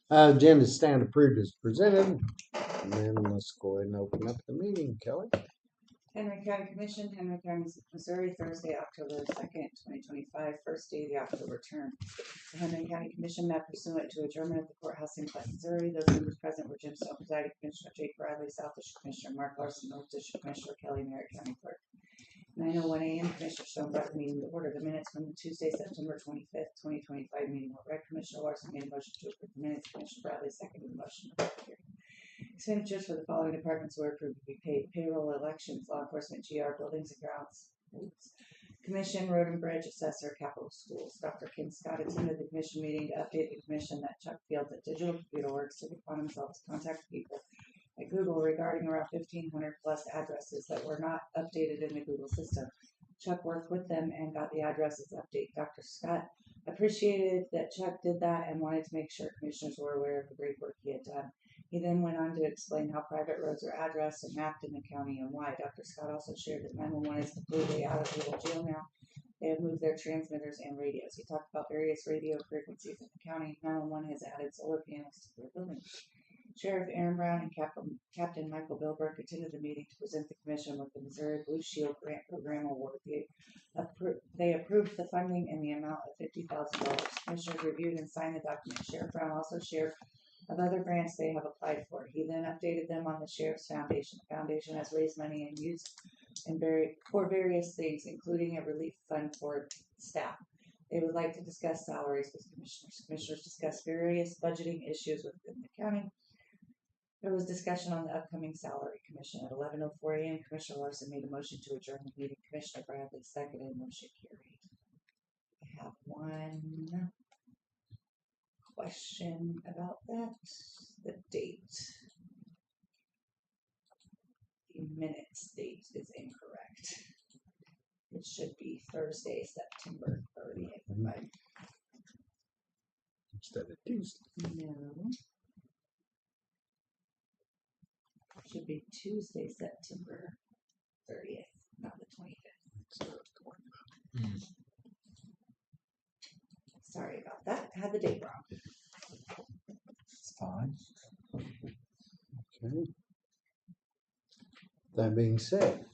Agenda stand approved as presented. And then let's go ahead and open up the meeting, Kelly. Henry County Commission, Henry County, Missouri, Thursday, October 2nd, 2025, first day of the October term. The Henry County Commission met pursuant to adjournment at the courthouse in Clinton, Missouri. Those members present were Jim Stone, presiding Commissioner Jake Bradley, South District Commissioner Mark Larson, North District Commissioner Kelly Merritt, County Clerk. 9:01 a.m. Commissioner Stone brought the meeting to order. The minutes from the Tuesday, September 25th, 2025 meeting were read. Commissioner Larson made a motion to approve the minutes. Commissioner Bradley seconded the motion. Expenditures for the following departments were approved to be paid: payroll, elections, law enforcement, GR, buildings and grounds, commission, road and bridge, assessor, capital schools. Dr. Ken Scott attended the commission meeting to update the commission that Chuck Fields at Digital Computer Works took it upon himself to contact people at Google regarding around 1,500 plus addresses that were not updated in the Google system. Chuck worked with them and got the addresses updated. Dr. Scott appreciated that Chuck did that and wanted to make sure commissioners were aware of the great work he had done. He then went on to explain how private roads are addressed and mapped in the county and why. Dr. Scott also shared that 911 is completely out of Little jail now. They have moved their transmitters and radios. He talked about various radio frequencies in the county. 911 has added solar panels to their buildings. Sheriff Aaron Brown and Captain Michael Bilberg attended the meeting to present the commission with the Missouri Blue Shield Grant Program Award. They approved the funding in the amount of $50,000. Commissioners reviewed and signed the document. Sheriff Brown also shared of other grants they have applied for. He then updated them on the Sheriff's Foundation. The foundation has raised money and used for various things, including a relief fund for staff. They would like to discuss salaries with commissioners. Commissioners discussed various budgeting issues within the county. There was discussion on the upcoming salary commission. At 11:04 a.m., Commissioner Larson made a motion to adjourn the meeting. Commissioner Bradley seconded. Motion carried. I have one question about that. The date. The minutes date is incorrect. It should be Thursday, September 30th. Instead of Tuesday. No. It should be Tuesday, September 30th, not the 25th. Sorry about that. I had the date wrong. It's fine. Okay. That being said,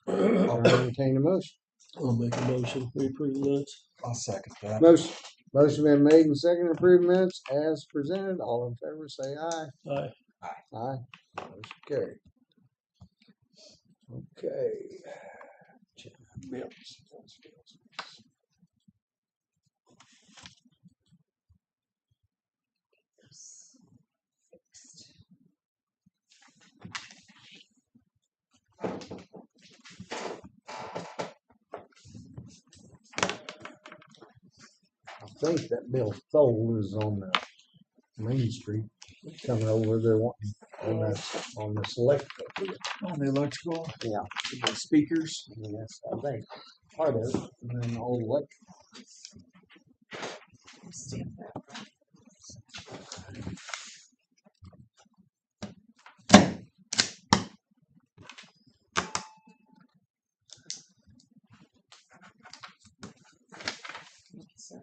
I'll entertain a motion. I'll make a motion. We approve the minutes. I'll second that. Motion been made and second to approve minutes as presented. All in favor say aye. Aye. Aye. Motion carried. Okay. Bills. I think that Bill Thole is on the Main Street, coming over there wanting on this electrical deal. On the electrical? Yeah. The speakers? Yes, I think part of it, and then all electric. Stamp that. Thank you, sir.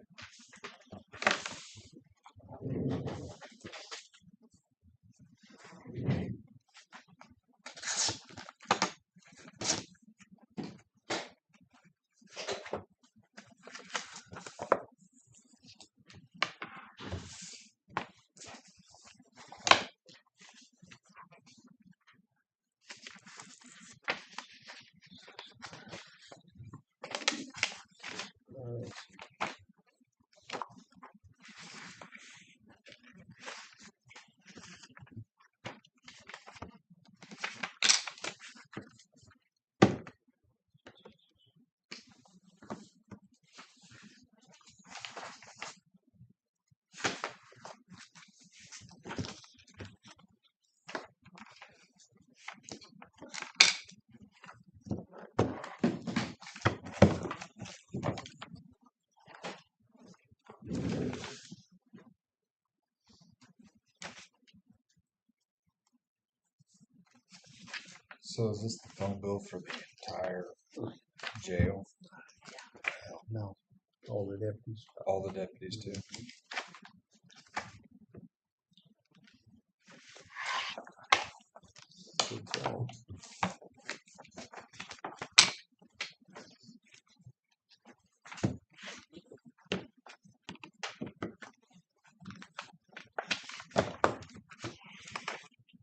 So is this the phone bill for the entire jail? No, all the deputies. All the deputies too? Good job.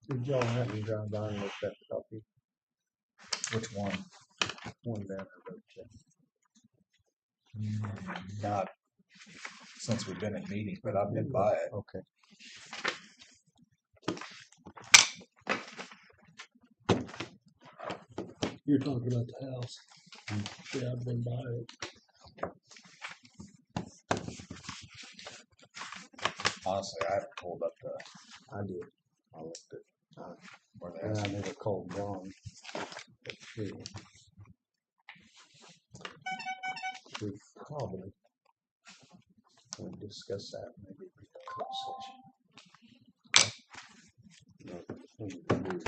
Did y'all happen to drive by and look at the coffee? Which one? One down the road check. Not since we've been in meetings, but I've been by it. Okay. You're talking about the house. Yeah, I've been by it. Honestly, I haven't pulled up the I did. I looked at, where they and I never called John. But we probably will discuss that maybe in a closed session. No, we need to do-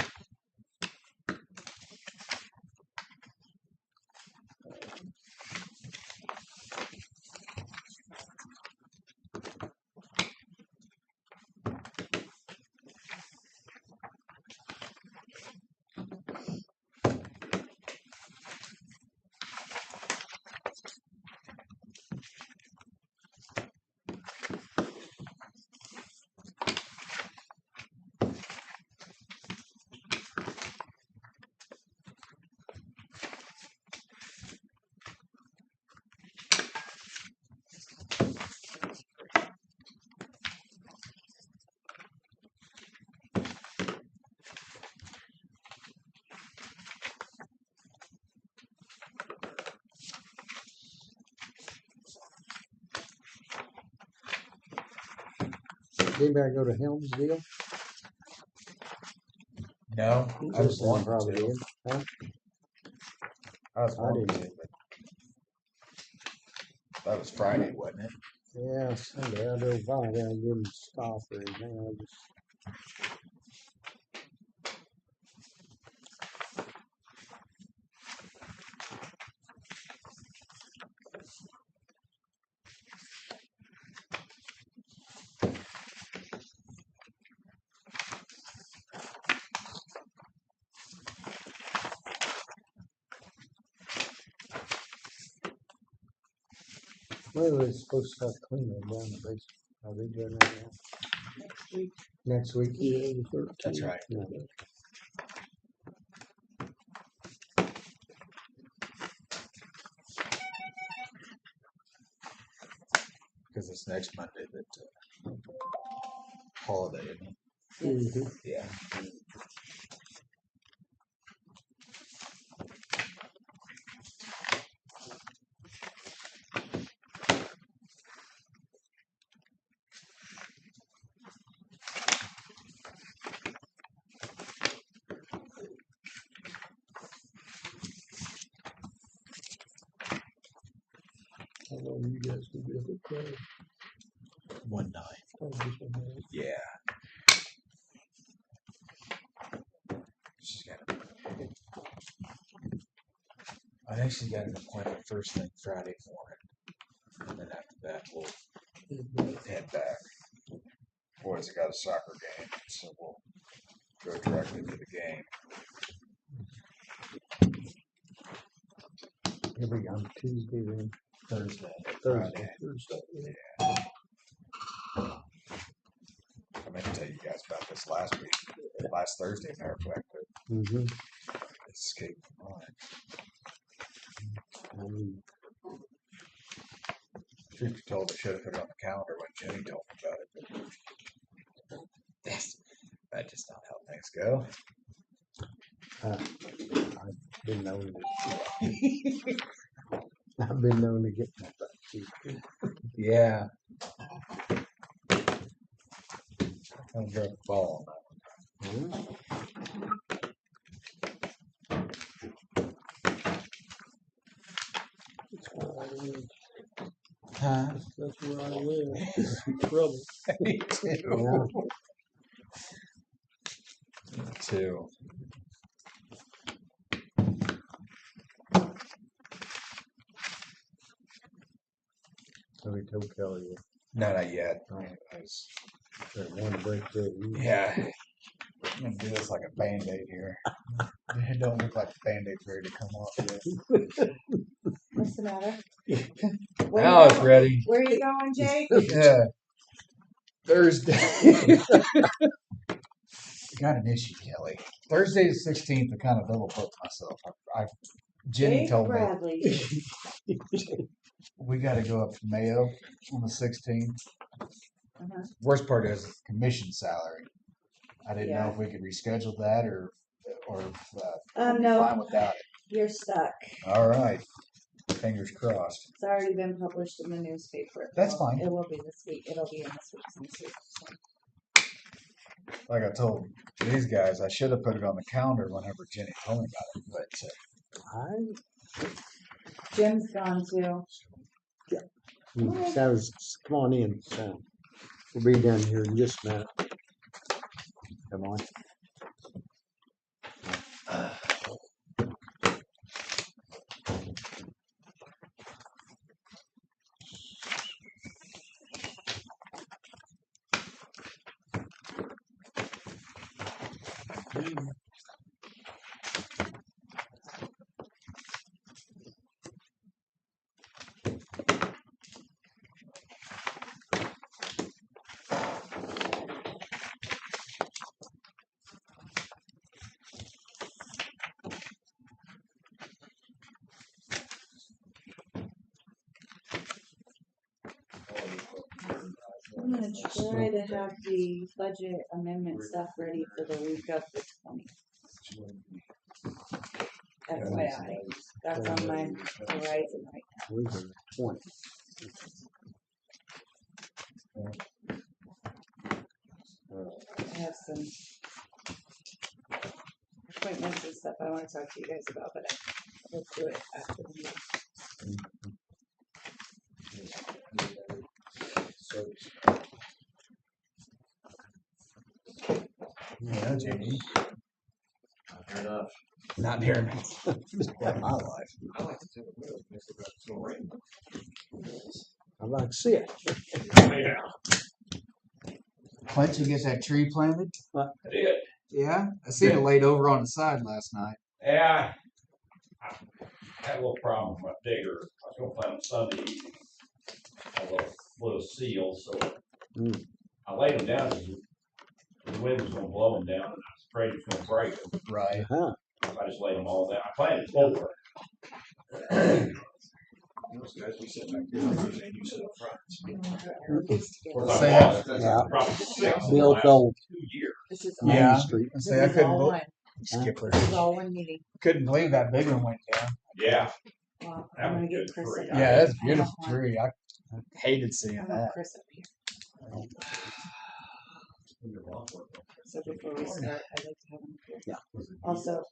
Anybody go to Helmsville? No, I was Justin wanting probably to. did. Huh? I was I wanting didn't. to, but that was Friday, wasn't it? Yeah, Sunday. I drove by there and didn't stop or anything. I just. Well, we're supposed to start cleaning down the basement. Are they doing that now? Next week. Next week? Yeah, the 13th. That's right. Yeah. Because it's next Monday that holiday, isn't it? Yes. Mhm. Yeah. How long you guys gonna be up at Craig? One night. Oh, just one night. Yeah. She's got. I think she's got an appointment first thing Friday morning, and then after that we'll head back. Boys have got a soccer game, so we'll go directly to the game. Here we go. Tuesday then. Thursday. Thursday. Thursday, yeah. I meant to tell you guys about this last Thursday, matter of fact, but Mm-hmm. it escaped my mind. Truth be told, I should have put it on the calendar when Jenny told me about it. But yes, that's just not how things go. I've been known to. I've been known to get that back too. Yeah. I'm going to fall on that one. That's where I live. Huh? That's where I live. Trouble. Me too. Yeah. Me too. So we told Kelly No, not yet. Oh. I was, that one break there. yeah. I'm gonna do this like a Band-Aid here. It don't look like the Band-Aid's ready to come off yet. What's the matter? Now it's ready. Where are you going, Jake? Yeah. Thursday. Got an issue, Kelly. Thursday the 16th, I kind of double booked myself. Jenny Jake told Bradley. me we got to go up to Mayo on the 16th. Uh-huh. Worst part is it's commission salary. I didn't know Yeah. if we could reschedule that or if we'd No. be fine without it. You're stuck. All right. Fingers crossed. It's already been published in the newspaper. That's fine. It will be this week. It'll be in this week's newspaper. Like I told these guys, I should have put it on the calendar whenever Jenny told me about it. But Jim's gone too. Sounds, come on in, Sam. We'll be down here in just a minute. Come on. I'm gonna try to have the budget amendment stuff ready for the week of the 20th. FYI, that's on my horizon right We're gonna 20. now. I have some appointments and stuff I wanna talk to you guys about, but let's do it after the meeting. yeah, Jenny. Fair enough. Not near enough. My life. I like to take a look. It's about to rain. I'd like to see it. Yeah. Clint, you get that tree planted? I did. Yeah, I seen it laid over on the side last night. Yeah. I had a little problem with my digger. I was gonna plant them Sunday evening. A little seal, so Mm. I laid them down because the wind was gonna blow them down and I was afraid it was gonna break them. Right. Huh. I just laid them all down. I planted 4. Those guys, we sit back there and you sit up front. Of course, Say I lost Yeah. probably 6 in the Built last old 2 years. This is Main Yeah. Street. I say I This is all couldn't one. Skipper. This is all one meeting. Couldn't believe that big one went down. Yeah. Well, That I'm gonna was get good Chris. for up you. here. Yeah, that's a I want beautiful one. tree. I hated seeing I want that. Chris up here. So before we start, I'd like to have him here. Yeah. Also,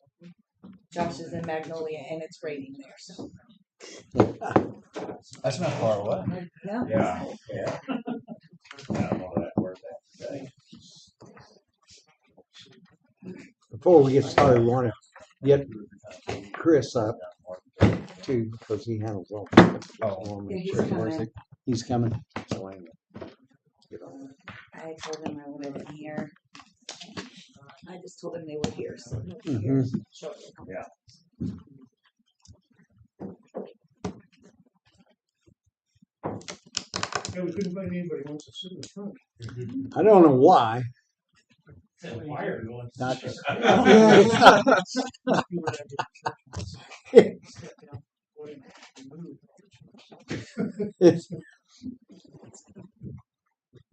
Josh is in Magnolia and it's raining there, so. That's not far away. Yeah. Yeah. Yeah. I don't know that word that today. Before we get started, we want to get Chris up too, because he handles all. Oh, Yeah, he's Where's coming. he? He's coming. So I'm gonna get on. I told him I wanted him here. I just told him they were here, so he'll be Mhm. here shortly. Yeah, we couldn't find anybody who wants to sit in the front. I don't know why. Wire going. Not-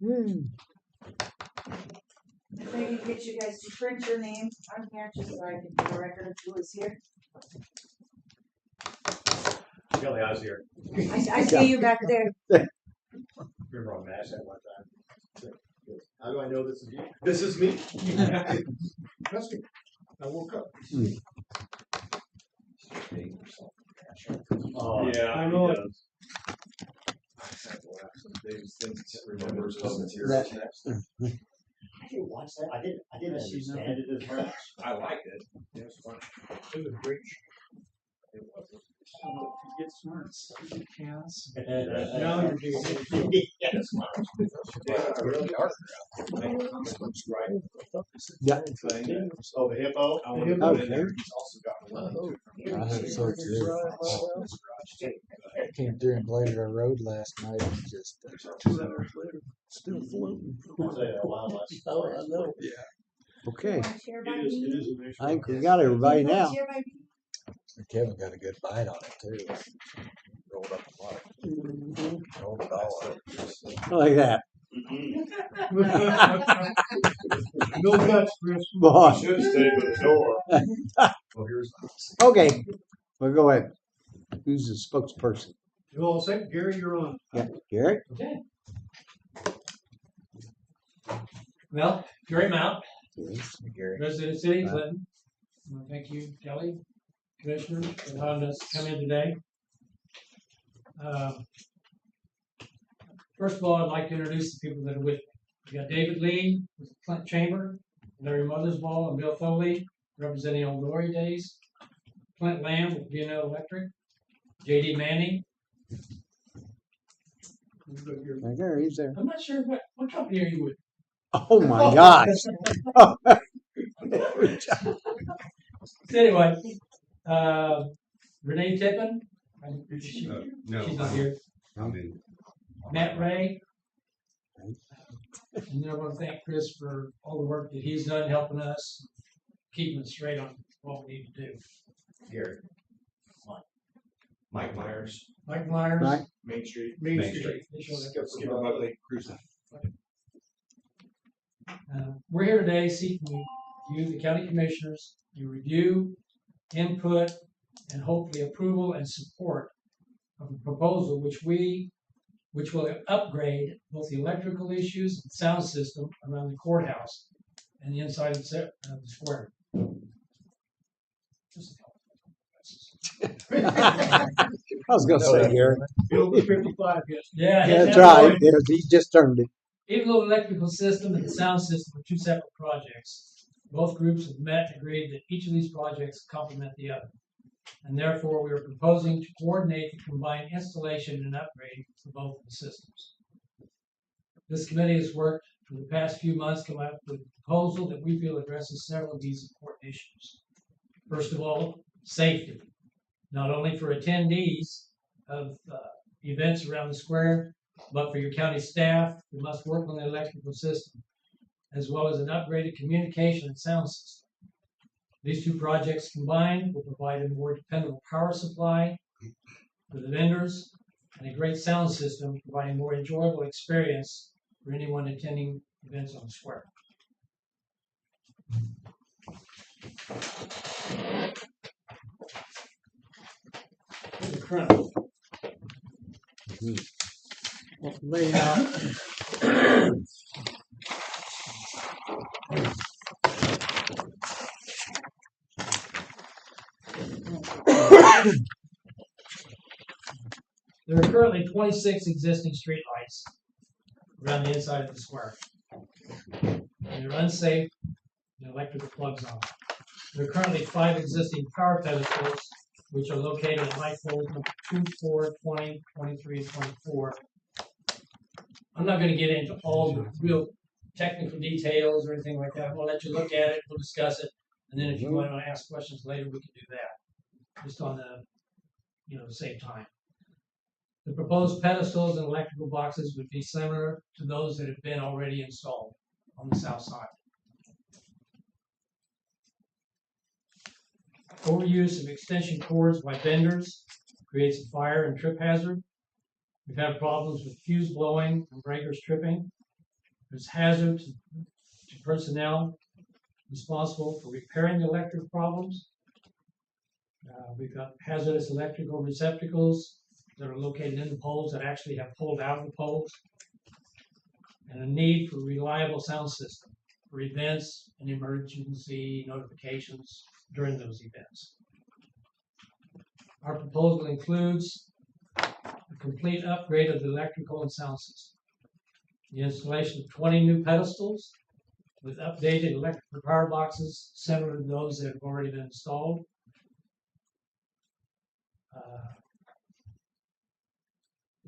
Hmm. If I can get you guys to print your name on here, just so I can get a record of who is here. Kelly, I was here. I see you back there. Remember on MASH at one time? How do I know this is you? This is me. Trust me, I woke up. Oh, Yeah, I know it. remembers That- I didn't watch that. I didn't understand it as much. I liked it. Yeah, it's fun. It was a great show. It was. Get smart, you counts. Now you're doing Yes. Yeah. Oh, the hippo? Okay. I hope so too. Came through and bladed our road last night and just 2 hours later, still floating. Oh, I know. Okay. Share by It is me? amazing. I think we got everybody now. Share by me? Kevin got a good bite on it too. Rolled up a lot. Rolled it all up. Like that. No guts, Chris. Boy. Should stay with the door. Well, here's Okay. Well, go ahead. Who's the spokesperson? You all set? Gary, you're on. Yeah. Garrett? Okay. Well, Gary Mount, Yes. Gary. resident of City of Clinton. I wanna thank you, Kelly, Commissioners, for allowing us to come in today. First of all, I'd like to introduce the people that are with me. We got David Lee with the Clinton Chamber, Larry Mothersbaugh and Bill Foley representing Old Glory Days, Clint Lamb with B&O Electric, J.D. Manning. Right there. He's there. I'm not sure what company are you with? Oh my gosh. So anyway, Renee Tippin, she's not here. Matt Ray. And then I want to thank Chris for all the work that he's done helping us, keeping us straight on what we need to do. Gary. Mike Myers. Mike Myers. Right. Main Street. Main Main Street. They showed up. Skip Buckley, Cruiser. We're here today seeking you, the county commissioners, to review, input, and hopefully approval and support of a proposal which will upgrade both the electrical issues and sound system around the courthouse and the inside of the square. Just a couple. I was going to say, Garrett. Bill 55, yes. Yeah, That's right. He just turned it. Even though the electrical system and the sound system are two separate projects, both groups have met and agreed that each of these projects complement the other. And therefore, we are proposing to coordinate the combined installation and upgrade for both of the systems. This committee has worked for the past few months to come up with a proposal that we feel addresses several of these important issues. First of all, safety, not only for attendees of events around the square, but for your county staff who must work on the electrical system, as well as an upgraded communication and sound system. These two projects combined will provide a more dependable power supply for the vendors and a great sound system, providing a more enjoyable experience for anyone attending events on the square. Here's the current layout. There are currently 26 existing streetlights around the inside of the square. And they're unsafe, and electrical plugs on them. There are currently 5 existing power pedestals, which are located at light poles number 2, 4, 20, 23, and 24. I'm not going to get into all the real technical details or anything like that. We'll let you look at it, we'll discuss it, and then if you want to ask questions later, we can do that. Just on the, save time. The proposed pedestals and electrical boxes would be similar to those that have been already installed on the south side. Overuse of extension cords by vendors creates a fire and trip hazard. We've had problems with fuse blowing and breakers tripping. There's hazards to personnel responsible for repairing the electric problems. We've got hazardous electrical receptacles that are located in the poles that actually have pulled out of the poles, and a need for reliable sound system for events and emergency notifications during those events. Our proposal includes a complete upgrade of the electrical and sound system, the installation of 20 new pedestals with updated electrical power boxes similar to those that have already been installed,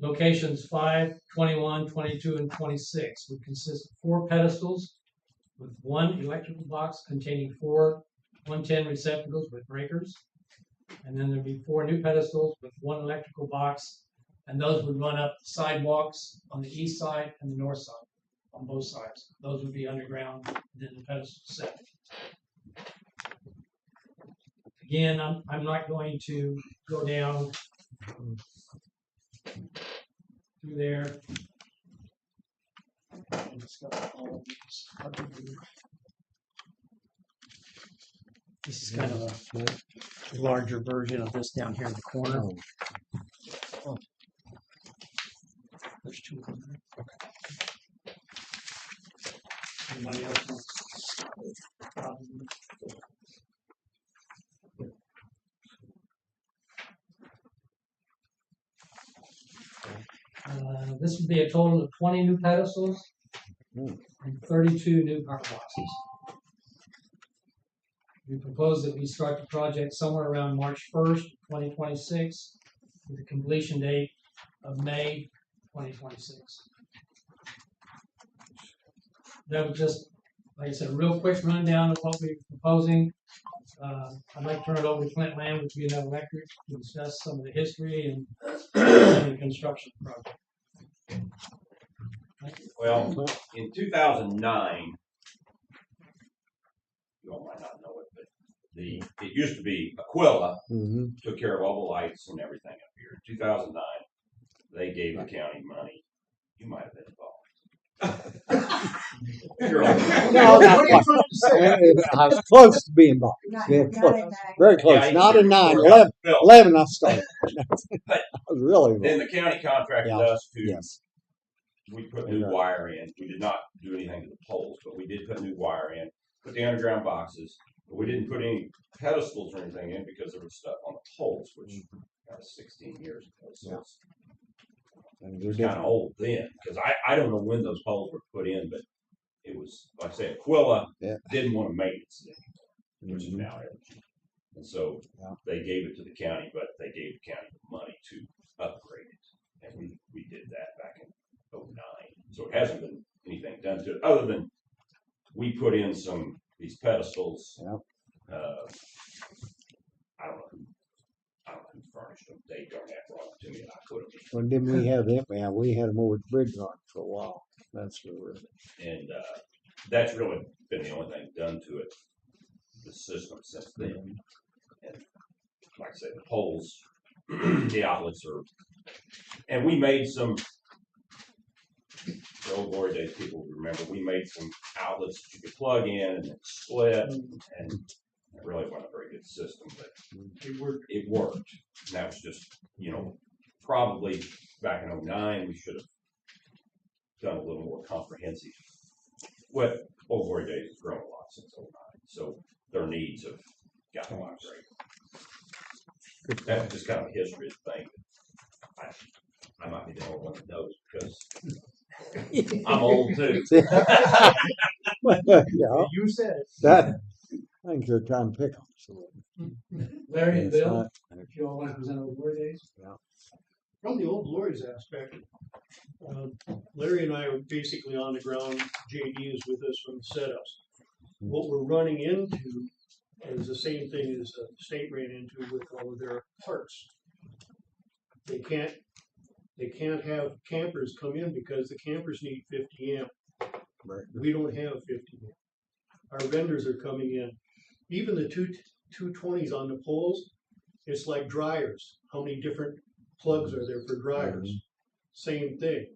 Locations 5, 21, 22, and 26 would consist of 4 pedestals with 1 electrical box containing 4 110 receptacles with breakers. And then there'd be 4 new pedestals with 1 electrical box, and those would run up sidewalks on the east side and the north side, on both sides. Those would be underground, then the pedestal set. Again, I'm not going to go down through there. This is kind of a larger version of this down here in the corner. There's 2 of them there. Okay. Anybody else wants? This would be a total of 20 new pedestals and 32 new power boxes. We propose that we start the project somewhere around March 1st, 2026, with a completion date of May 2026. That was just, like I said, a real quick rundown of what we're proposing. I'd like to turn it over to Clint Lamb with BNL Electric to discuss some of the history and the construction project. Well, in 2009, you all might not know it, but it used to be Aquila took care of all the lights and everything up here. In 2009, they gave the county money. You might have been involved. You're like, No, not quite. I was close to being involved. Yeah, close. Very close. Yeah, Not in 9, you 11. Bill. 11 I started. I was really Then involved. the county contracted Yeah. us to, Yes. we put new Right. wire in. We did not do anything to the poles, but we did put new wire in, put the underground boxes. But we didn't put any pedestals or anything in because there was stuff on the poles, which that was 16 years ago. So Yeah. it's And It we was did. kind of old then, because I don't know when those poles were put in, but it was, like I say, Aquila Yeah. didn't want to maintenance it, which is Mhm. now Evergy. And so Yeah. they gave it to the county, but they gave the county the money to upgrade it. And we did that back in '09. So it hasn't been anything done to it, other than we put in these pedestals. Yeah. I don't know who furnished them. They don't have brought them to me, and I put them in. When did we have them? Yeah, we had them over at Bridge Rock for a while. That's where we're. And that's really been the only thing done to it, the system since then. And like I said, the poles, the outlets are, and we made some, the old glory days people remember, we made some outlets that you could plug in and then split, and it really wasn't a very good system, but it worked. And that was just, probably back in '09, we should have done a little more comprehensive. What Old Glory Days has grown a lot since '09, so their needs have gotten a lot greater. That's just kind of a history thing. I might be the only one that knows because I'm old too. Yeah, You said it. that, I think they're trying to pick on us. Larry and It's Bill, not- if you all want to present over Glory Days. From the old glories aspect, Larry and I are basically on the ground. JD is with us from the setups. What we're running into is the same thing as the state ran into with all of their parts. They can't have campers come in because the campers need 50 amp. Right. We don't have 50 amp. Our vendors are coming in. Even the 220s on the poles, it's like dryers. How many different plugs are there for dryers? Same thing.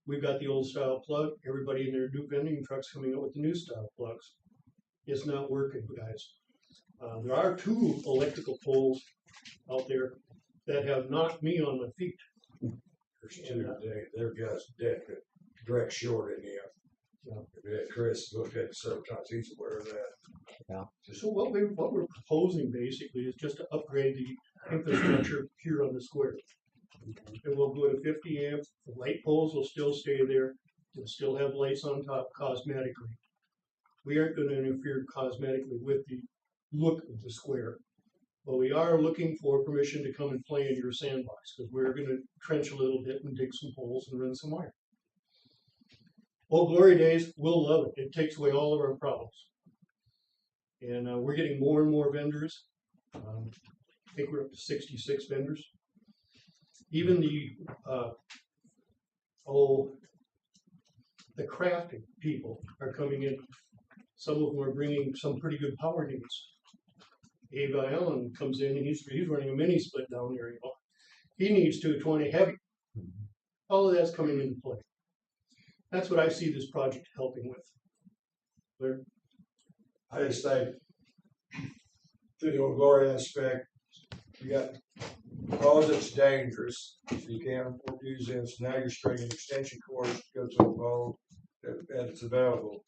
We've got the old style plug. Everybody in their new vending trucks coming out with the new style plugs. It's not working, guys. There are 2 electrical poles out there that have knocked me on my feet. They're just dead, direct short in here. Yeah, Chris looked at it several times, he's aware of that. So what we're proposing basically is just to upgrade the infrastructure here on the square. And we'll go to 50 amp. The light poles will still stay there. We'll still have lights on top cosmetically. We aren't going to interfere cosmetically with the look of the square. But we are looking for permission to come and play in your sandbox, because we're gonna trench a little bit and dig some holes and run some wire. Old Glory Days, we'll love it. It takes away all of our problems. And we're getting more and more vendors. I think we're up to 66 vendors. Even the crafting people are coming in. Some of them are bringing some pretty good power needs. Abe Allen comes in and he's running a mini split down there. You know, he needs 220 heavy. All of that's coming into play. That's what I see this project helping with. Clear? I just think, to the Old Glory aspect, you got, because it's dangerous, you can't afford to use this, now you're stringing extension cords to go to a pole that it's available.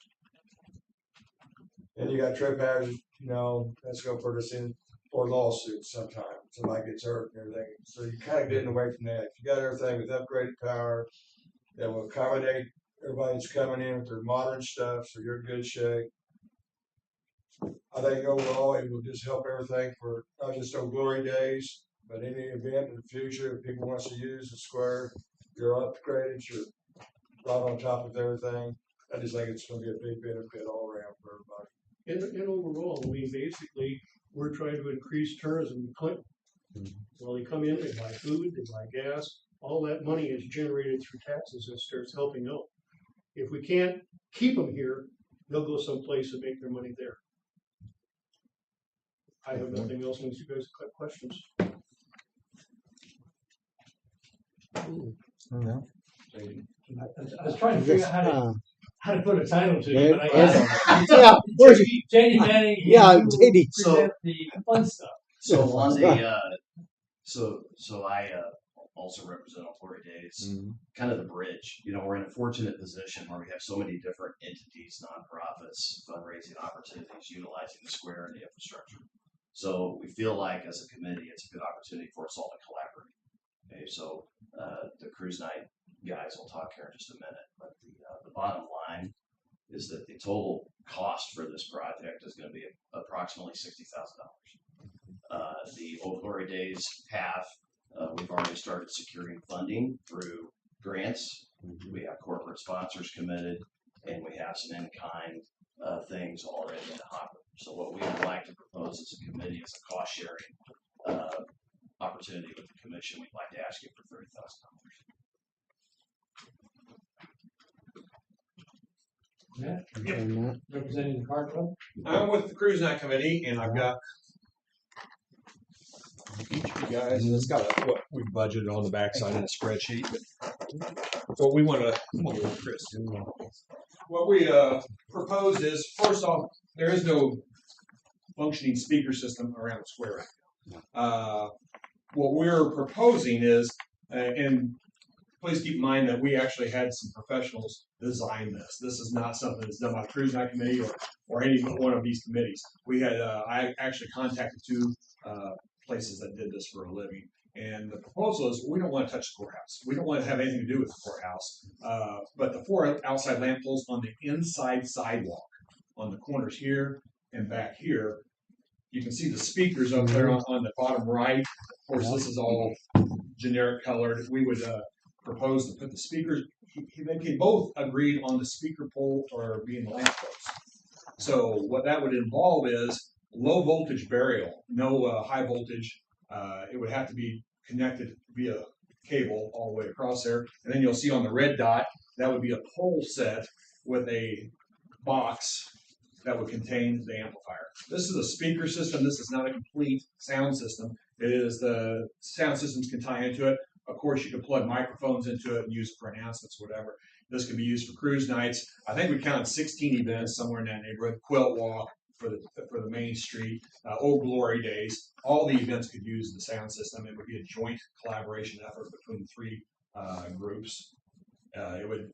And you got trip hazards, you know, that's gonna put us in for lawsuits sometime, somebody gets hurt and everything. So you're kind of getting away from that. If you got everything with upgraded power that will accommodate everybody that's coming in with their modern stuff, so you're in good shape. I think overall it will just help everything for not just Old Glory Days, but any event in the future. If people wants to use the square, you're upgraded, you're right on top of everything. I just think it's going to be a big benefit all around for everybody. And overall, I mean, basically, we're trying to increase tourism in Clinton. Well, they come in, they buy food, they buy gas. All that money is generated through taxes and starts helping out. If we can't keep them here, they'll go someplace and make their money there. I have nothing else unless you guys have questions. I was trying to figure out how to put a title to Yeah, it, but I yeah, where's JD Manning. Yeah, and you JD. present the fun stuff. So on the, so I also represent Old Glory Days, kind of the bridge. You know, we're in a fortunate position where we have so many different entities, nonprofits, fundraising opportunities, utilizing the square and the infrastructure. So we feel like as a committee, it's a good opportunity for us all to collaborate. Okay, so the cruise night guys will talk here in just a minute, but the bottom line is that the total cost for this project is going to be approximately $60,000. The Old Glory Days path, we've already started securing funding through grants. We have corporate sponsors committed, and we have some in-kind things already in the hopper. So what we would like to propose as a committee is a cost sharing opportunity with the commission. We'd like to ask you for $30,000. Yeah, that? representing the car club. I'm with the cruise night committee, and I've got each of you guys, and it's got what we budgeted on the backside of the spreadsheet. But what we want to, Chris, what we proposed is, first off, there is no functioning speaker system around the square right now. What we're proposing is, and please keep in mind that we actually had some professionals design this. This is not something that's done by the cruise night committee or any one of these committees. We had I actually contacted two places that did this for a living, and the proposal is we don't want to touch the courthouse. We don't want to have anything to do with the courthouse. But the 4 outside lamp poles on the inside sidewalk, on the corners here and back here, you can see the speakers up there on the bottom right. Of course, this is all generic colored. We would propose to put the speakers. They both agreed on the speaker pole or being the lamp post. So what that would involve is low voltage burial, no high voltage. It would have to be connected via cable all the way across there. And then you'll see on the red dot, that would be a pole set with a box that would contain the amplifier. This is a speaker system. This is not a complete sound system. It is the sound systems can tie into it. Of course, you can plug microphones into it and use it for announcements, whatever. This can be used for cruise nights. I think we counted 16 events somewhere in that neighborhood. Quilt Walk for the main street, Old Glory Days. All the events could use the sound system. It would be a joint collaboration effort between the 3 groups. It would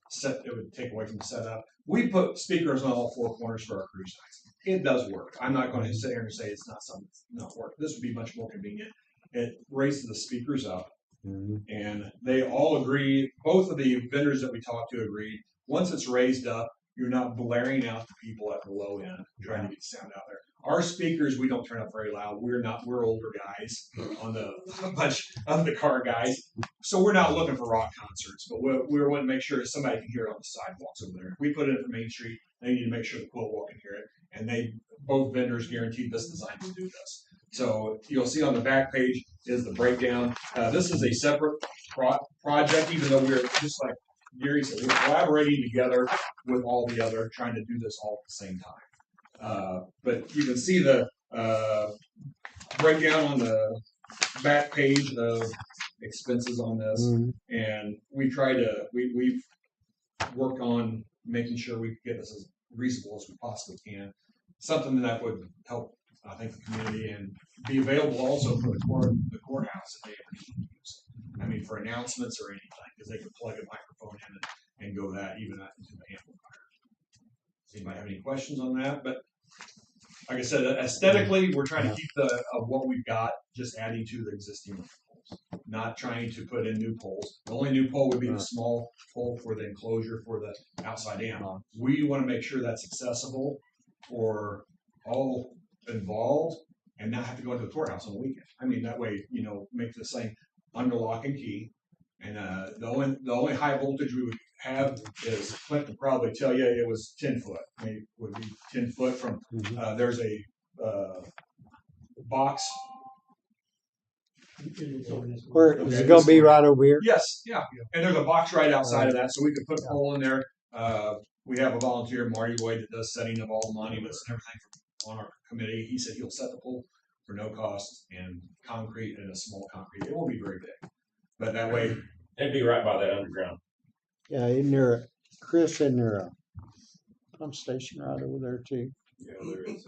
take away from the setup. We put speakers on all 4 corners for our cruise nights. It does work. I'm not going to sit here and say it's not something that's not work. This would be much more convenient. It raises the speakers up. And they all agree, both of the vendors that we talked to agreed, once it's raised up, you're not blaring out the people at the low end trying to get sound out there. Our speakers, we don't turn up very loud. We're older guys on a bunch of the car guys. So we're not looking for rock concerts, but we want to make sure somebody can hear it on the sidewalks over there. If we put it in Main Street, they need to make sure the quilt wall can hear it. And both vendors guaranteed this design to do this. So you'll see on the back page is the breakdown. This is a separate project, even though we're just like Gary said, we're collaborating together with all the other, trying to do this all at the same time. But you can see the breakdown on the back page of expenses on this, and we've worked on making sure we get this as reasonable as we possibly can. Something that would help, I think, the community and be available also for the courthouse if they ever need to use it. I mean, for announcements or anything, because they can plug a microphone in and go that even into the amplifier. Does anybody have any questions on that? But like I said, aesthetically, we're trying to keep of what we've got, just adding to the existing poles, not trying to put in new poles. The only new pole would be the small pole for the enclosure for the outside amp. We want to make sure that's accessible for all involved and not have to go into the courthouse on the weekend. I mean, that way, make this thing under lock and key. And the only high voltage we would have is Clint could probably tell you it was 10 foot. It would be 10 foot from there's a box. Where is it going to be right over here? Yes, yeah. And there's a box right outside of that, so we could put a pole in there. We have a volunteer, Marty Lloyd, that does setting of all the monuments and everything on our committee. He said he'll set the pole for no cost and concrete and a small concrete. It won't be very big, but that way It'd be right by that underground. Yeah, isn't there, Chris, isn't there a pump station right over there too? Yeah, there is.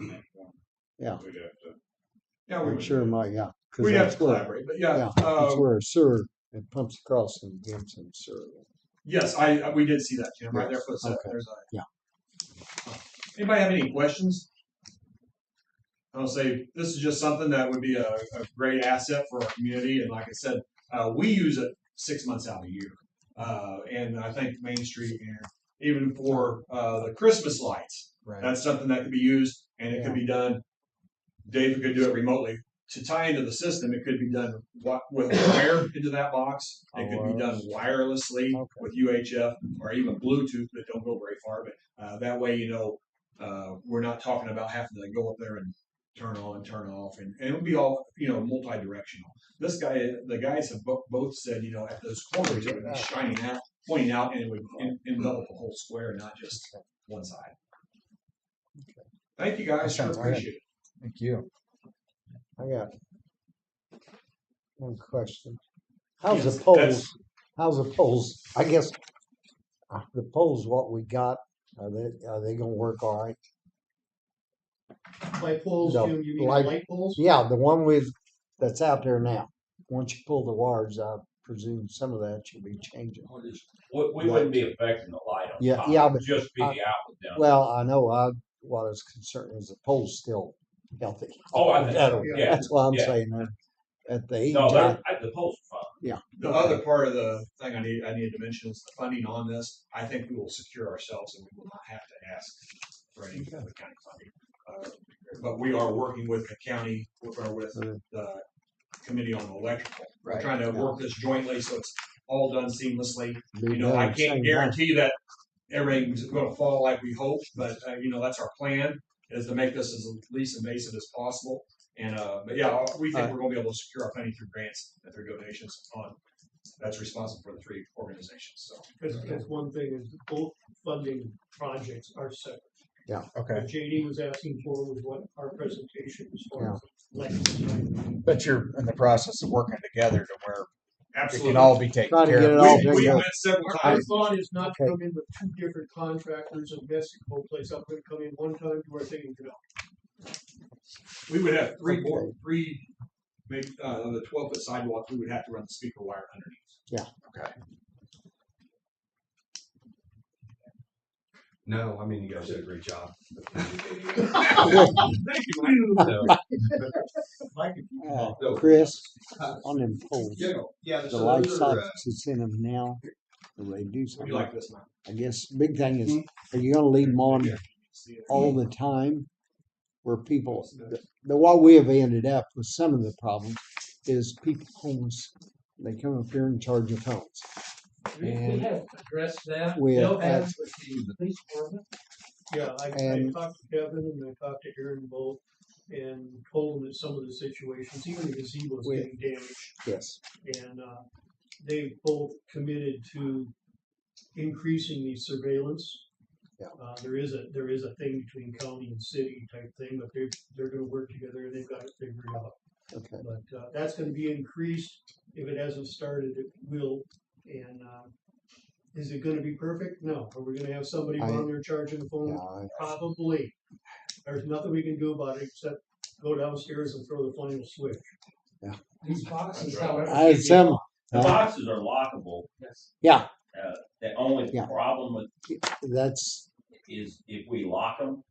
Yeah. We'd have to. Yeah, I'm sure it might, yeah. 'Cause we'd have that's to where- collaborate, but yeah. That's where a sewer, it pumps across and gives some sewer. Yes, we did see that, Jim, right there. Okay. There's Yeah. Anybody have any questions? I'll say this is just something that would be a great asset for our community, and like I said, we use it 6 months out of the year, and I think Main Street and even for the Christmas lights, that's something that could be used, and it could be done. David could do it remotely. To tie into the system, it could be done with wire into that box. It could be done wirelessly with UHF or even Bluetooth that don't go very far. But that way, we're not talking about having to go up there and turn on, turn off, and it would be all multi-directional. The guys have both said at those corners it would be shining out, pointing out, and it would envelop the whole square, not just one side. Okay. Thank you guys. Sure appreciate it. Thank you. I got one question. How's the poles? I guess the poles, what we got, are they gonna work all right? By poles, No, Jim, you mean like- light poles? Yeah, the one that's out there now. Once you pull the wires, I presume some of that should be changing. We wouldn't be affecting the light on Yeah, top. yeah, It'd but just be the outlet down. Well, I know. What I was concerned is the pole's still healthy. Oh, I think so, yeah. That's why I'm Yeah. saying that. At the age, No, the poles are fine. yeah. The other part of the thing I need to mention is the funding on this. I think we will secure ourselves and we will not have to ask for any kind of county funding. But we are working with the county or with the committee on electrical. We're trying to work this jointly so it's all done seamlessly. I can't guarantee that everything's going to fall like we hope, but that's our plan, is to make this as least invasive as possible. And but yeah, we think we're going to be able to secure our funding through grants and through donations that's responsible for the 3 organizations. So Because one thing is both funding projects are separate. Yeah. Okay. What JD was asking for was what our presentation was for. Like, But you're in the process of working together to where it absolutely, can all be taken Trying to care get it of. all we together. met several our times. thought is not to Okay. come in with 2 different contractors and mess the whole place up. We're going to come in one time to our thing and get out. We would have 3 maybe the 12-foot sidewalk. We would have to run the speaker wire underneath. Yeah. Okay. No, I mean, you guys did a great job. Thank you. Chris, on them poles, Yeah, the so light those are, sockets that's in them now, will they do Would something? you like this, Mike? I guess big thing is, are you gonna leave them on all the time? where people, what we have ended up with some of the problems is people homes. They come up here in charge of homes. We And have addressed that. we Bill have- has with the police department. Yeah, I And- talked to Kevin and I talked to Aaron both and told them that some of the situations, even the gazebo is We- getting damaged. Yes. And they both committed to increasing the surveillance. Yeah. There is a thing between county and city type thing, but they're gonna work together and they've got it figured out. Okay. But that's gonna be increased. If it hasn't started, it will. And is it gonna be perfect? No. Are we gonna have somebody on there charging the phone? Yeah, Probably. There's nothing we can do about it except go downstairs and throw the final switch. These boxes, That's right. however. I had some. The boxes are lockable. Yes. Yeah, The only Yeah. problem with that's is if we lock them,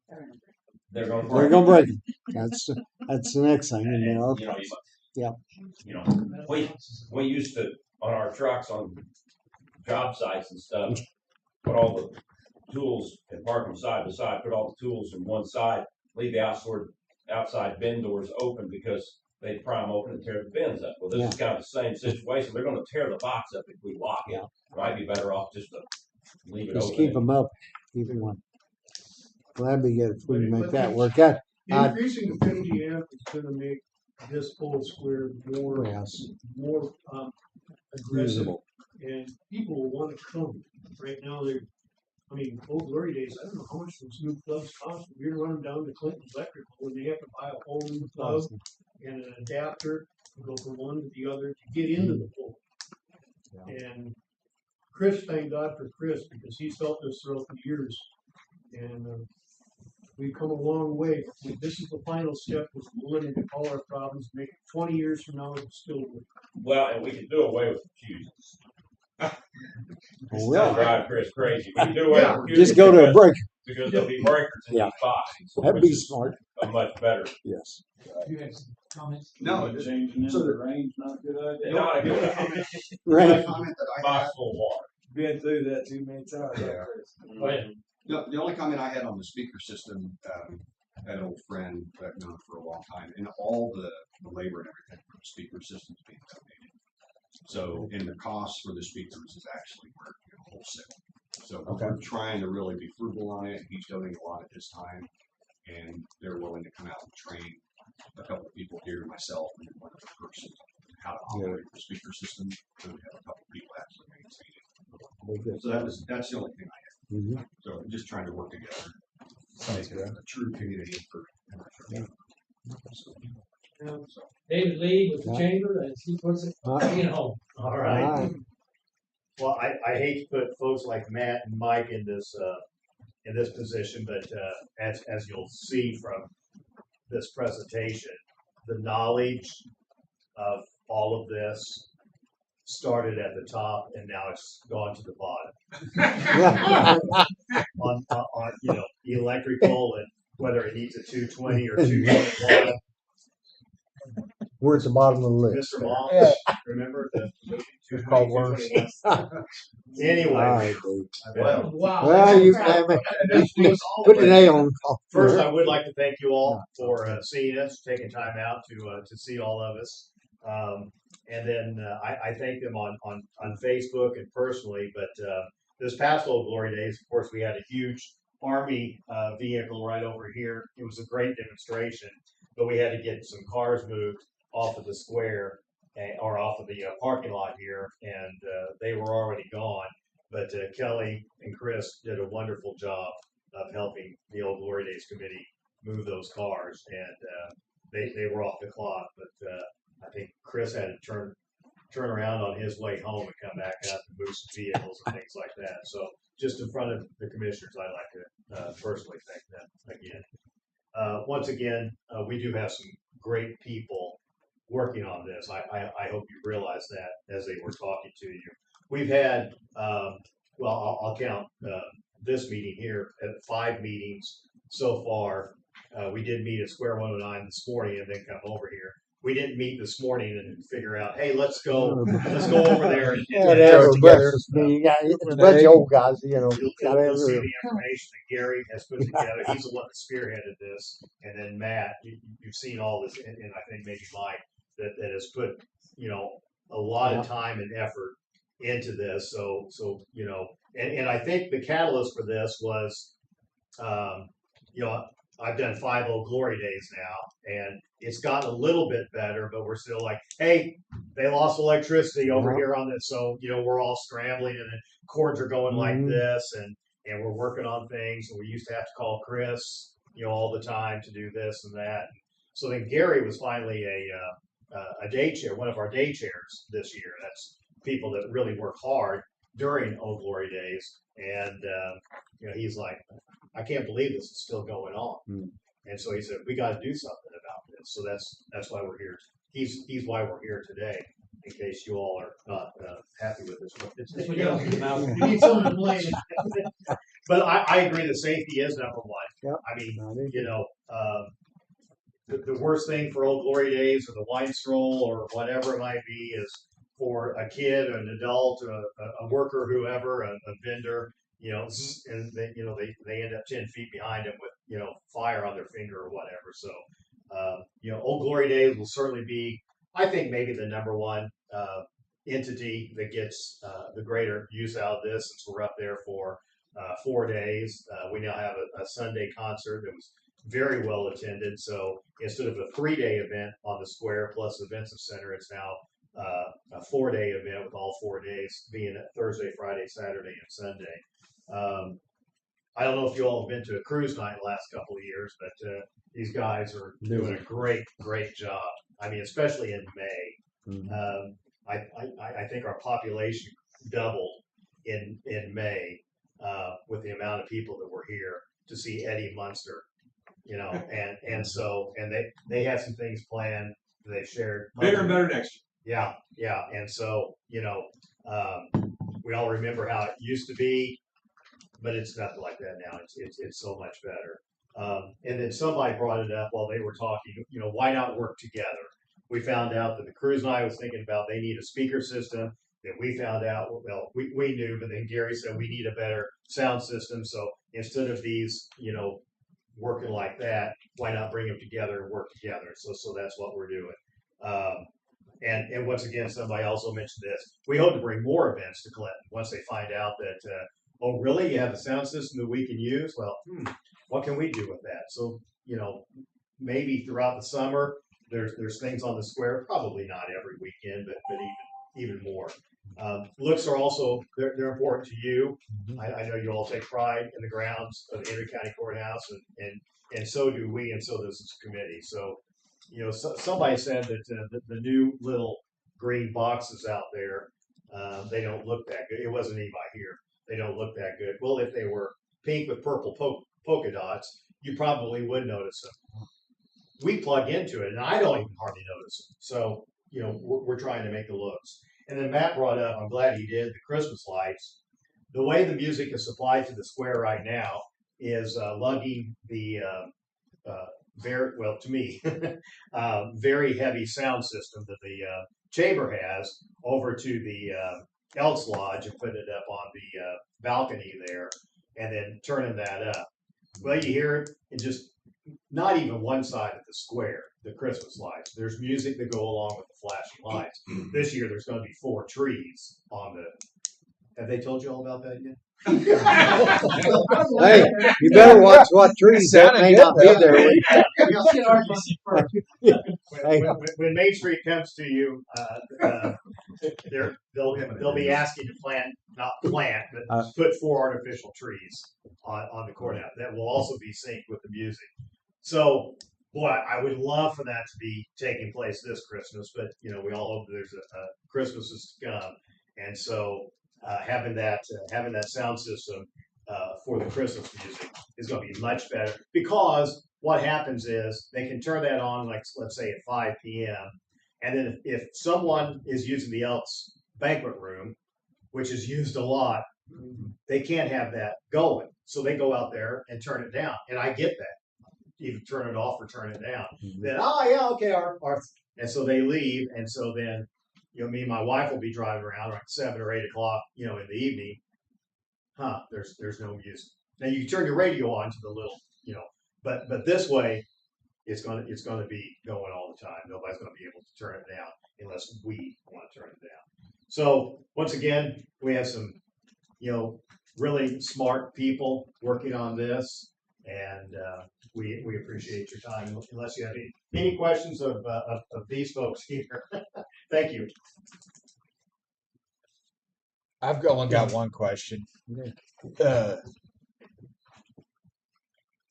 they're gonna they're break. gonna break them. That's the next thing. And And, then, you know, Yeah. You know, we used to, on our trucks, on job sites and stuff, put all the tools and park them side by side, put all the tools in one side, leave the outside bin doors open because they pry them open and tear the bins up. Well, this is kind of the same situation. They're gonna tear the box up if we lock it. Might be better off just to leave it just open. keep them up. Keep them up. Well, that'd be good if we can make that work. That, Increasing the 50 amp is gonna make this whole square more yes, aggressive, usable. and people will want to come. Right now, old glory days, I don't know how much those new plugs cost. We're running down to Clinton Electrical, and they have to buy a whole new plug and an adapter to go from one to the other to get into the pole. And Chris, thank God for Chris, because he's helped us throughout the years, and we've come a long way. This is the final step, was eliminate all our problems, make it 20 years from now, it's still working. Well, and we can do away with the fuses. Well, That'll drive Chris crazy. We can do away with the fuses. just go to a because- break. Because there'll be breakers in Yeah. these boxes. That'd which be is smart. A much better. Yes. You have some comments? No, Changing so into the- the range, not a good idea. Not a The good only comment- Right. comment that I box had, full of water. Been through that too many times. Yeah. Go ahead. the only comment I had on the speaker system, I had an old friend that I've known for a long time, and all the labor and everything for the speaker system is being donated. So, and the cost for the speakers is actually wholesale. So we're trying to really be frugal on it. He's donating a lot of his time, and they're willing to come out and train a couple of people here, myself, and one other person, how to operate the speaker system. So we have a couple of people actually maintain it. So that's the only thing I had. Mhm. So just trying to work together, make it a true community for. David Lee with the chamber, as he puts it, being home. All right. Well, I hate to put folks like Matt and Mike in this position, but as you'll see from this presentation, the knowledge of all of this started at the top and now it's gone to the bottom. on electrical and whether it needs a 220 or 221. We're at the bottom of the list. Mr. Moss, Yeah. remember the movie It's called worse. 221? Anyway, All right, Wow. well, you put an A on. First, I would like to thank you all for seeing us, taking time out to see all of us. And then I thank them on Facebook and personally. But this past Old Glory Days, of course, we had a huge Army vehicle right over here. It was a great demonstration, but we had to get some cars moved off of the square or off of the parking lot here, and they were already gone. But Kelly and Chris did a wonderful job of helping the Old Glory Days Committee move those cars, and they were off the clock. But I think Chris had to turn around on his way home and come back out and move some vehicles and things like that. So just in front of the commissioners, I'd like to personally thank them again. Once again, we do have some great people working on this. I hope you realize that as they were talking to you. We've had, I'll count this meeting here at 5 meetings so far. We did meet at Square 109 this morning and then come over here. we didn't meet this morning and figure out, hey, let's go over there and Yeah, get they have a together. breakfast meeting. It's a bunch of old guys, you know. You'll see the information that Gary has put together. He's the one that spearheaded this, and then Matt, you've seen all this, and I think maybe Mike that has put a lot of time and effort into this. So and I think the catalyst for this was, I've done 5 Old Glory Days now, and it's gotten a little bit better, but we're still like, hey, they lost electricity over here on this, so we're all scrambling, and the cords are going like this, and we're working on things, and we used to have to call Chris, all the time to do this and that. So then Gary was finally a day chair, one of our day chairs this year. That's people that really work hard during Old Glory Days, and he's like, I can't believe this is still going on. And so he said, we got to do something about this. So that's why we're here. He's why we're here today, in case you all are not happy with this. You need someone to blame. But I agree that safety is number one. Yep. I mean, the worst thing for Old Glory Days or the wine stroll or whatever it might be is for a kid, an adult, a worker, whoever, a vendor, and they end up 10 feet behind them with, fire on their finger or whatever. So, Old Glory Days will certainly be, I think, maybe the number one entity that gets the greater use out of this, since we're up there for 4 days. We now have a Sunday concert that was very well attended. So instead of a 3-day event on the square plus Events Center, it's now a 4-day event with all 4 days being Thursday, Friday, Saturday, and Sunday. I don't know if you all have been to a cruise night the last couple of years, but these guys are doing a great job. I mean, especially in May. I think our population doubled in May with the amount of people that were here to see Eddie Munster. And they have some things planned. They shared bigger and better next year. Yeah. And so, we all remember how it used to be, but it's nothing like that now. It's so much better. And then somebody brought it up while they were talking, why not work together? We found out that the cruise night was thinking about they need a speaker system. That we found out, well, we knew, but then Gary said we need a better sound system. So instead of these, working like that, why not bring them together and work together? So that's what we're doing. And once again, somebody also mentioned this. We hope to bring more events to Clinton once they find out that, oh, really? You have a sound system that we can use? Well, what can we do with that? So, maybe throughout the summer, there's things on the square, probably not every weekend, but even more. Looks are also, they're important to you. I know you all take pride in the grounds of the Henry County Courthouse, and so do we, and so does this committee. So, somebody said that the new little green boxes out there, they don't look that good. It wasn't anybody here. They don't look that good. Well, if they were pink with purple polka dots, you probably would notice them. We plug into it, and I don't even hardly notice them. So, we're trying to make the looks. And then Matt brought up, I'm glad he did, the Christmas lights. The way the music is supplied to the square right now is lugging the to me, very heavy sound system that the chamber has over to the Elks Lodge and putting it up on the balcony there, and then turning that up. Well, you hear it in just not even one side of the square, the Christmas lights. There's music that go along with the flashing lights. This year, there's going to be 4 trees on the. Have they told you all about that yet? Hey, you better watch what trees that may not be there. When Main Street comes to you, they'll be asking to not plant, but put 4 artificial trees on the courthouse. That will also be synced with the music. So, boy, I would love for that to be taking place this Christmas, but we all hope there's a Christmas is to come, and so having that sound system for the Christmas music is going to be much better, because what happens is they can turn that on, like let's say at 5 p.m. and then if someone is using the Elks banquet room, which is used a lot, they can't have that going, so they go out there and turn it down, and I get that. even turn it off or turn it down. Mhm. Then, oh yeah, okay, and so they leave, and so then, me and my wife will be driving around like 7 or 8 o'clock, in the evening. There's no music. Now you can turn your radio on to the little, but this way, it's gonna be going all the time. Nobody's gonna be able to turn it down unless we want to turn it down. So once again, we have some, really smart people working on this, and we appreciate your time. Unless you have any questions of these folks here, thank you. I've only got one question.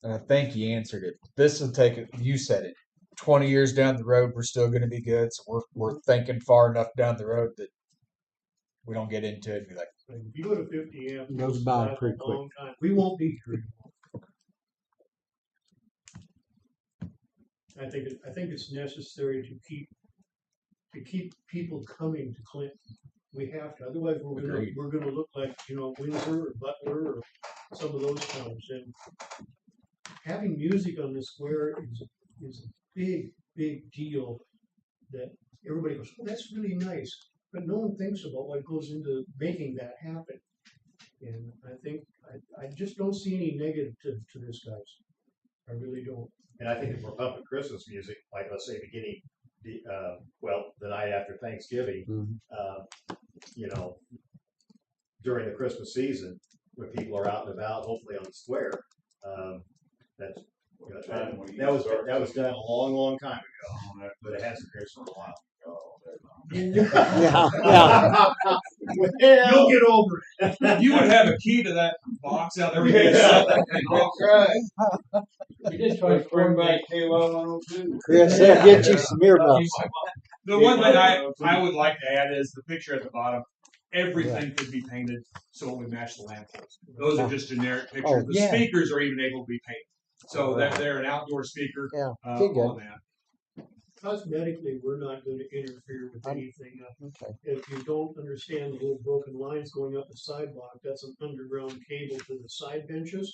And I think you answered it. This will you said it, 20 years down the road, we're still going to be good. So we're thinking far enough down the road that we don't get into it and be like, If you go to 50 amp, It goes by pretty quick. long time. We won't be here anymore. I think it's necessary to keep people coming to Clinton. We have to, otherwise we're gonna look like Windsor or Butler or some of those towns. And having music on the square is a big deal. That everybody goes, oh, that's really nice, but no one thinks about what goes into making that happen. And I think I just don't see any negative to this, guys. I really don't. And I think if we're pumping Christmas music, like let's say beginning the night after Thanksgiving, during the Christmas season, when people are out and about, hopefully on the square, that was done a long time ago, but it hasn't been for a while. Yeah. You'll get over it. You would have a key to that box out there. We did try to Bring back K102. Chris, they'll get you some earmuffs. The one thing I would like to add is the picture at the bottom. Everything could be painted so it would match the lamppost. Those are just generic pictures. Oh, The yeah. speakers are even able to be painted. So they're an outdoor speaker on that. Cosmetically, we're not going to interfere with anything. Okay. If you don't understand the little broken lines going up the sidewalk, that's an underground cable to the side benches.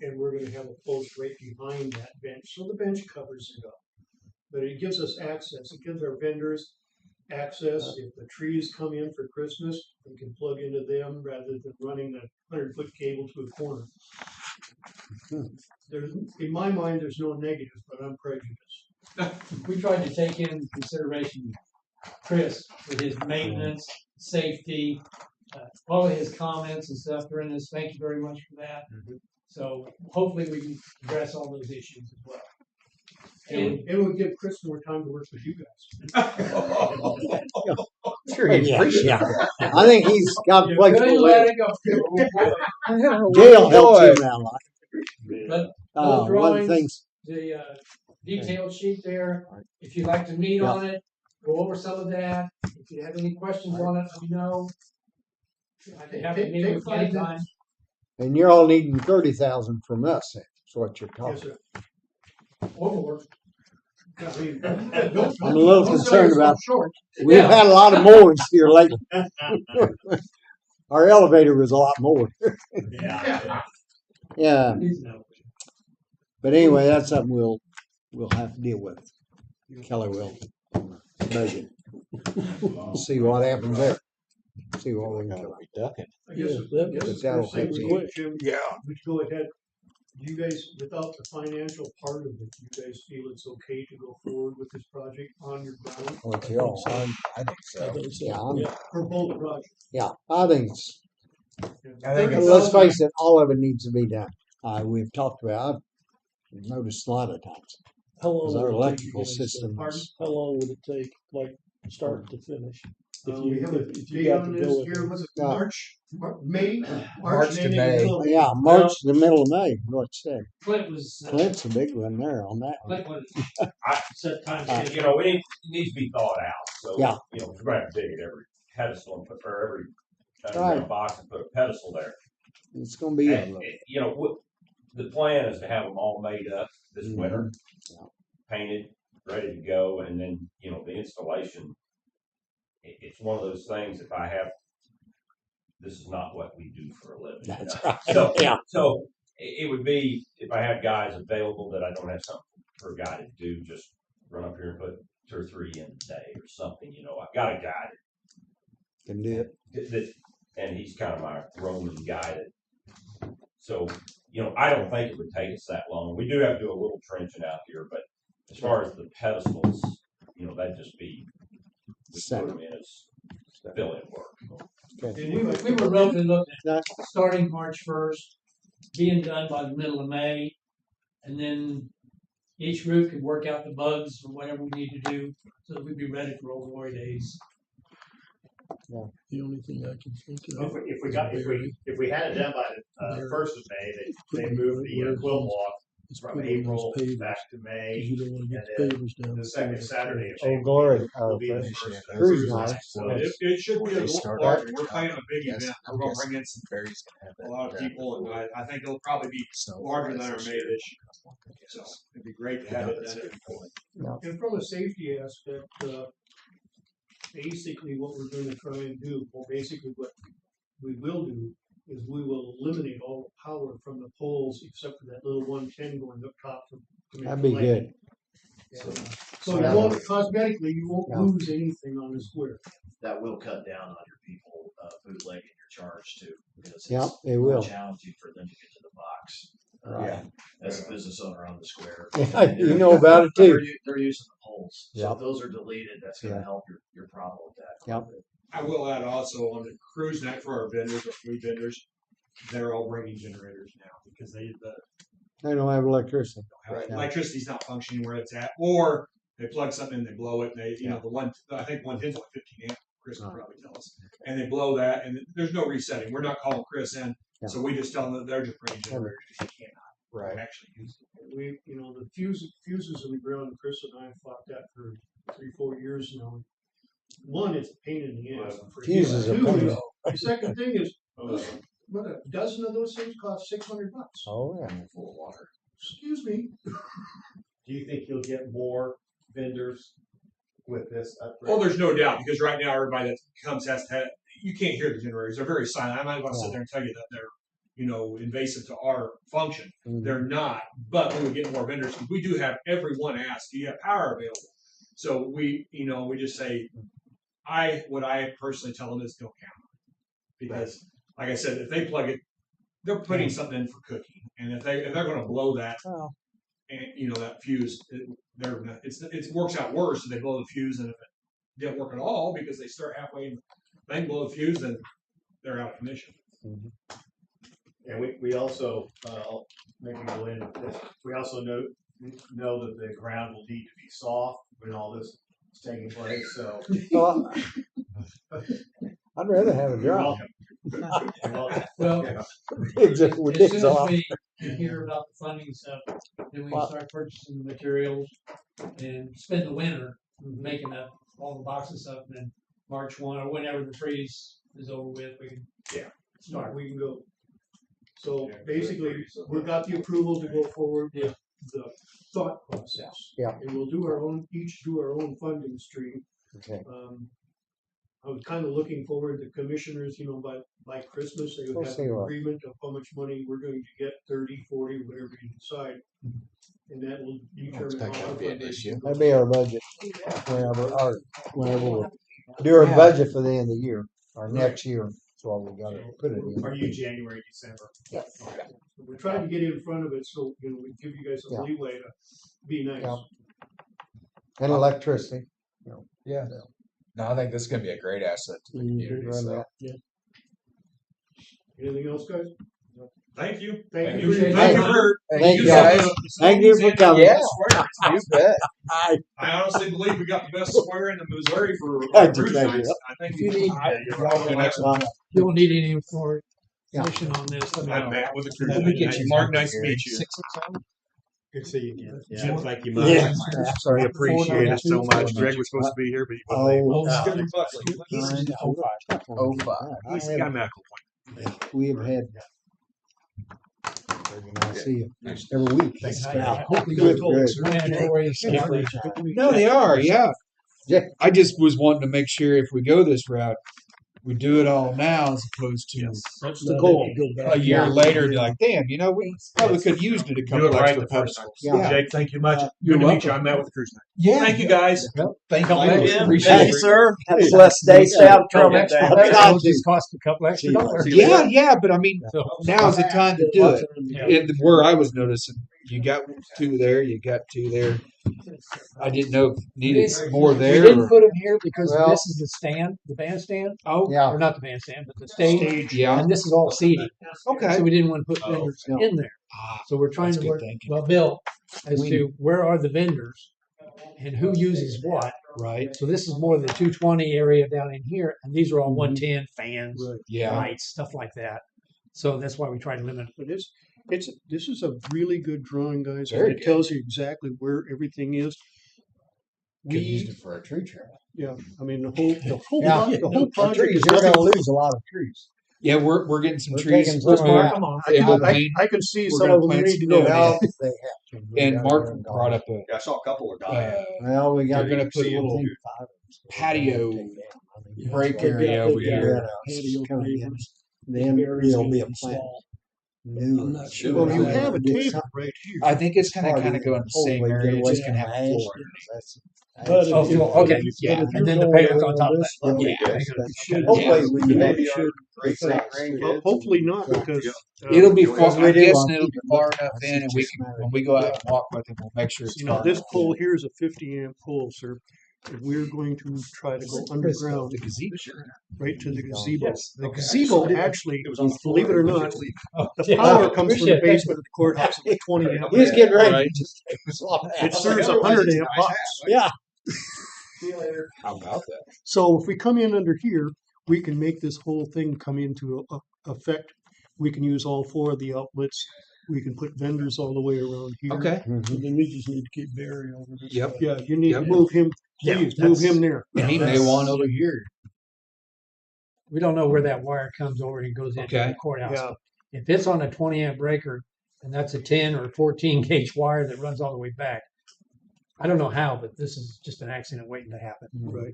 And we're going to have a post right behind that bench. So the bench covers it up. But it gives us access. It gives our vendors access. If the trees come in for Christmas, we can plug into them rather than running a 100-foot cable to a corner. In my mind, there's no negatives, but I'm prejudiced. We tried to take into consideration Chris with his maintenance, safety, all of his comments and stuff during this. Thank you very much for that. So hopefully we can address all those issues as well. And it would give Chris more time to work with you guys. Sure, he'd appreciate it. I think he's got You're flexible. gonna let it go. Jail helps him out a lot. But One of the drawings, things. the detailed sheet there, if you'd like to meet on it, go over some of that. If you have any questions on it, let me know. I'd be happy to meet with you anytime. And you're all needing 30,000 from us. That's what you're Yes, talking. sir. Or I'm a little concerned about. short. We've had a lot of mowings here lately. Our elevator was a lot more. Yeah. But anyway, that's something we'll have to deal with. Kelly will. Budget. See what happens there. See what we can do. ducking. I guess But that'll first thing fix we it. would, Jim, we'd go ahead. You guys, without the financial part of it, you guys feel it's okay to go forward with this project on your ground? What's y'all? I think so. Yeah, For both projects. I think it's. I think And let's face it, all of it needs to be done. We've talked about. I've noticed a lot of times. How long Because our would it take you electrical guys to- systems. How long would it take, like, start to finish? If We you, have a if you date got on to this go here, with. was it Yeah. March, May? March to maybe May. until- Yeah, March, the middle of May, what it said. Clint was, Clint's a big one there on that one. Clint was, set time. It needs to be thought out. So, Yeah. we're going to have to dig at every pedestal and or every Right. underground box and put a pedestal there. It's gonna be a And, little. the plan is to have them all made up this Mhm. winter, Yeah. painted, ready to go, and then, the installation. It's one of those things, this is not what we do for a living. That's right. So, Yeah. so it would be, if I had guys available that I don't have something for a guy to do, just run up here and put 2 or 3 in a day or something, I've got a guy Can do it. that and he's kind of my Roman guy so, I don't think it would take us that long. We do have to do a little trenching out here, but as far as the pedestals, that'd just be, we put them in as fill-in work. Okay. We were roughly looking at starting March 1st, being done by the middle of May, and then each group could work out the bugs or whatever we need to do so that we'd be ready for Old Glory Days. The only thing I can think of. If we had it done by the 1st of May, they moved the quilt walk from April back to May, You don't want to and get the then pavers down. the second Saturday of Oh, May glory. will be the first Cruise night. night. So It should be a They little start larger. out- We're playing a big Yes, event. I'm We're gonna guessing bring in some Barry's gonna have a lot of people, and I think it'll probably be larger than our May dish. So it'd be great to have it done. And from a safety aspect, basically what we're gonna try and do, well, basically what we will do is we will eliminate all the power from the poles except for that little 110 going up top. That'd be good. So you won't, cosmetically, you won't lose anything on the square. That will cut down on your people bootlegging your charge too, because Yep, it's it more will. challenging for them to get to the box. Right. As a business owner on the square. Yeah, you know about it too. They're using the poles. So Yep. if those are deleted, that's gonna Yeah. help your problem with that. Yep. I will add also on the cruise night for our vendors, our food vendors, they're all bringing generators now because they don't have electricity. Right. Electricity's not functioning where it's at, or they plug something and they blow it. And they, I think 110's like 15 amp. Chris will probably tell us, and they blow that, and there's no resetting. We're not calling Chris in, so we just tell them that they're just bringing generators. You cannot actually use it. We, the fuses in the ground, Chris and I have fought that for 3-4 years now. One, it's a pain in the ass. Fuses are Two, pain. the second thing is, what, a dozen of those things cost $600. Oh, yeah. Full of water. Excuse me. Do you think you'll get more vendors with this upgrade? Well, there's no doubt because right now everybody that comes has to have, you can't hear the generators. They're very silent. I'm not going to sit there and tell you that they're, invasive to our function. They're not. But when we get more vendors, we do have everyone ask, do you have power available? So we just say, what I personally tell them is don't count on it. Because like I said, if they plug it, they're putting something in for cooking. And if they're going to blow that, and that fuse, it works out worse if they blow the fuse than if it didn't work at all because they start halfway and they blow the fuse and they're out of commission. And we also, maybe go into this, we also know that the ground will need to be soft when all this is taking place, so. Well, I'd rather have a You're dry. welcome. Well, It's just as ridiculous. soon as we hear about the funding stuff, then we can start purchasing the materials and spend the winter making up all the boxes up, and then March 1 or whenever the freeze is over with, we can start. We can go. So basically, we've got the approval to go forward with the thought process. Yeah. And we'll each do our own funding stream. Okay. I was kind of looking forward to commissioners, by Christmas, they We'll would have see an what- agreement of how much money we're going to get, 30, 40, whatever you decide. And that will determine. expect how that our to be an fundraising issue. goes. That'd be our budget whenever we'll do our budget for the end of the year, or next year. That's what we gotta put it in. Are you January, December? Yes. We're trying to get in front of it, so, we give you guys Yeah. some leeway to be nice. Yeah. And electricity. Yeah. No, I think this is gonna be a great asset to the community. Run So. that. Anything else, guys? Thank you. Thank you. you. Thank you for Thank you using guys. the Thank you for coming. Yeah, you bet. I honestly believe we got the best square in the Missouri for I cruise do, thank nights. you. I think If you need, Yeah. you won't need any information on this. let me I know. met with the Let me cruise get night. you Mark, nice to meet you. 6 or 7? Good to see you again. Yeah. Thank you Yeah. Sorry, appreciate it so much. Greg was supposed to be here, but he wasn't able. Oh, 05. He's got medical appointment. we have had. I see you every week. Yeah. Hopefully Good, you're good. mandatory schedule. No, they are. Yeah. Yeah. I just was wanting to make sure if we go this route, we do it all now as opposed to That's the goal. a year later, you're like, damn, you know, we probably could have used it a Do couple it right extra the first pedestals. time. Yeah. Jake, thank you much. You're Good to meet you. welcome. I met with Cruise Night. Yeah. Thank you guys. Well, thank Couple you. extra- Appreciate Thank it. you, sir. Have a blessed day. Stay out of trouble. It'll just cost a couple extra dollars. Yeah, but I mean, now's the time to do it. Yeah. And where I was noticing, you got two there, you got two there. I didn't know if needed more We there. didn't or- put them here because Well- this is the stand, the bandstand. Oh, Yeah. Or not the bandstand, but the stage. yeah. And this is all seating. Okay. So we didn't want to put vendors no. in there. Ah, So we're trying that's to good work, thinking. well, Bill, as We- to where are the vendors and who uses what. Right. So this is more the 220 area down in here, and these are all 110 fans, Yeah. lights, stuff like that. So that's why we try to limit. But this is a really good drawing, guys. Very It tells you exactly where everything is. Could use We, it for a tree trimming. yeah, I mean, the whole Yeah. the whole The project trees, is you're nothing. gonna lose a lot of trees. Yeah, we're getting some We're trees. taking some Let's mark out. them on. I can see We're some gonna of them plant need some to go new out. Well, they have to. We And gotta Mark get them brought gone. up a Yeah, I saw a couple are dying. Well, we got they're gonna put a little patio break area over here. Then there'll be a plant. New. I'm not sure. Well, you Yeah. have a table right here. I think it's gonna Hard kind of to go in the same hopefully get area. away Just gonna from have ash. a floor. That's- But if Oh, you- floor, but okay, if you- yeah. but if And you're then the going pavers on around top of this that. way, Yeah. should- Hopefully we can maybe have should- great size. Well, hopefully not, because It'll be Because far. we I'm do guessing want it'll be people far looking. enough It's in, and we just a can matter when of- we go out and walk with it, we'll make sure it's you know, far this enough. pole here is a 50 amp pole, sir. And we're going to try to go underground The gazebo. right to the gazebo. Yes. The Okay. gazebo actually, It was on the floor. believe it or not, Oh, the yeah. power comes from the Appreciate it. basement of the courthouse at 20 amp. He's getting ready Right. to just take us off. It serves 100 amp box. Yeah. How about that? So if we come in under here, we can make this whole thing come into effect. We can use all four of the outlets. We can put vendors all the way around here. Okay. So then we just need to keep Barry over this. Yep. Yeah, you need to Yep. move him, Yeah, please, move that's- him there. And he may that's- want over here. We don't know where that wire comes over and goes into Okay. the courthouse. Yeah. If it's on a 20 amp breaker and that's a 10 or 14 gauge wire that runs all the way back, I don't know how, but this is just an accident waiting to happen. Right.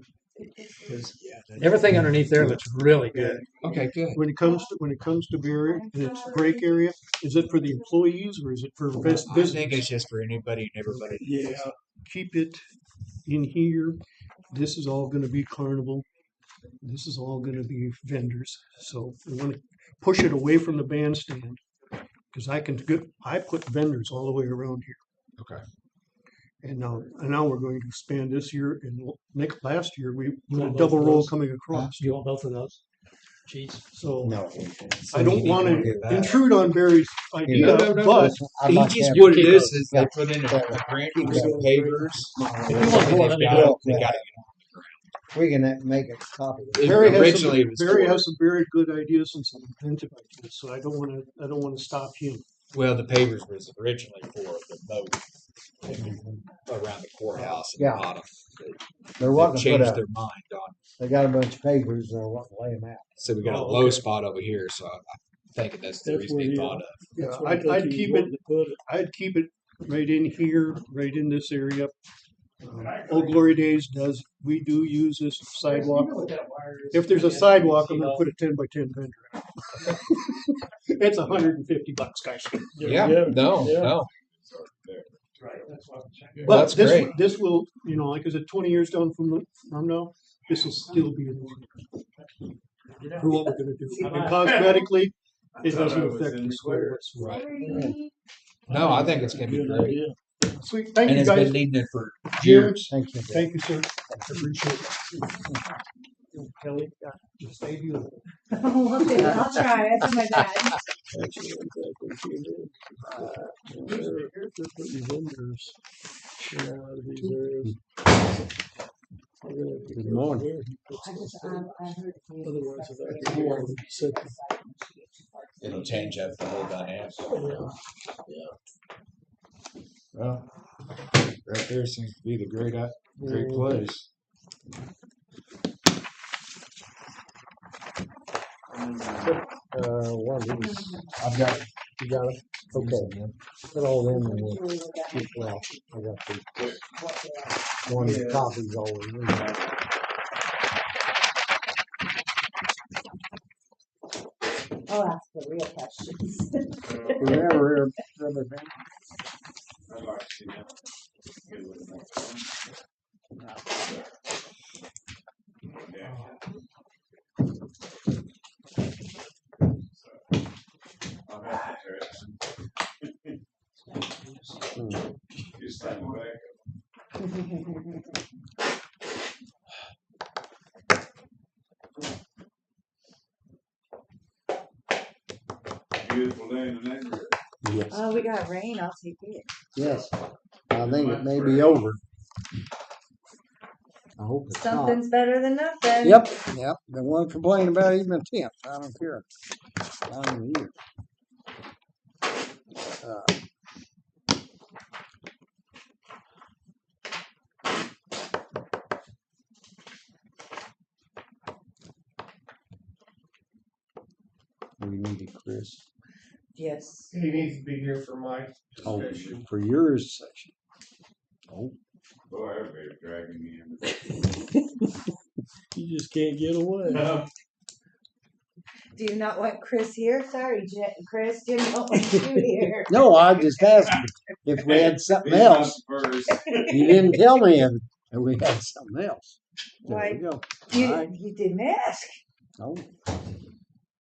'Cause everything underneath there looks really good. Okay, good. When it comes to barrier and its break area, is it for the employees or is it for I business? think it's just for anybody and everybody. Yeah, keep it in here. This is all gonna be carnival. This is all gonna be vendors. So we wanna push it away from the bandstand. Cause I put vendors all the way around here. Okay. And now we're going to expand this year and last year we You put a want double both of row those? coming across. You want both of those? Jeez. So No. I don't you need wanna to do that. intrude on Barry's idea, No, no, no, but I'd like to Aegis, have- what it is they Yeah. put in a grant for some pavers. If you want more, let me know. They got it. We can make a copy. Barry Originally, it was Barry for- has some very good ideas and some inventive ideas, so I don't wanna stop him. Well, the pavers was originally for the moat around the courthouse and Yeah. the bottom. They're They wanting to put changed a, their mind on. they got a bunch of pavers, they're wanting to lay them out. So we got a Oh, low okay. spot over here. So I'm thinking that's the That's reason where they you- thought of. Yeah, That's where I I'd think he keep it, wanted to put it. I'd keep it right in here, right in this area. Old Glory Days we do use this sidewalk. If there's a sidewalk, I'm gonna put a 10 by 10 vendor out. It's $150, guys. Yeah. Yeah. No. Yeah. No. But that's great. this will, like I said, 20 years down from now, this will still be an order for what we're gonna do. And cosmetically, it doesn't affect the square. Right. No, I think it's gonna be Good great. idea. Sweet, thank And you it's guys. been needing it for Jim, years. Thank you. thank you, sir. Appreciate it. Kelly, stay beautiful. I'll try, I do my best. Actually, just put these vendors in out of these areas. We're gonna have to be Good careful morning. where he puts I this just, stuff. I heard. Otherwise, if I can go and set the- It'll change up the whole dynamic. Well, right there seems to be the great place. One of these, I've got you got it? Okay. Put all them in there. Keep well. I got the one of the copies all in there. I'll ask the real questions. Do we have a rubber band? I'd like to see that. Get a little more fun. I'll have to tear it. You stand back. Beautiful day in the neighborhood. Yes. Oh, we got rain. I'll take it. Yes. I think it may be over. I hope it's not. Something's better than nothing. Yep. Don't want to complain about even a tenth. I don't care. Not even here. We need it, Chris. Yes. He needs to be here for my Oh, discussion. for yours section. Oh. Boy, everybody's dragging me in. You just can't get away. Do you not want Chris here? Sorry, Chris, didn't want you here. No, I just asked if we had something else. You didn't tell me if we had something else. There Why? we go. You, All right. you didn't ask. Oh,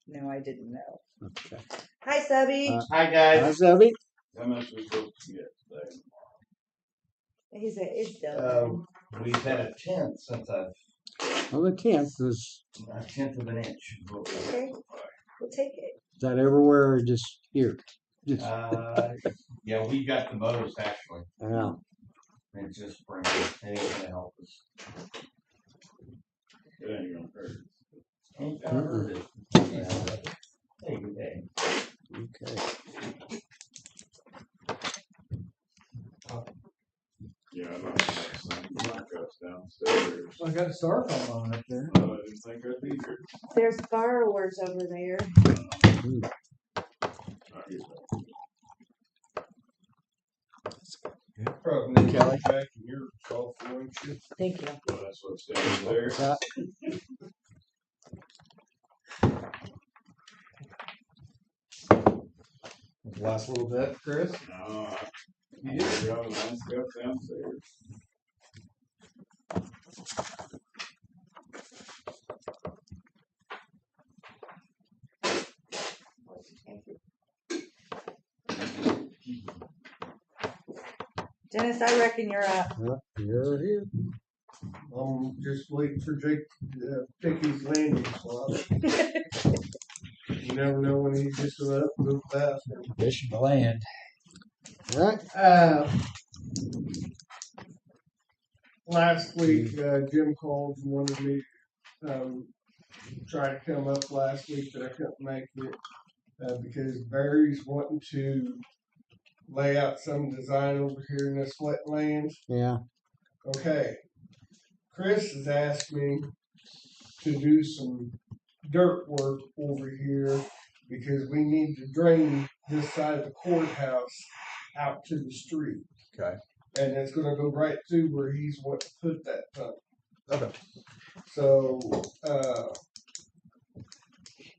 No, I didn't know. okay. Hi, Subby. Hi, guys. How's Abby? How much we supposed to get today? It's done. We've had a tenth since Well, the 10th was, a tenth of an inch. Okay, we'll take it. is that everywhere or just here? Just, Yeah, we got the most actually. yeah. It's just spring. Anything to help us. It ain't gonna hurt. Ain't gonna hurt it. Hey, good day. Okay. Yeah, I'd like to have some markups downstairs. I got a styrofoam on up there. I didn't think I'd be here. There's borrowers over there. Probably Kelly back in your golf one shit. Thank you. Well, that's what's downstairs. Last little bit, Chris. No, you did go nice stuff downstairs. Dennis, I reckon you're up. You're here. I'm just waiting for Jake to take his landing slot. You never know when he's just up and move fast. Fishing the land. All right. Last week, Jim called and wanted me try to come up last week, but I couldn't make it because Barry's wanting to lay out some design over here in this wetland. Yeah. Okay. Chris has asked me to do some dirt work over here because we need to drain this side of the courthouse out to the street. Okay. And it's gonna go right through where he's wanting to put that thing. Okay. So,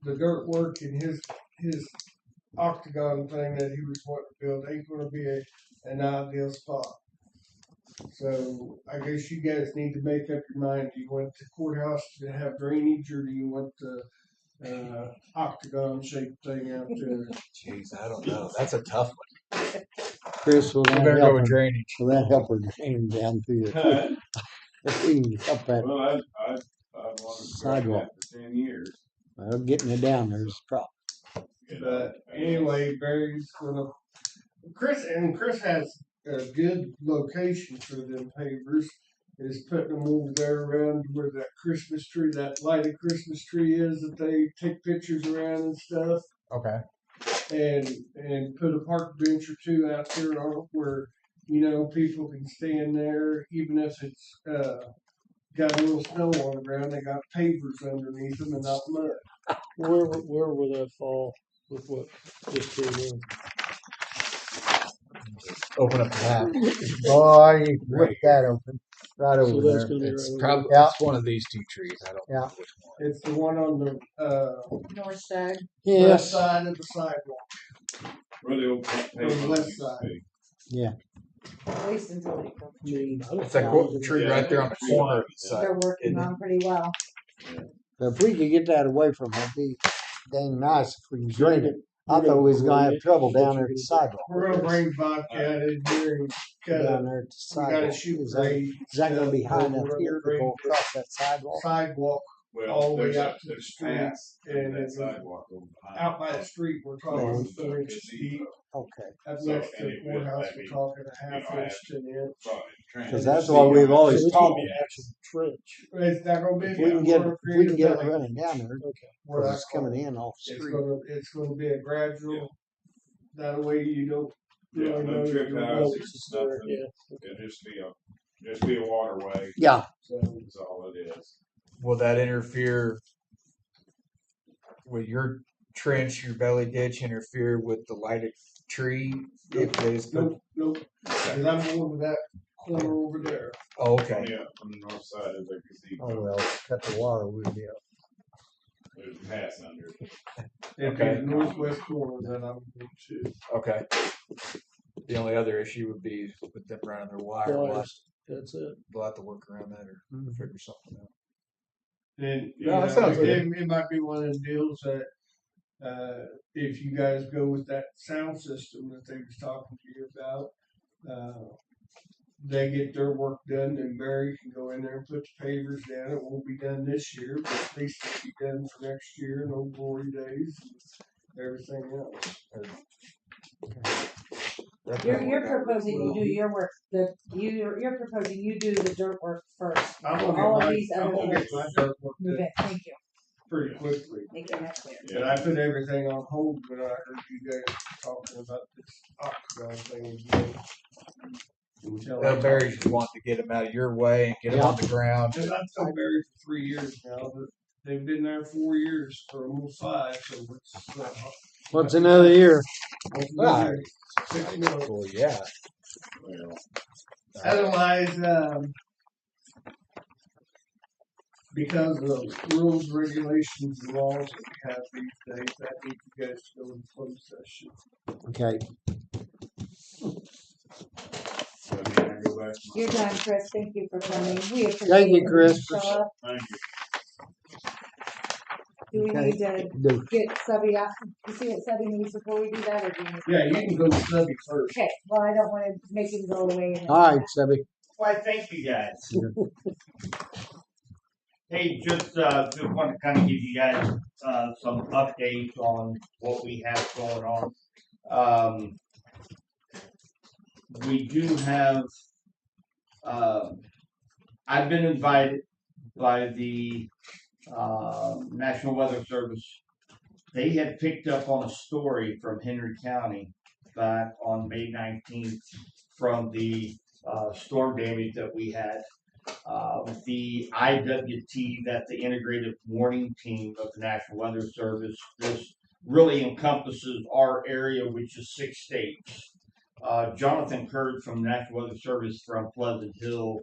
the dirt work in his octagon thing that he was wanting to build ain't gonna be an ideal spot. So I guess you guys need to make up your mind. Do you want the courthouse to have drainage or do you want the octagon shaped thing out there? Jeez, I don't know. That's a tough one. Chris, will We that better help go with her? drainage. Will that help her drain down through the, we can help that. Well, I've wanted to try Sidewalk. that for 10 years. Well, getting it down there is a problem. But anyway, Barry's gonna, Chris has a good location for them pavers. Is putting them over there around where that Christmas tree, that lighted Christmas tree is that they take pictures around and stuff. Okay. And put a park bench or two out there where, you know, people can stand there, even if it's got a little snow on the ground, they got pavers underneath them and not mud. Where will that fall with what just came in? Open up the map. Boy, look at that open, right over So that's there. gonna be It's right probably Yeah. it's one of these two trees. I don't know Yeah. which one. It's the one on the North side. west Yes, side of the sidewalk, Where the old or the west side. yeah. At least until they come. It's that tree right there on the corner of the side. They're working on pretty well. If we could get that away from it, it'd be dang nice if we can drain it. I thought we was gonna have trouble down there at the sidewalk. We're gonna bring Bobcat in here and cut Down a, there at the we gotta sidewalk. shoot Is that, grade. is that gonna be high stuff, enough we're here to gonna go bring across that sidewalk? sidewalk all the way there's out a- to the there's street, paths and that it's sidewalk over behind. out by the street, we're talking 4 inches deep. Okay. Up So, next to and the it would- courthouse, that'd we're be, talking a half I inch to an inch. Cause that's what we've always talked. Trench. It's not gonna be. If we can get, if we can get it running down there, What cause I it's coming call- in off the It's street. gonna be a gradual, that way you don't. Yeah, really no know trip your houses, roads there, nothing. yeah. It'll just be a waterway. Yeah. So, That's all it is. Will that interfere with your trench, your belly ditch, interfere with the lighted tree? If they just put, nope, cause I'm going to that corner over there. oh, okay. Yeah, on the north side of the gazebo. Oh, well, cut the water, we'll be up. There's a pass under it. It'd be the northwest corner that I'm going to. Okay. The only other issue would be with them running their wire. That's it. We'll have to work around that or figure something out. And Yeah, that sounds good. it might be one of the deals that if you guys go with that sound system that they was talking to you about, they get their work done, and Barry can go in there and put the pavers down. It won't be done this year, but at least it'll be done for next year, no glory days, and everything else. You're proposing you do your work, you're proposing you do the dirt work first. I'm gonna All of get these my, I'm other gonna get things. my dirt work Move done it, thank you, pretty quickly. making that clear. But I put everything on hold when I heard you guys talking about this octagon thing again. Well, Barry's wanting to get them out of your way and get them on the ground. I've been married for 3 years now, but they've been there 4 years, or almost 5, so it's, What's another year? Ah, 6 months. well, yeah. Otherwise, because of rules, regulations, and laws that we have these days, I need you guys to go in closed session. Okay. You're done, Chris, thank you for coming, we appreciate it. Thank you, Chris. Show up. Thank you. Do we Okay. need to Do- get Subby out, you see what Subby needs before we do that, or do you need? Yeah, you can go stubby first. Okay, well, I don't wanna make him go away. and- All right, Sebby. Why, thank you guys. Hey, just want to kind of give you guys some updates on what we have going on. We do have. I've been invited by the National Weather Service. They had picked up on a story from Henry County back on May 19th from the storm damage that we had. The IWT, that's the Integrated Warning Team of the National Weather Service. This really encompasses our area, which is 6 states. Jonathan Kurd from the National Weather Service from Pleasant Hill,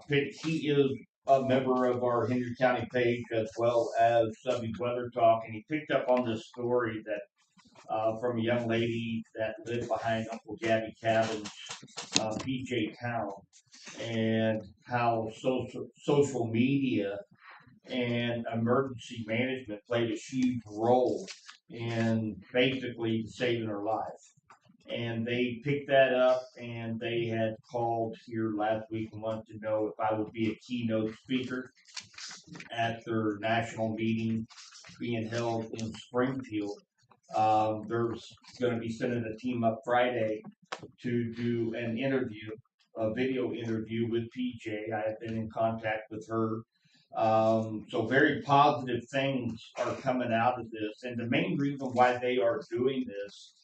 he is a member of our Henry County page as well as Subby's Weather Talk, and he picked up on this story that from a young lady that lived behind Uncle Gabby Cabin's PJ Town, and how social media and emergency management played a huge role in basically saving her life. And they picked that up, and they had called here last week and wanted to know if I would be a keynote speaker at their national meeting being held in Springfield. There's going to be sending a team up Friday to do an interview, a video interview with PJ. I have been in contact with her. So very positive things are coming out of this. And the main reason why they are doing this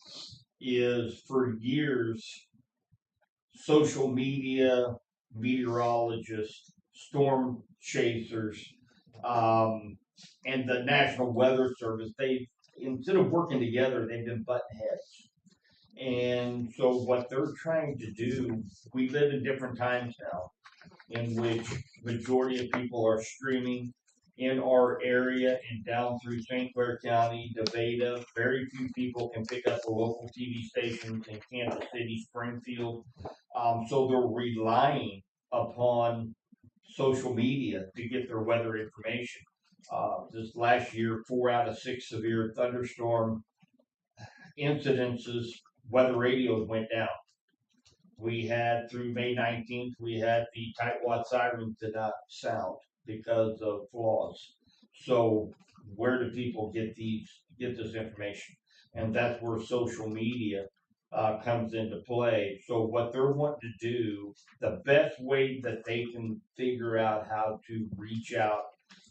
is for years, social media, meteorologists, storm chasers, and the National Weather Service, instead of working together, they've been butting heads. And so what they're trying to do, we live in different times now in which majority of people are streaming in our area and down through St. Clair County, Nevada. Very few people can pick up a local TV station in Kansas City, Springfield. So they're relying upon social media to get their weather information. This last year, 4 out of 6 severe thunderstorm incidences, weather radios went down. We had through May 19th, we had the Tightwad sirens did not sound because of flaws. So where do people get this information? And that's where social media comes into play. So what they're wanting to do, the best way that they can figure out how to reach out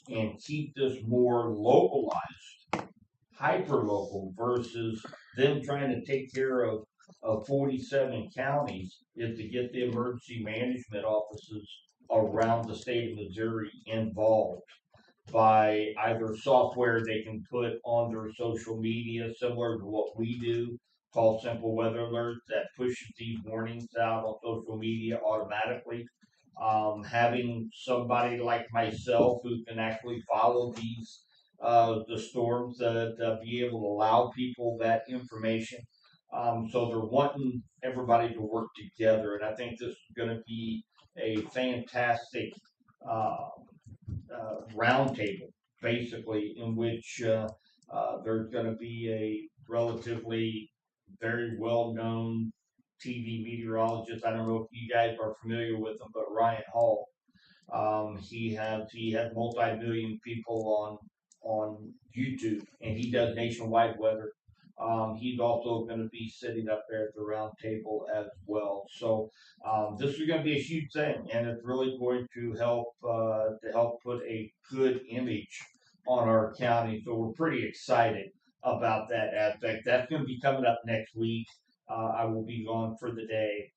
and keep this more localized, hyper local, versus them trying to take care of 47 counties, is to get the emergency management offices around the state of Missouri involved by either software they can put on their social media, similar to what we do, called Simple Weather Alerts, that pushes these warnings out on social media automatically. Having somebody like myself who can actually follow these the storms, to be able to allow people that information. So they're wanting everybody to work together, and I think this is going to be a fantastic roundtable, basically, in which there's going to be a relatively very well-known TV meteorologist. I don't know if you guys are familiar with him, but Ryan Hall. He has multi-million people on YouTube, and he does nationwide weather. He's also going to be sitting up there at the round table as well. So this is going to be a huge thing, and it's really going to help put a good image on our county. So we're pretty excited about that aspect. That's going to be coming up next week. I will be gone for the day.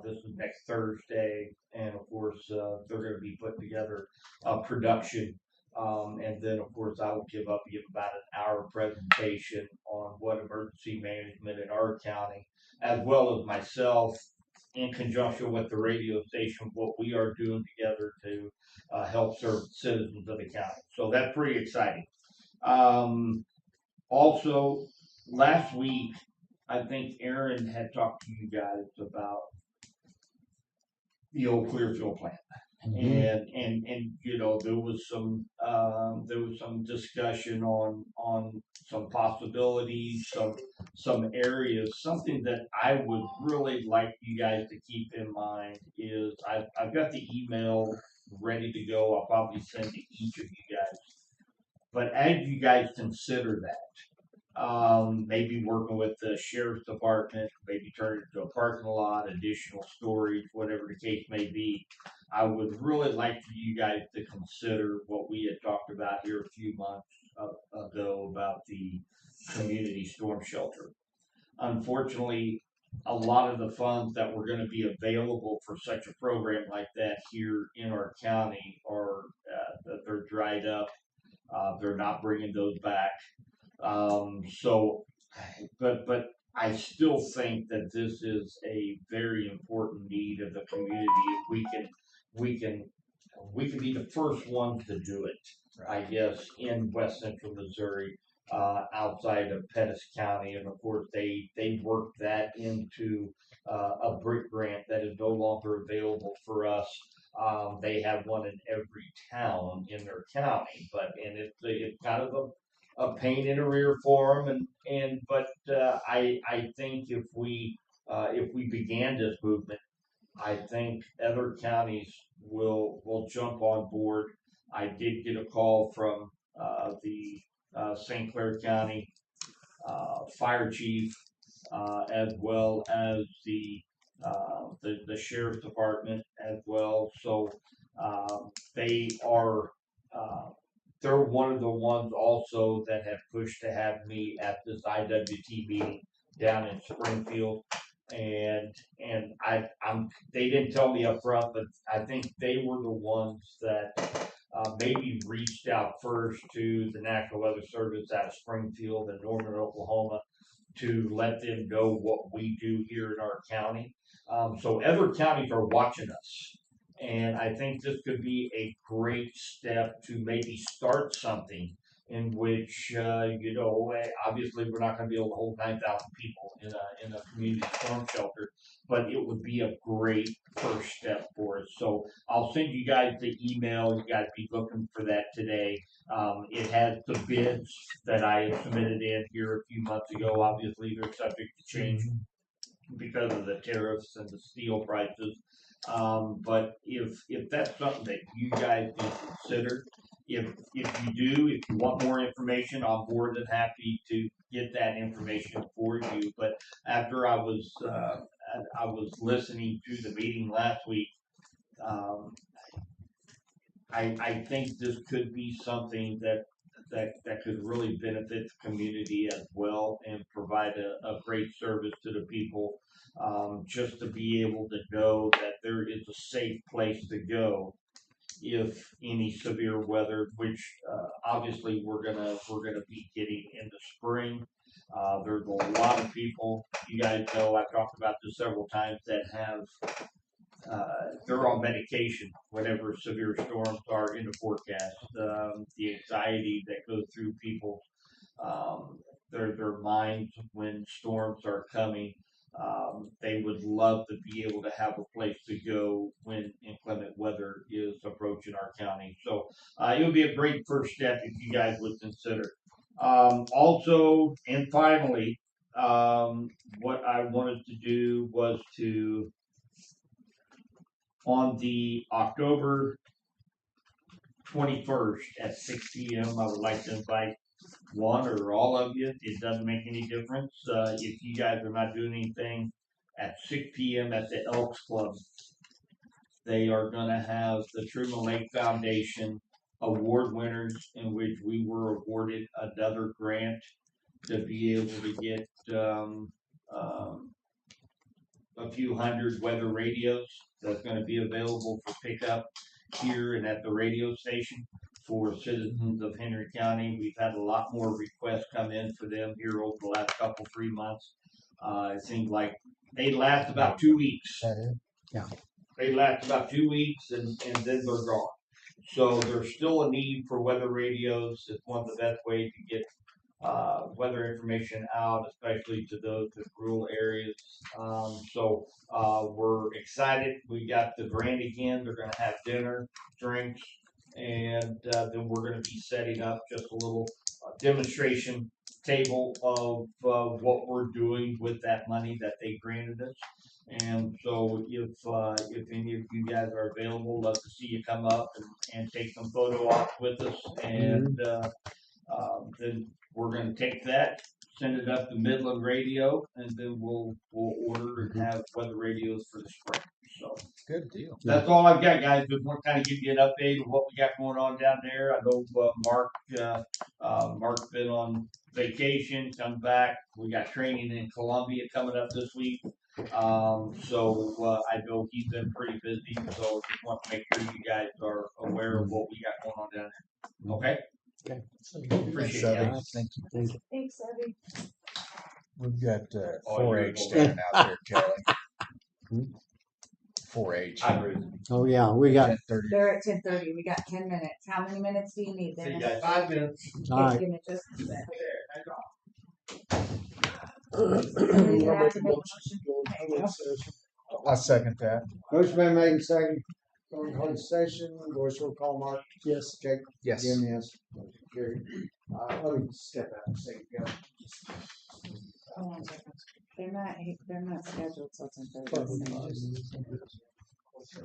This is next Thursday, and of course they're going to be putting together a production. And then, of course, I will give about an hour presentation on what emergency management in our county, as well as myself, in conjunction with the radio station, what we are doing together to help serve citizens of the county. So that's pretty exciting. Also, last week, I think Aaron had talked to you guys about the old Clearfield plant. And you know, there was some discussion on some possibilities, some areas. Something that I would really like you guys to keep in mind is I've got the email ready to go. I'll probably send to each of you guys. But as you guys consider that, maybe working with the sheriff's department, maybe turn it into a parking lot, additional storage, whatever the case may be. I would really like for you guys to consider what we had talked about here a few months ago about the community storm shelter. Unfortunately, a lot of the funds that were going to be available for such a program like that here in our county are they're dried up. They're not bringing those back. But I still think that this is a very important need of the community. We can be the first ones to do it, I guess, in West Central Missouri, outside of Pettis County, and of course they worked that into a BRIC grant that is no longer available for us. They have one in every town in their county, but it's kind of a pain in the rear for them, but I think if we began this movement, I think other counties will jump on board. I did get a call from the St. Clair County fire chief, as well as the sheriff's department as well. So they are. They're one of the ones also that have pushed to have me at this IWT meeting down in Springfield, and they didn't tell me up front, but I think they were the ones that maybe reached out first to the National Weather Service out of Springfield and Norman, Oklahoma, to let them know what we do here in our county. So other counties are watching us. And I think this could be a great step to maybe start something in which, obviously we're not going to be able to hold 9,000 people in a community storm shelter, but it would be a great first step for us. So I'll send you guys the email. You guys be looking for that today. It has the bids that I had submitted in here a few months ago. Obviously, they're subject to change because of the tariffs and the steel prices. But if that's something that you guys can consider, if you want more information, I'm more than happy to get that information for you. But after I was listening to the meeting last week, I think this could be something that could really benefit the community as well and provide a great service to the people. Just to be able to know that there is a safe place to go if any severe weather, which obviously we're gonna be getting in the spring. There's a lot of people, you guys know, I've talked about this several times, that have they're on medication whenever severe storms are in the forecast. The anxiety that goes through people's their minds when storms are coming. They would love to be able to have a place to go when inclement weather is approaching our county. So it would be a great first step if you guys would consider. Also, and finally, what I wanted to do was to, on the October 21st at 6 p.m., I would like to invite one or all of you. It doesn't make any difference. If you guys are not doing anything at 6 p.m. at the Elks Club, they are going to have the Truman Lake Foundation award winners, in which we were awarded another grant to be able to get a few hundred weather radios that's going to be available for pickup here and at the radio station for citizens of Henry County. We've had a lot more requests come in for them here over the last 3 months. It seems like they last about 2 weeks. Yeah. They last about 2 weeks and then they're gone. So there's still a need for weather radios. It's one of the best ways to get weather information out, especially to those in rural areas. So we're excited. We got the grant again. They're going to have dinner, drinks, and then we're going to be setting up just a little demonstration table of what we're doing with that money that they granted us. And so if any of you guys are available, love to see you come up and take some photo ops with us. And then we're going to take that, send it up to Midland Radio, and then we'll order and have weather radios for the spring. So good deal. That's all I've got, guys. Just want to kind of give you an update of what we got going on down there. I know Mark's been on vacation, come back. We got training in Columbia coming up this week. So I know he's been pretty busy. So just want to make sure you guys are aware of what we got going on down there. Okay. Okay. Appreciate it. Thank you. Thank you. Thanks, Abby. We've got Oh, 4-H you're standing out there, Kelly. 4-H. Oh, yeah, we got. 10:30. They're at 10:30. We got 10 minutes. How many minutes do you need? See you Dennis? guys. 5 minutes. All right. Give me just a sec. I'll Somebody's gonna have make to a make a motion motion. to go into There you go. closed session. I second that. Motion been made and seconded. Going to closed session. Voice roll call, Mark. Yes. Jake. Yes. Jim, yes. Motion carried. Let me step out and say, go. Hold on a second. They're not scheduled till 10:30. So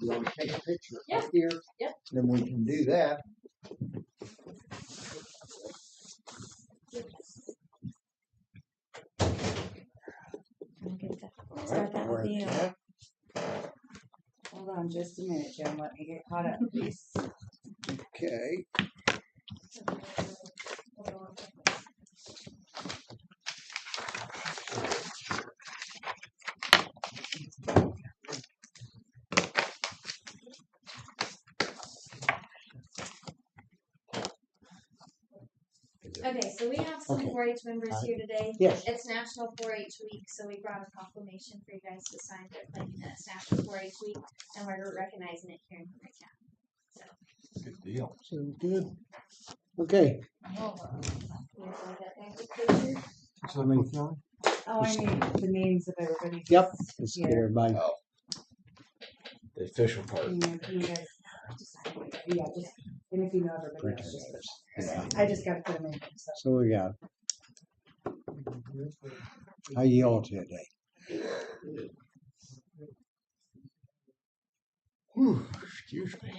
you want to take a picture Yeah. up here? Yep. Then we can do that. Start that with you. Hold on just a minute, Jim. Let me get caught up, please. Okay. Okay, so we have some Okay. 4-H members here today. Yes. It's National 4-H Week, so we brought a proclamation for you guys to sign for claiming that it's National 4-H Week, and we're recognizing it here in Henry County. Good deal. So good. Okay. Oh, I need the names of everybody. Yep. Let's get here. everybody. The official part. Can you guys just, yeah, just, and if you know everybody else, just, I just gotta put them in. So. So we got. How you all today? Whew, excuse me.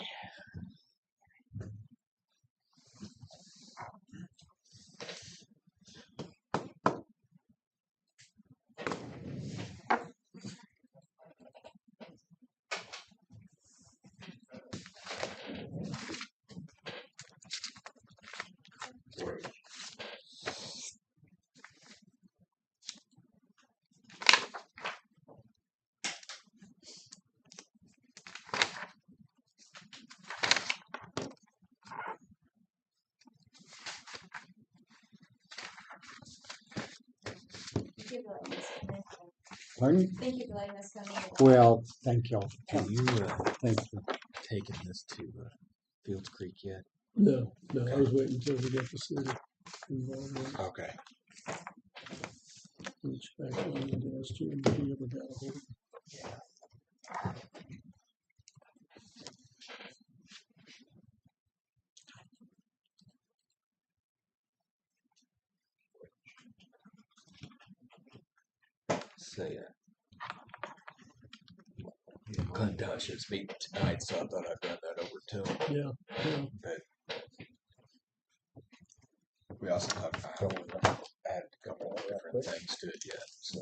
Pardon? Thank you for letting us come in. Well, thank y'all. Have you Thank you. taken this to Fields Creek yet? No, I was waiting until we got the city involved. Okay. Reach back on the desk to him if he ever got a hold of it. Say Clinton Township's meeting tonight, so I thought I'd run that over to him. Yeah. But we also have add a couple of different things to it yet, so.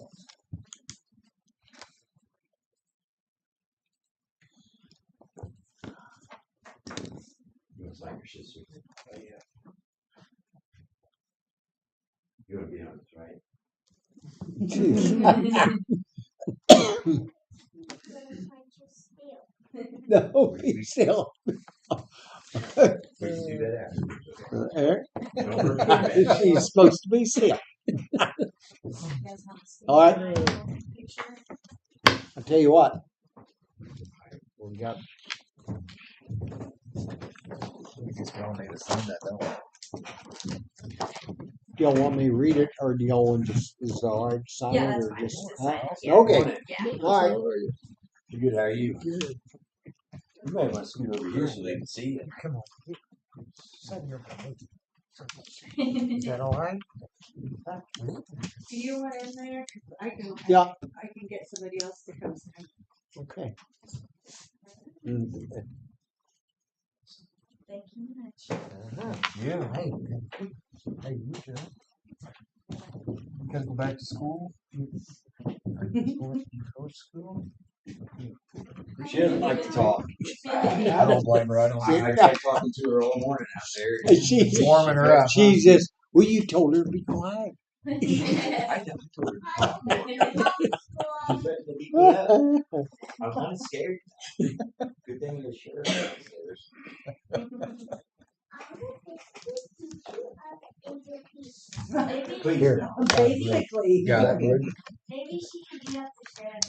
You want to sign your shit, Susan? Oh, yeah. You want to be on this, right? No, be still. We can do that after. She's supposed to be still. All right. I'll tell you what. We got. I guess we all need to sign that, don't we? Do y'all want me to read it, or do y'all want just is it all right to sign Yeah, it, that's or fine. just Just sign it. Yeah. okay? Yeah. All right. You good? How are you? Good. You may want to scoot over here so they can see you. Come on. Sign your Is that all right? Do you want in there? I can. Yeah. I can get somebody else to come sign. Okay. Thank you much. Yeah. Hey, you good? You gotta go back to school? Are you going to go to school? She doesn't like to talk. I don't blame her. I don't. I tried talking to her all morning out there. She's warming her up. She's just. Well, you told her to be quiet. I told her. You better be good. I'm kind of scared. Good thing the sheriff downstairs. Please Here. don't. Basically. Got it. Maybe she could be up to sheriff.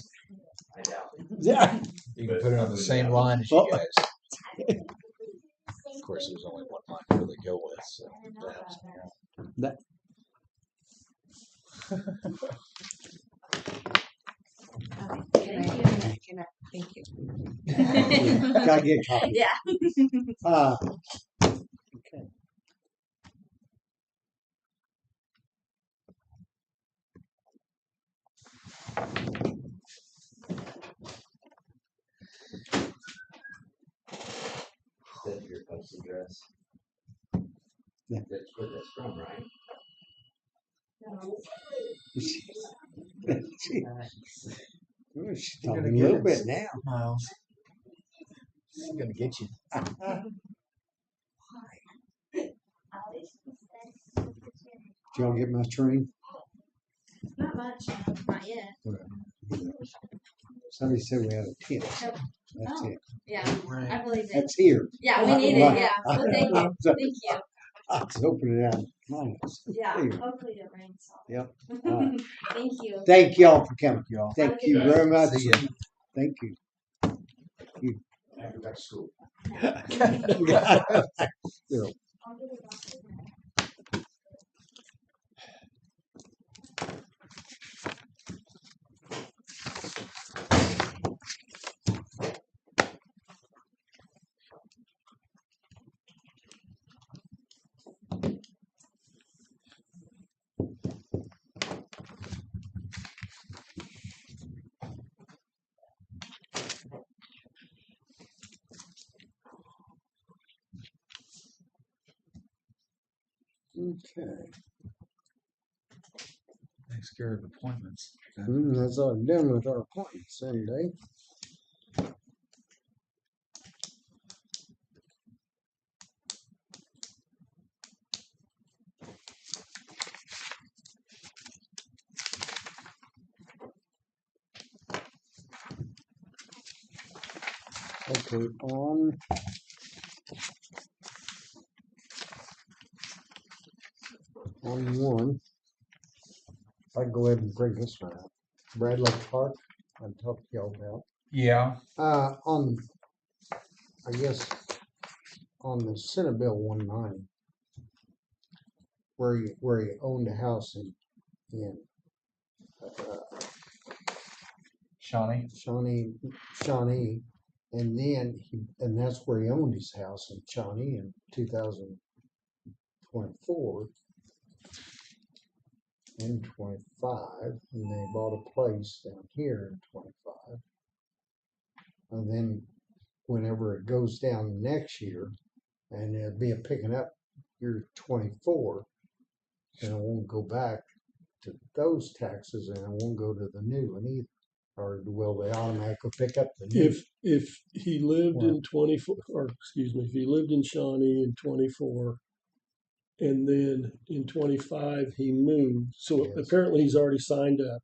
I doubt it. Yeah. You can put it on the same line as you guys. Of course, there's only one line to really go with, so. That. Thank you. Gotta get a copy. Yeah. Okay. nice address. Yeah. That's where that's from, right? She's talking a little bit now. Miles. She's gonna get you. Did y'all get my train? Not much, not yet. Somebody said we had a tent. That's Oh, it. yeah, I believe it. That's here. Yeah, we need it, yeah. Well, thank you, thank you. I was opening it out. Come on. Yeah, Here. hopefully it rains. Yep. All right. Thank you. Thank y'all for coming. Y'all. Thank Have a you good day. very much. See ya. Thank you. You. Back to school. Yeah. Okay. Takes care of appointments. That's all I'm done with our appointments Sunday. Okay, on one, I can go ahead and bring this one out. Bradley Park, I talked to y'all about. Yeah. On, I guess, on the Senate Bill 19, where he owned a house in Shawnee, and then and that's where he owned his house in Shawnee in 2024 and 25, and they bought a place down here in 25, and then whenever it goes down next year, and it'll be a picking up year 24, and it won't go back to those taxes, and it won't go to the new one either. Or will they automatically pick up the new? If he lived Well- in 24, or excuse me, if he lived in Shawnee in 24, and then in 25 he moved, so Yes. apparently he's already signed up.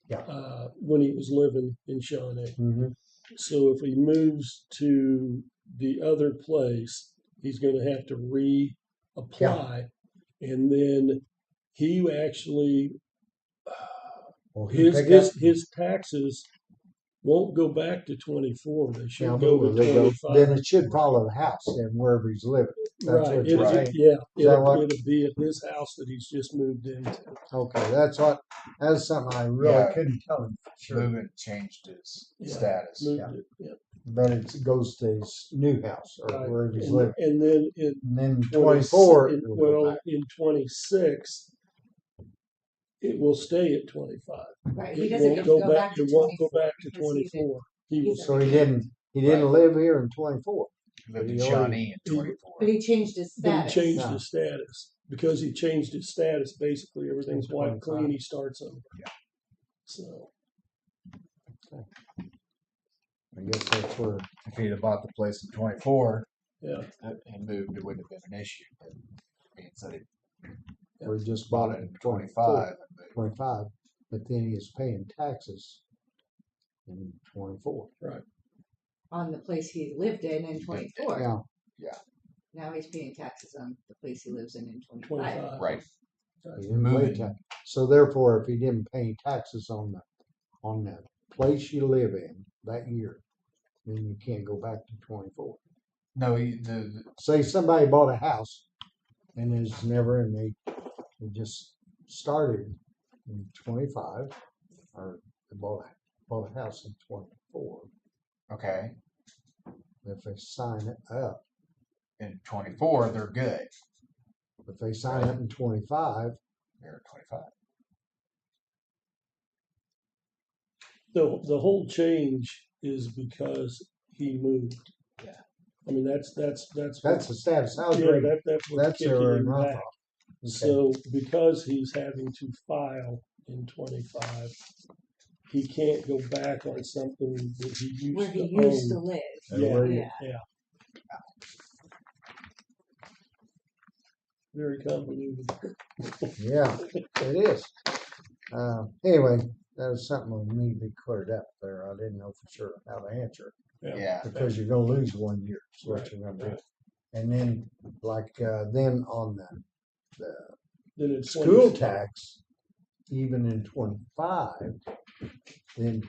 Yeah. When he was living in Shawnee. Mhm. So if he moves to the other place, he's going to have to reapply, and then he actually Well, he pick up- his taxes won't go back to 24. They should Yeah, go but to they 25. then it should follow the house and wherever he's living. That's Right. what you're saying. Yeah. Is that what? It'll be at this house that he's just moved into. Okay, that's something I really Yeah. couldn't tell him for sure. Moving changed his Yeah. status. Moved Yeah. it. Yeah. But it goes to his new house or Right. wherever he's living. And then in And then 24, it will go well, back. in 26, it will stay at 25. Right, he It doesn't won't get to go go back. back to It won't go 24 back to because he's 24. He will. So he didn't live here in 24. Lived in He already- Shawnee in 24. But he changed his But he status. changed Yeah. his status because he changed his status. Basically, everything's To wiped 25. clean. He starts over. Yeah. So I guess that's where. If he'd have bought the place in 24 yeah, and moved, it wouldn't have been an issue. But I mean, so he We just bought bought it it in 25. 25, but then he is paying taxes in 24. right. On the place he lived in 24. Yeah. Yeah. Now he's paying taxes on the place he lives in 25. 25. Right. He didn't pay Moving. tax. So therefore, if he didn't pay taxes on the place you live in that year, then you can't go back to 24. No, Say somebody bought a house and is never in they just started in 25 or they bought a house in 24. okay. If they sign it up, In 24, they're good. if they sign up in 25, They're at 25. The whole change is because he moved. Yeah. I mean, that's That's the status. I yeah, agree. that's what's That's kicking their him runoff. back. Okay. So because he's having to file in 25, he can't go back on something that he used Where he to used to own. live. Yeah, Yeah. yeah. Very convoluted. Yeah, it is. Anyway, that was something that needed to be cleared up there. I didn't know for sure how to answer it. Yeah. Because you're gonna lose 1 year, is what Right, you're gonna do. right. And then, like, then on the Then it's school 26. tax, even in 25, then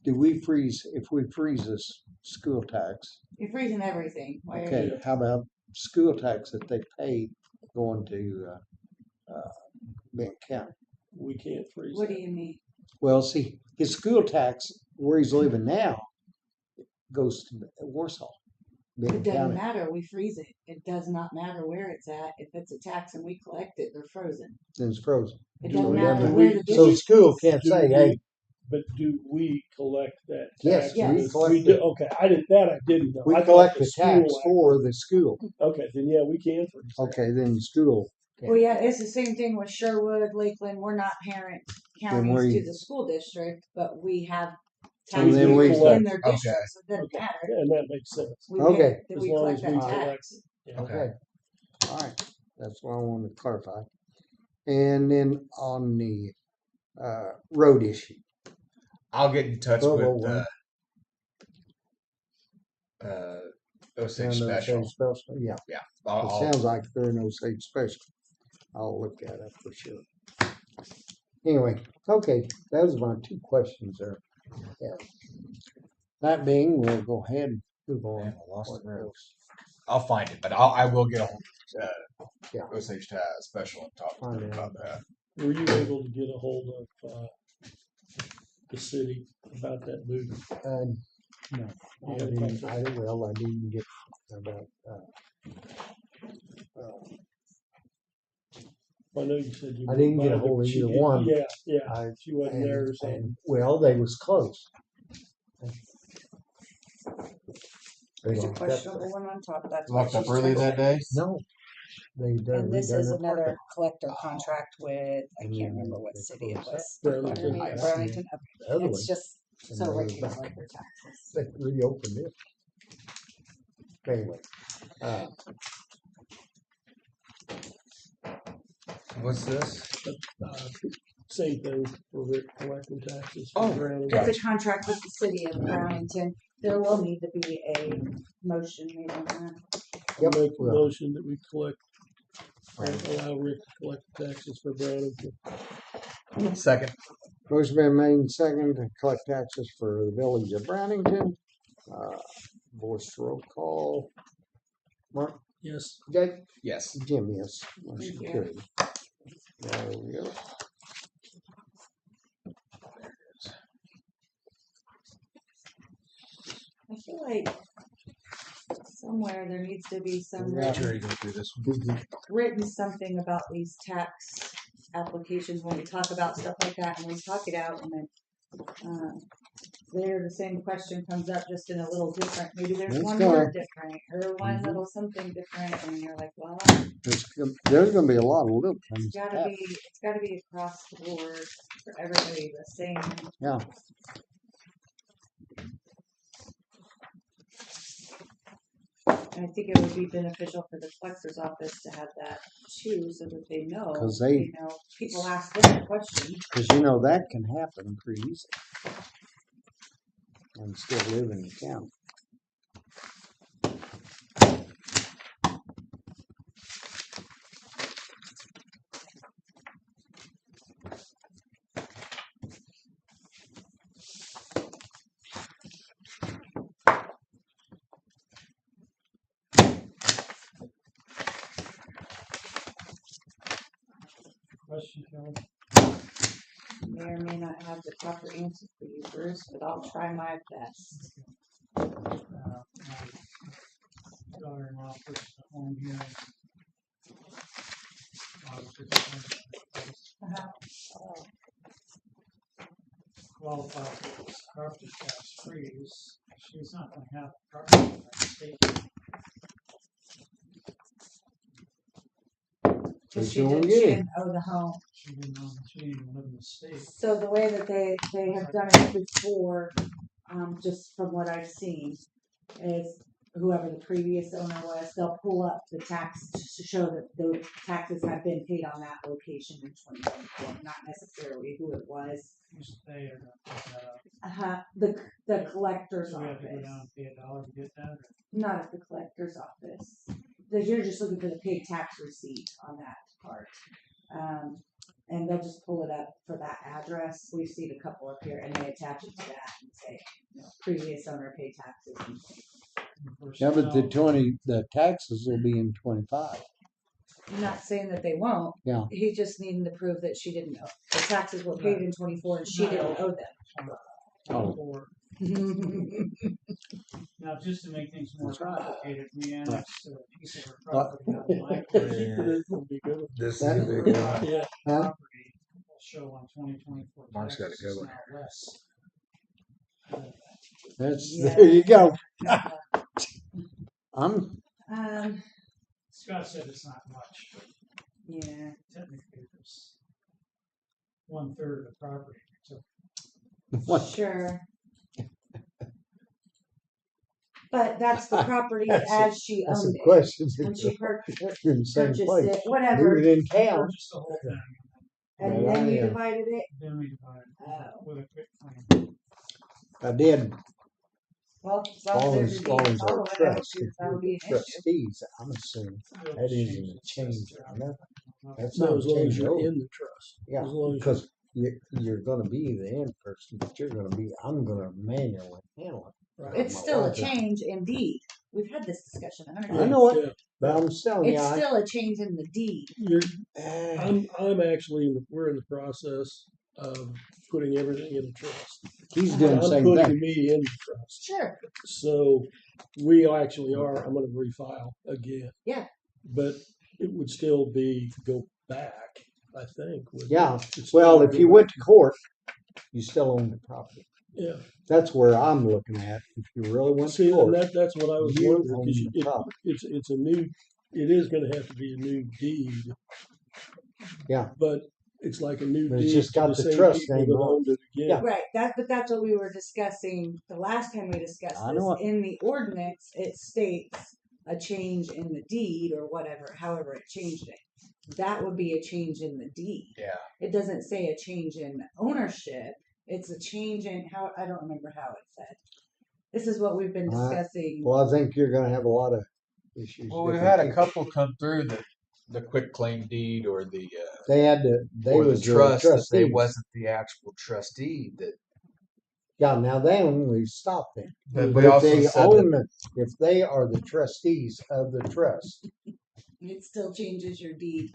do we freeze, if we freeze this school tax? You're freezing everything. Why are Okay, you? how about school tax that they pay going to, Benton County? We can't freeze What that. do you mean? Well, see, his school tax where he's living now goes to Warsaw, It Benton doesn't County. matter. We freeze it. It does not matter where it's at. If it's a tax and we collect it, they're frozen. Then it's frozen. It Do doesn't we- matter do where we- the So district school is. can't Do say, we- hey, But do we collect that yes, tax? we Yes. collect We do. it. Okay, I didn't know. We I thought collect the the tax school for the school. Okay, then yeah, we can freeze that. Okay, then the school. Well, yeah, it's the same thing with Sherwood, Lakeland. We're not parent counties where to you- the school district, but we have So taxes then we in collect- their okay. districts. So it doesn't Okay, matter. and that makes sense. We Okay. pay- that As we long collect as that we tax. collect it. Yeah. Okay. All right. That's what I wanted to clarify. And then on the road issue. I'll get in touch Whoa, with whoa, Osage And Special. Osage Special, yeah. Yeah, It sounds like they're an Osage Special. I'll look at it for sure. Anyway, okay, those are my 2 questions there. Yeah. That being, we'll go ahead and move on. I lost the road. I'll find it, but I will get a hold of Yeah. Osage Special and talk to them about that. Were you able to get a hold of the city about that move? No, I Yeah, didn't, I didn't get about, I know you said you. I didn't get a wouldn't mind, hold of but she either did- one. Yeah, yeah. I- She wasn't there or something. well, they was close. There's They a questionable one on top. That's what Locked up she's early trying that to- day? No. They done. And this redone is their another parking. collector contract with, I And can't then remember what they city it closed was. Burlington. Burlington, The other it's one, just and so they Ricky were can back. like their taxes. They reopened it. Anyway, What's this? Same thing for Rick collecting taxes. Oh, for Brown. It's a contract with the city of Brownington. There will need to be a motion made on that. I'll make a well. motion that we collect, or allow Rick to collect taxes for Brownington. Second. motion been made and seconded to collect taxes for the village of Brownington. Voice roll call. Mark, Yes. Jake, Yes. Jim, yes. Motion Thank you. carried. There we go. I feel like somewhere there needs to be some Yeah. Sure you go through this one. written something about these tax applications when we talk about stuff like that and we talk it out and then there the same question comes up just in a little different, maybe there's It's one gonna- word different or one Mhm. little something different and you're like, well, There's gonna be a lot of little things. it's gotta be across the board for everybody the same. Yeah. And I think it would be beneficial for the collector's office to have that too, so that they know. 'Cause they- you know, people ask them questions. Cause you know that can happen pretty easy. And still live in the county. Question, Kelly? May or may not have the proper answer for you, Bruce, but I'll try my best. My daughter-in-law purchased a home here. Qualify for this property tax freeze. She's not gonna have a property by the state. Cause She she won't didn't, get she it. didn't own the home. She didn't know, she didn't even live in the state. So the way that they have done it before, just from what I've seen, is whoever the previous owner was, they'll pull up the tax to show that the taxes have been paid on that location in 2024, not necessarily who it was. Who's the payer? The collector's So we have to go office, down and pay $1 to get that, or? not at the collector's office. Because you're just looking for the paid tax receipt on that part. And they'll just pull it up for that address. We've seen a couple up here and they attach it to that and say, previous owner paid taxes. Yeah, but the taxes will be in 25. I'm not saying that they won't. Yeah. He's just needing to prove that she didn't owe. The taxes were paid in 24 and she didn't owe them. Oh. Now, just to make things more complicated, we annexed a piece of her What? property on my place. This is That- a big one. Yeah. Huh? Property will show on 2024 Mark's got a taxes good one now less. That's Yeah. there you go. Scott said it's not much, but Yeah. technically it's 1/3 of the property. So Sure. But that's the property That's a- as she that's owned some it. questions When in she the- purchased in the same place. it, whatever. Leave it in town. Just the whole thing. And Well, then you I, divided it. Then we divided Oh. with a quick claim. I did. Well, as As long there's as a long deed as our following, I don't trust, see if that would you're be the an issue. trustees, I'm assuming that isn't a change or nothing. That's No, not as a long as change at you're all. in the trust. Yeah, As long as because you're gonna be the end person, but I'm gonna manually handle it. It's My still a wife is- change in deed. We've had this discussion 100 I times. know it, but I'm telling you, It's still a change in the deed. I'm actually, we're in the process of putting everything in the trust. He's doing the I'm same putting thing. me in the trust. Sure. So we actually are, I'm gonna refile again. Yeah. But it would still be, go back, I think. wouldn't it? Yeah. It'd still Well, go if you back. went to court, you still own the property. Yeah. That's where I'm looking at. If you really went See, to and court, that's what I was you wondering, own because the property. it's a new, it is gonna have to be a new deed. Yeah. But it's like a new But deed. it's just to got the the same trust people name that on owned it again. Right. But that's what we were discussing the last time we discussed I this. know it. In the ordinance, it states a change in the deed or whatever, however it changed it. That would be a change in the deed. Yeah. It doesn't say a change in ownership. It's a change in how, I don't remember how it said. This is what we've been discussing. Well, I think you're gonna have a lot of issues. Well, we've different had a people. couple come through the quick claim deed or the They had to. They or the was trust that they trustees. wasn't the actual trustee that. Yeah, now they only stop them. But But we if also they said own it, if they are the trustees of the trust, It still changes your deed.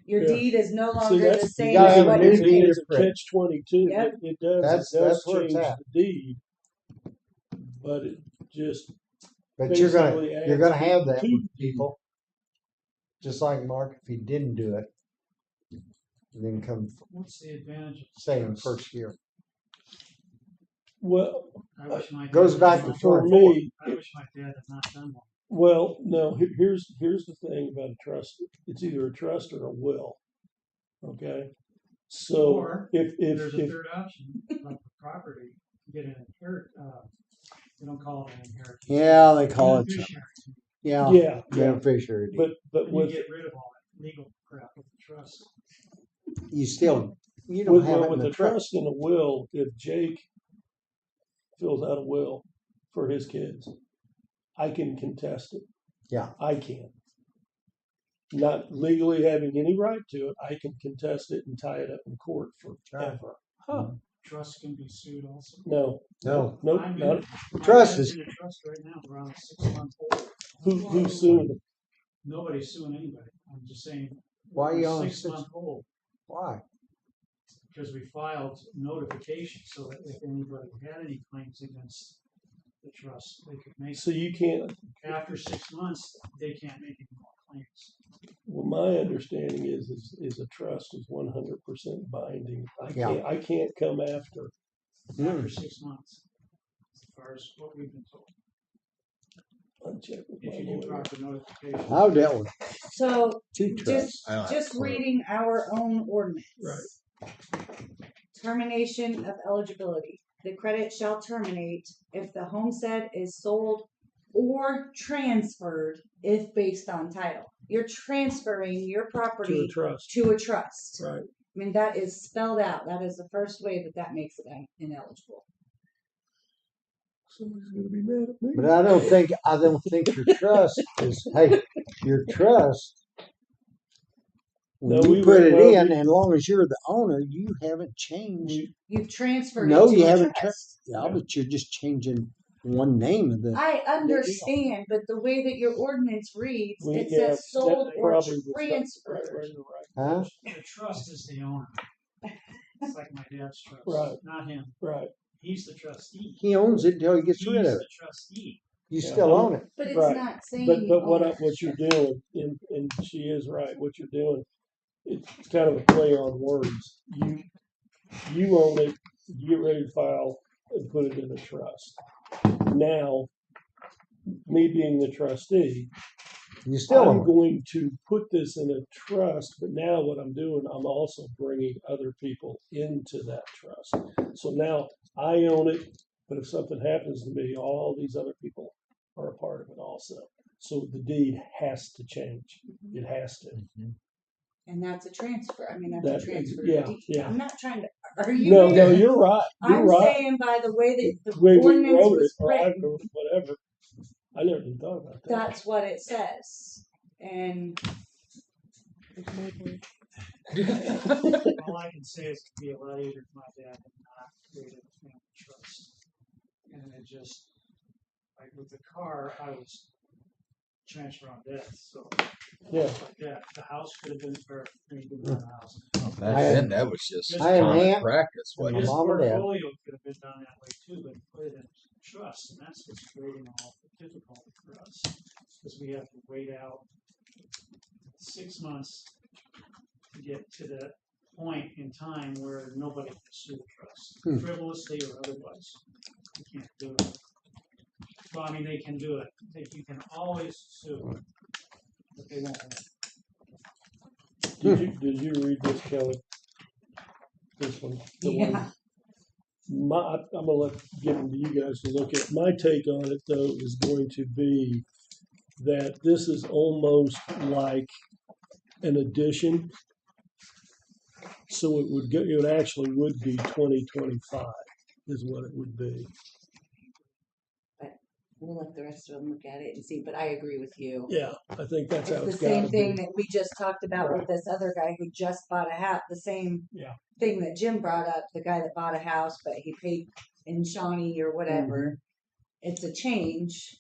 Your Yeah. deed is no See, longer the that's, same gotta as have a what new you deed. paid. it's a catch-22. Yep. It does That's where it's change at. the deed, but it just. but you're basically gonna adds have that to with the people. Just like Mark, if he didn't do it, then come what's the advantage of say in the first year. Well, I wish my Goes dad back had to not- for 24. me, I wish my dad had not done one. well, no, here's the thing about a trust. It's either a trust or a will. Okay? So Or if there's a third option, like the property, get an they don't call it an inheritance. Yeah, they call it Beneficiary. Yeah, yeah, beneficiary deed. but And with you get rid of all that legal crap with the trust. You still you don't have it in with the a trust. trust and a will, if Jake fills out a will for his kids, I can contest it. Yeah. I can. Not legally having any right to it, I can contest it and tie it up in court forever. Huh. Trust can be sued also. No. No. Nope. I'm Not, in- my Trust dad's is- in a trust right now, we're on a 6-month hold. who's suing them? Nobody's suing anybody. I'm just saying. Why are you on a 6-month hold? Why? Because we filed notification so that if anybody had any claims against the trust, they could make. So you can't. After 6 months, they can't make any more claims. Well, my understanding is a trust is 100% binding. I can't come after. After 6 months. far as what we've been told. I'll check with If my you do lawyer. proper notification. I've dealt with So two trucks. just reading our own ordinance. Right. Termination of eligibility. The credit shall terminate if the homestead is sold or transferred if based on title. You're transferring your property to a trust. Right. I mean, that is spelled out. That is the first way that makes it ineligible. Somebody's gonna be mad at me. But I don't think your trust is, hey, your trust, when No, you we put were- it well, in, we- and long as you're the owner, you haven't changed. You've transferred No, it to you a haven't. trust. Yeah, but you're just changing one name of the. I understand, but the way that your ordinance reads, it Yeah, says sold that or probably was transferred. Huh? The trust is the owner. It's like my dad's trust, Right. not him. Right. He's the trustee. He owns it until he gets rid He's of the it. trustee. You Yeah, still own it. But it's Right. not saying. But what ownership. what you're doing, and she is right. What you're doing, it's kind of a play on words. You own it. You get ready to file and put it in a trust. Now, me being the trustee, You still I'm own it. going to put this in a trust. But now, what I'm doing, I'm also bringing other people into that trust. So now I own it. But if something happens to me, all these other people are a part of it also. So the deed has to change. It has to. And that's a transfer. I mean, that's That a transfer. is- yeah, of deed. yeah. I'm not trying to argue. No, here. you're right. You're I'm right. saying by the way that the way we ordinance wrote it, was or I written, wrote it, whatever. I never even thought about that. that's what it says. And All I can say is it'd be a lot easier for my dad had not created a family trust. And it just, like with the car, I was transfer on death, so. Yeah. Like that, the house could have been for me to buy the house. Back then, that was just I had an common aunt practice. and Wasn't my His it? mom and dad. portfolio could have been done that way too, but put it in trust, and that's what's creating all the difficulty for us. Because we have to wait out 6 months to get to that point in time where nobody can sue the trust, frivolously or otherwise. You can't do it. Well, I mean, they can do it. You can always sue, but they won't win. Did you read this, Kelly? This one. The yeah, one. I'm gonna give them to you guys to look at. My take on it, though, is going to be that this is almost like an addition. So it would go. It actually would be 2025 is what it would be. we'll let the rest of them look at it and see. But I agree with you. Yeah, I think that's how It's it's the same got to thing be. that we just talked about with this other guy who just bought a house. The same Yeah. thing that Jim brought up. The guy that bought a house, but he paid in Shawnee or whatever. It's a change.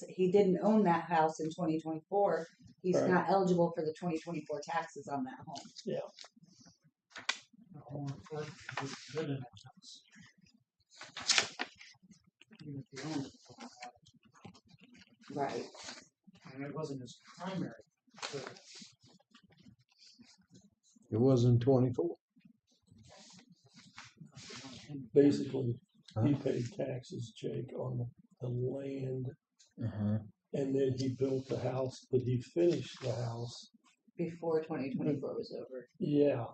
He didn't own that house in 2024. He's Right. not eligible for the 2024 taxes on that home. Yeah. The home report was good in that house. Even if he owned it. Right. And it wasn't his primary. So It wasn't 24. Basically, he paid taxes, Jake, on the land, and then he built the house, but he finished the house. Before 2024 was over. Yeah,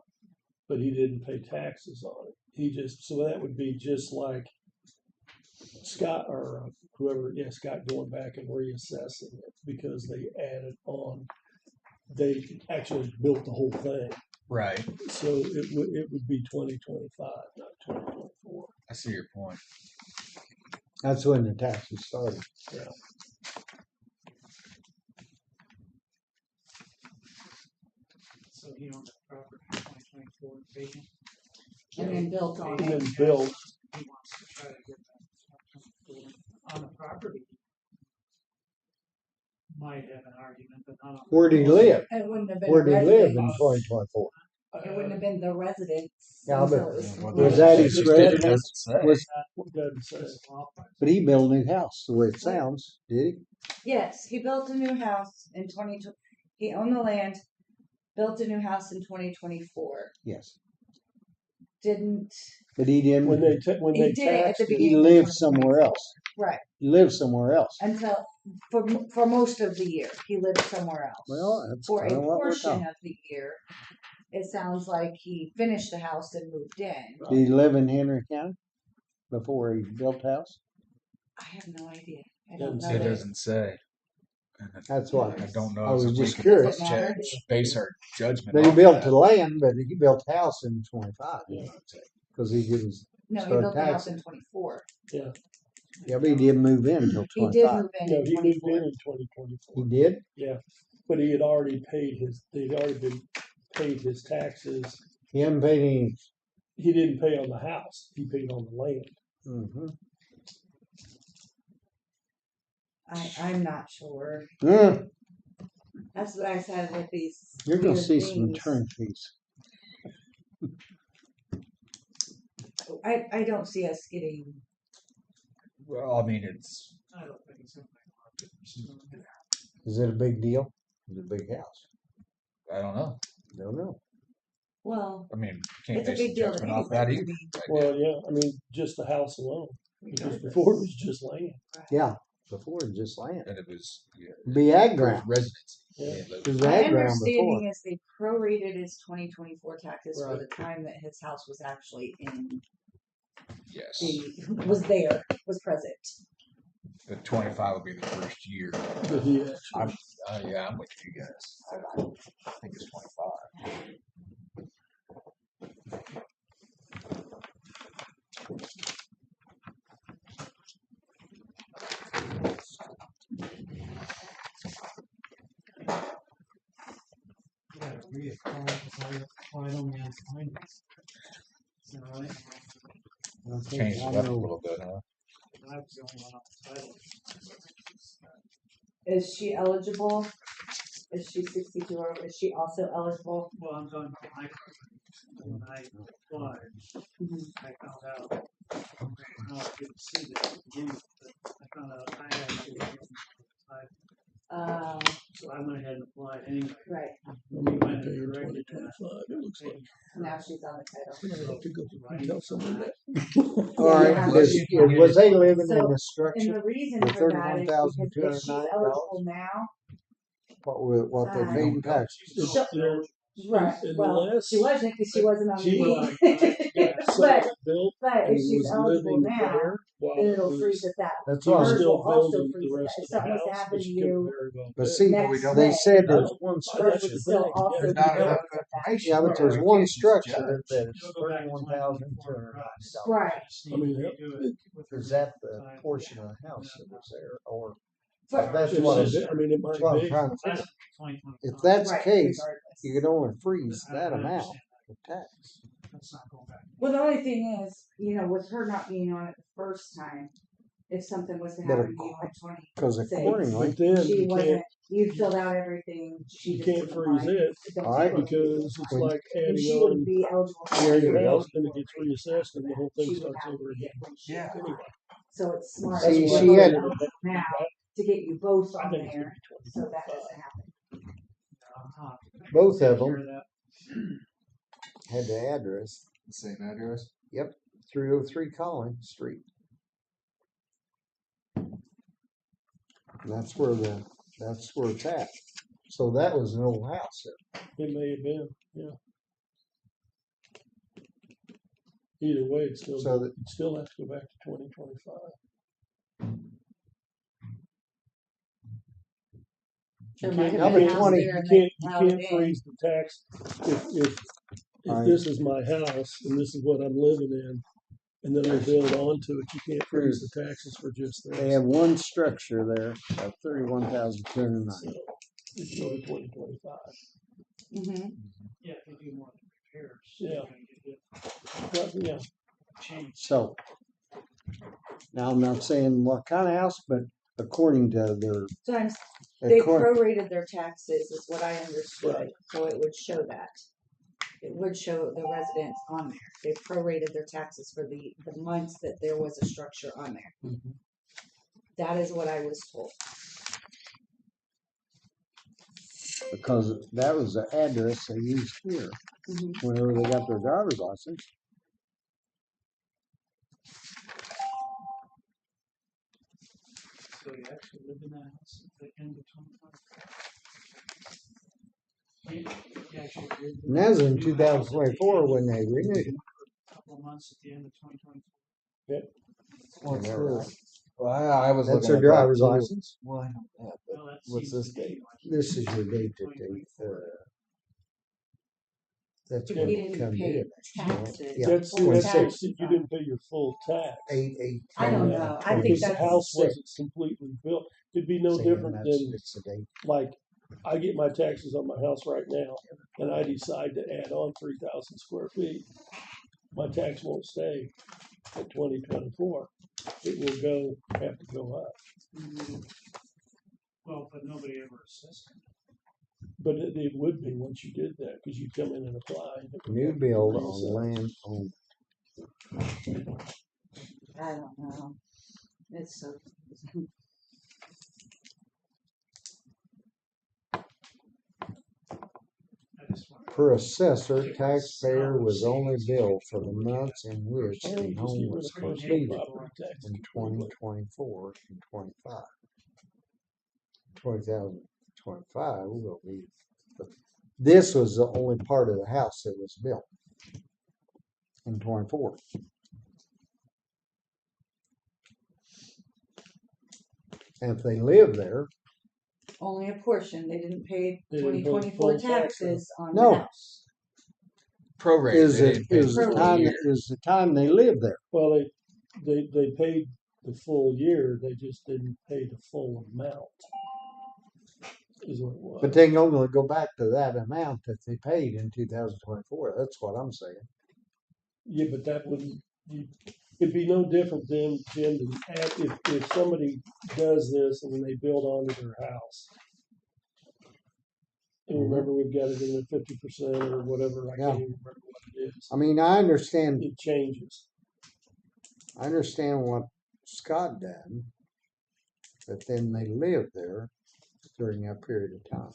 but he didn't pay taxes on it. He just, so that would be just like Scott or whoever, Scott going back and reassessing it because they added on. They actually built the whole thing. Right. So it would be 2025, not 2024. I see your point. That's when the taxes started. Yeah. So he owned that property in 2024 vacant. And then built on And it. then built. He wants to try to get that on the property. Might have an argument, but not on. Where'd he live? It wouldn't have been. Where'd he a live in residence. 2024? It wouldn't have been the residence. Yeah, until but it was was that his completed. residence? Was, Doesn't say. but he built a new house, the way it sounds, did he? Yes, he built a new house in 2020. He owned the land, built a new house in 2024. Yes. didn't, But he didn't. When when He they did it at taxed the it, He beginning of lived somewhere else. right, He lived somewhere else. until, for most of the year, he lived somewhere else. Well, that's For a kind of what we're portion talking. of the year, it sounds like he finished the house and moved in. Did he live in Henry County before he built the house? I have no idea. I don't know. It that. doesn't say. That's what I don't know. I was if we just could curious. Does it matter? Base our judgment. But he off built that. the land, but he built the house in 25 because he didn't No, he start built the house taxing. in 24. Yeah. Yeah, but he didn't move in until He 25. did move in No, in he moved 24. in 2024. He did? Yeah, but he had already paid his. They'd already been paid his taxes. He hadn't paid any. He didn't pay on the house. He paid on the land. Mm-hmm. I'm not sure. Mm, That's what I said with these. you're going to weird see some things. attorney fees. I don't see us getting. Well, I mean, it's. I don't think it's gonna Is it a big deal? Is it a big house? I don't know. Don't know. Well, I mean, can't it's a base big the deal to judgment me. off that I either. mean, Well, yeah, I mean, just the house alone. Because before it was just land. Yeah, before it just land. And it was Be ag ground. residents. Yeah. It was my ag ground understanding before. is they prorated his 2024 taxes for Right. the time that his house was actually in Yes. was present. The 25 will be the first year. But he actually. I'm with you guys. I think it's 25. Yeah, we get quiet on the outside. Is that right? I think Changed I it up a know. little bit, huh? I was the only one on the title. Is she eligible? Is she 62 or is she also eligible? Well, I'm talking about my, when I applied, I found out, I didn't see this at the beginning, but I found out I had to get it. So I went ahead and applied anyway. Right. I'm gonna pay in 2025. It looks like. Now she's on the title. I have to go tell someone that. All right. Was they living in the And structure? the reason The for that is because if she's $31,209? eligible now, What they paid in taxes? It's still. right? Well, Unless she wasn't because she wasn't on she the got but something built but and if she's was eligible living now, there while then it it'll was- freeze at that. That's She was all. Hers still will also building freeze the at rest that. If of the something was to house, happen but to she couldn't you, very well But pay. see, next they May, said there's one hers structure. would still also There's be not built enough at that. information. Yeah, but there's We one can't structure judge. that's $31,209. Right. I mean, is that the portion of the house that was there, or Right. that's It what might be- I'm, I mean, it might that's what I'm be. trying to That's figure. 2025. If that's the Right, case, regardless. you could only freeze I that amount understand of tax. That's not going back. Well, the only thing is, with her not being on it the first time, if something was to But happen to you in 20, Because accordingly, But then she you wasn't. can't, You filled out everything. She you just can't didn't freeze apply. it Don't All right. take it. because it's When- like And adding she on. wouldn't be eligible for There you it. go. Then it gets reassessed and the whole thing She would starts have over to again. get when she Yeah. applied. So it's smart. See, to she go had- out now to get you both I on think it's there, so that doesn't happen. both of Take care them of that. had the address. The same address? Yep, 303 Collins Street. And that's where it's at. So that was an old house there. It may have been, yeah. Either way, it's still, So that- it still has to go back to 2025. There You might can't, have been you a can't, house there you and can't, they you plowed can't it in. freeze the tax if Right. this is my house and this is what I'm living in, and then I build onto it, you can't freeze the taxes for just They this. have one structure there of 31,209. So it's go to 2025. Mm-hmm. Yeah, if they do more repairs. Yeah. you're gonna get it But, yeah, changed. So now I'm not saying what kind of house, but according to their Sometimes they accor- prorated their taxes, is what I understood. So it would show that. It would show the residents on there. They prorated their taxes for the months that there was a structure on there. Mhm. That is what I was told. because that was the address they used here Mhm. whenever they got their driver's license. So you actually lived in that house at the end of 2020? You actually lived in And that was in new house at the 2024 end when they renewed it. for a couple of months at the end of 2024. Yep. What's Yeah, right. this? Well, I was That's looking her at that driver's too. license. Well, I know that, but Well, that what's seems this to be date? like This is your date that they, that's But when he it didn't come pay due. taxes. Yeah, That's, full that's, tax. you didn't pay your full tax. 8/8. I don't know. I think Because the that's house sick. wasn't completely built. It'd be no See, different and that's, than, it's the date. like, I get my taxes on my house right now, and I decide to add on 3,000 square feet. My tax won't stay at 2024. It will have to go up. Well, but nobody ever assessed it. But it would be once you did that, because you come in and apply. and it would New have to be build on reassessed. land owned. I don't know. It's so. Per assessor, taxpayer was only billed for the months in which Why the don't you just home get rid was of personal completed property tax? in 2024 and 25. 2025 will be, this was the only part of the house that was built in 24. And if they live there, Only a portion. They didn't pay They didn't pay 2024 full tax, taxes on No. the house. Prorated. is They it didn't pay is the the full time year. is the time they live there. Well, they paid the full year. They just didn't pay the full amount. Is what it was. But they can only go back to that amount that they paid in 2024. That's what I'm saying. Yeah, but that wouldn't. It'd be no different than Jim. If somebody does this and then they build onto their house. And remember, we've got it in the 50% or whatever. I Yeah. can't even remember what it is. I mean, I understand. It changes. I understand what Scott did, but then they lived there during that period of time.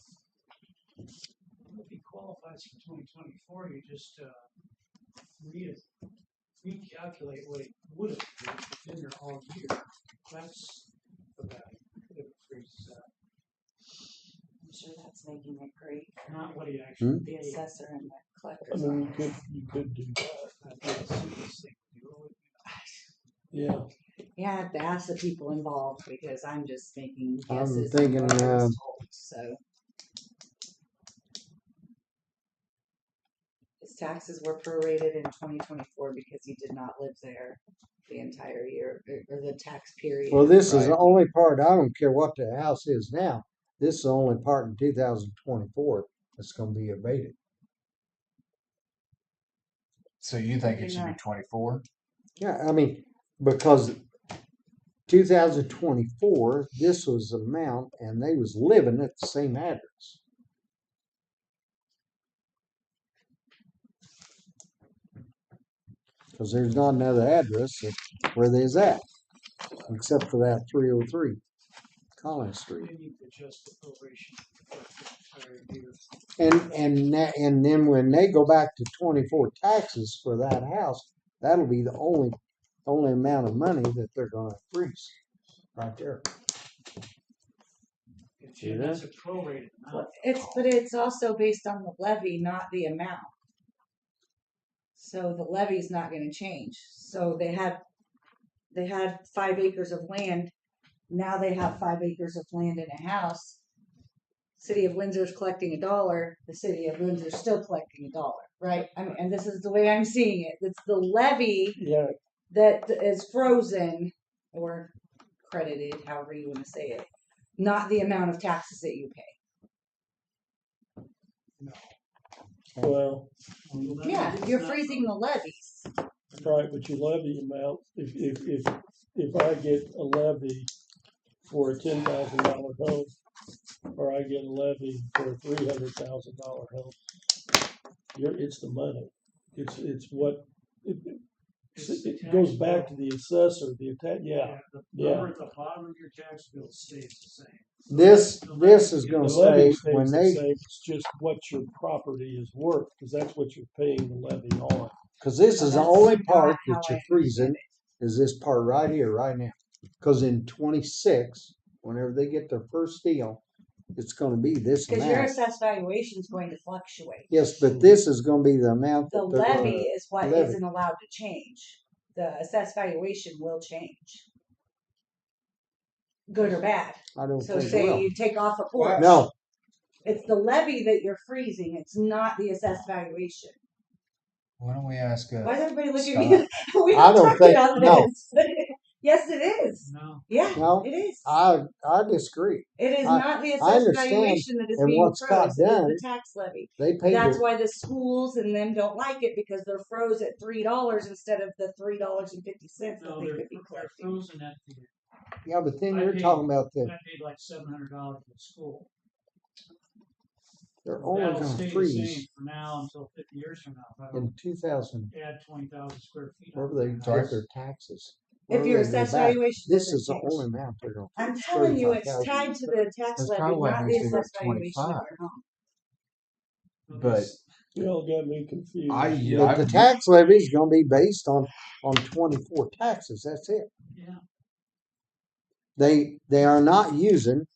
If he qualifies for 2024, you just recalculate what it would have been there all year. That's the value. It freezes out. I'm sure that's making it great. Not what he actually The paid. assessor and the I collector's mean, office. you could do that. I think it's the simplest thing to do. Yeah. Yeah, I have to ask the people involved because I'm just making I'm guesses. thinking, on what I was told, so. His taxes were prorated in 2024 because he did not live there the entire year or the tax period. Well, this is the only part. I don't care what the house is now. This is the only part in 2024 that's going to be abated. So you think it should be 24? Yeah, I mean, because 2024, this was the amount, and they was living at the same address. Because there's not another address where they's at, except for that 303 Collins Street. They need to adjust the proration for the entire year. And then when they go back to 24 taxes for that house, that'll be the only amount of money that they're going to freeze right there. Jim, that's a prorated amount. But it's also based on the levy, not the amount. So the levy's not gonna change. So they had 5 acres of land. Now they have 5 acres of land in a house. City of Windsor's collecting $1. The city of Windsor's still collecting $1, right? I mean, and this is the way I'm seeing it. It's the levy that is frozen or credited, however you want to say it, not the amount of taxes that you pay. Well, Yeah, you're freezing the levies. right, but your levy amount, if I get a levy for a $10,000 home, or I get a levy for a $300,000 home, it's the money. It's what it goes back to the assessor. The number at the bottom of your tax bill stays the same. This is going to say when they. It's just what your property is worth, because that's what you're paying the levy on. Because this is the only part that you're freezing is this part right here, right now. Because in 26, whenever they get their first deal, it's gonna be this Because your amount. assessed valuation is going to fluctuate. Yes, but this is gonna be the amount The that they're levy gonna is what levy. isn't allowed to change. The assessed valuation will change. Good or bad. I don't So think say will. you take off a porch. No, It's the levy that you're freezing. It's not the assessed valuation. Why don't we ask? Why is everybody looking at Scott? me? We I were don't talking think- on no. this. Yes, it is. No. Yeah, no, it is. I disagree. It is I- not the I assessed understand, valuation that is and being what Scott froze. It's done, the tax levy. They paid That's their, why the schools and them don't like it because they're froze at $3 instead of the $3.50 that No, they they're, could be they're collecting. frozen at the. yeah, but then I you're paid- talking about I the, paid like $700 for the school. they're only That'll gonna stay the freeze same for now until 50 years from now. If I in don't 2000, add 20,000 square feet. wherever they onto it. get their taxes. If wherever your they go assessed back, valuation this doesn't is the change. only amount they're gonna. I'm freeze, telling you, it's 35,000. tied to the tax That's levy, probably why not we the figured assessed valuation of 25. your home. But Y'all got me confused. But the tax levy is gonna be based on 24 taxes. That's it. Yeah. They are not using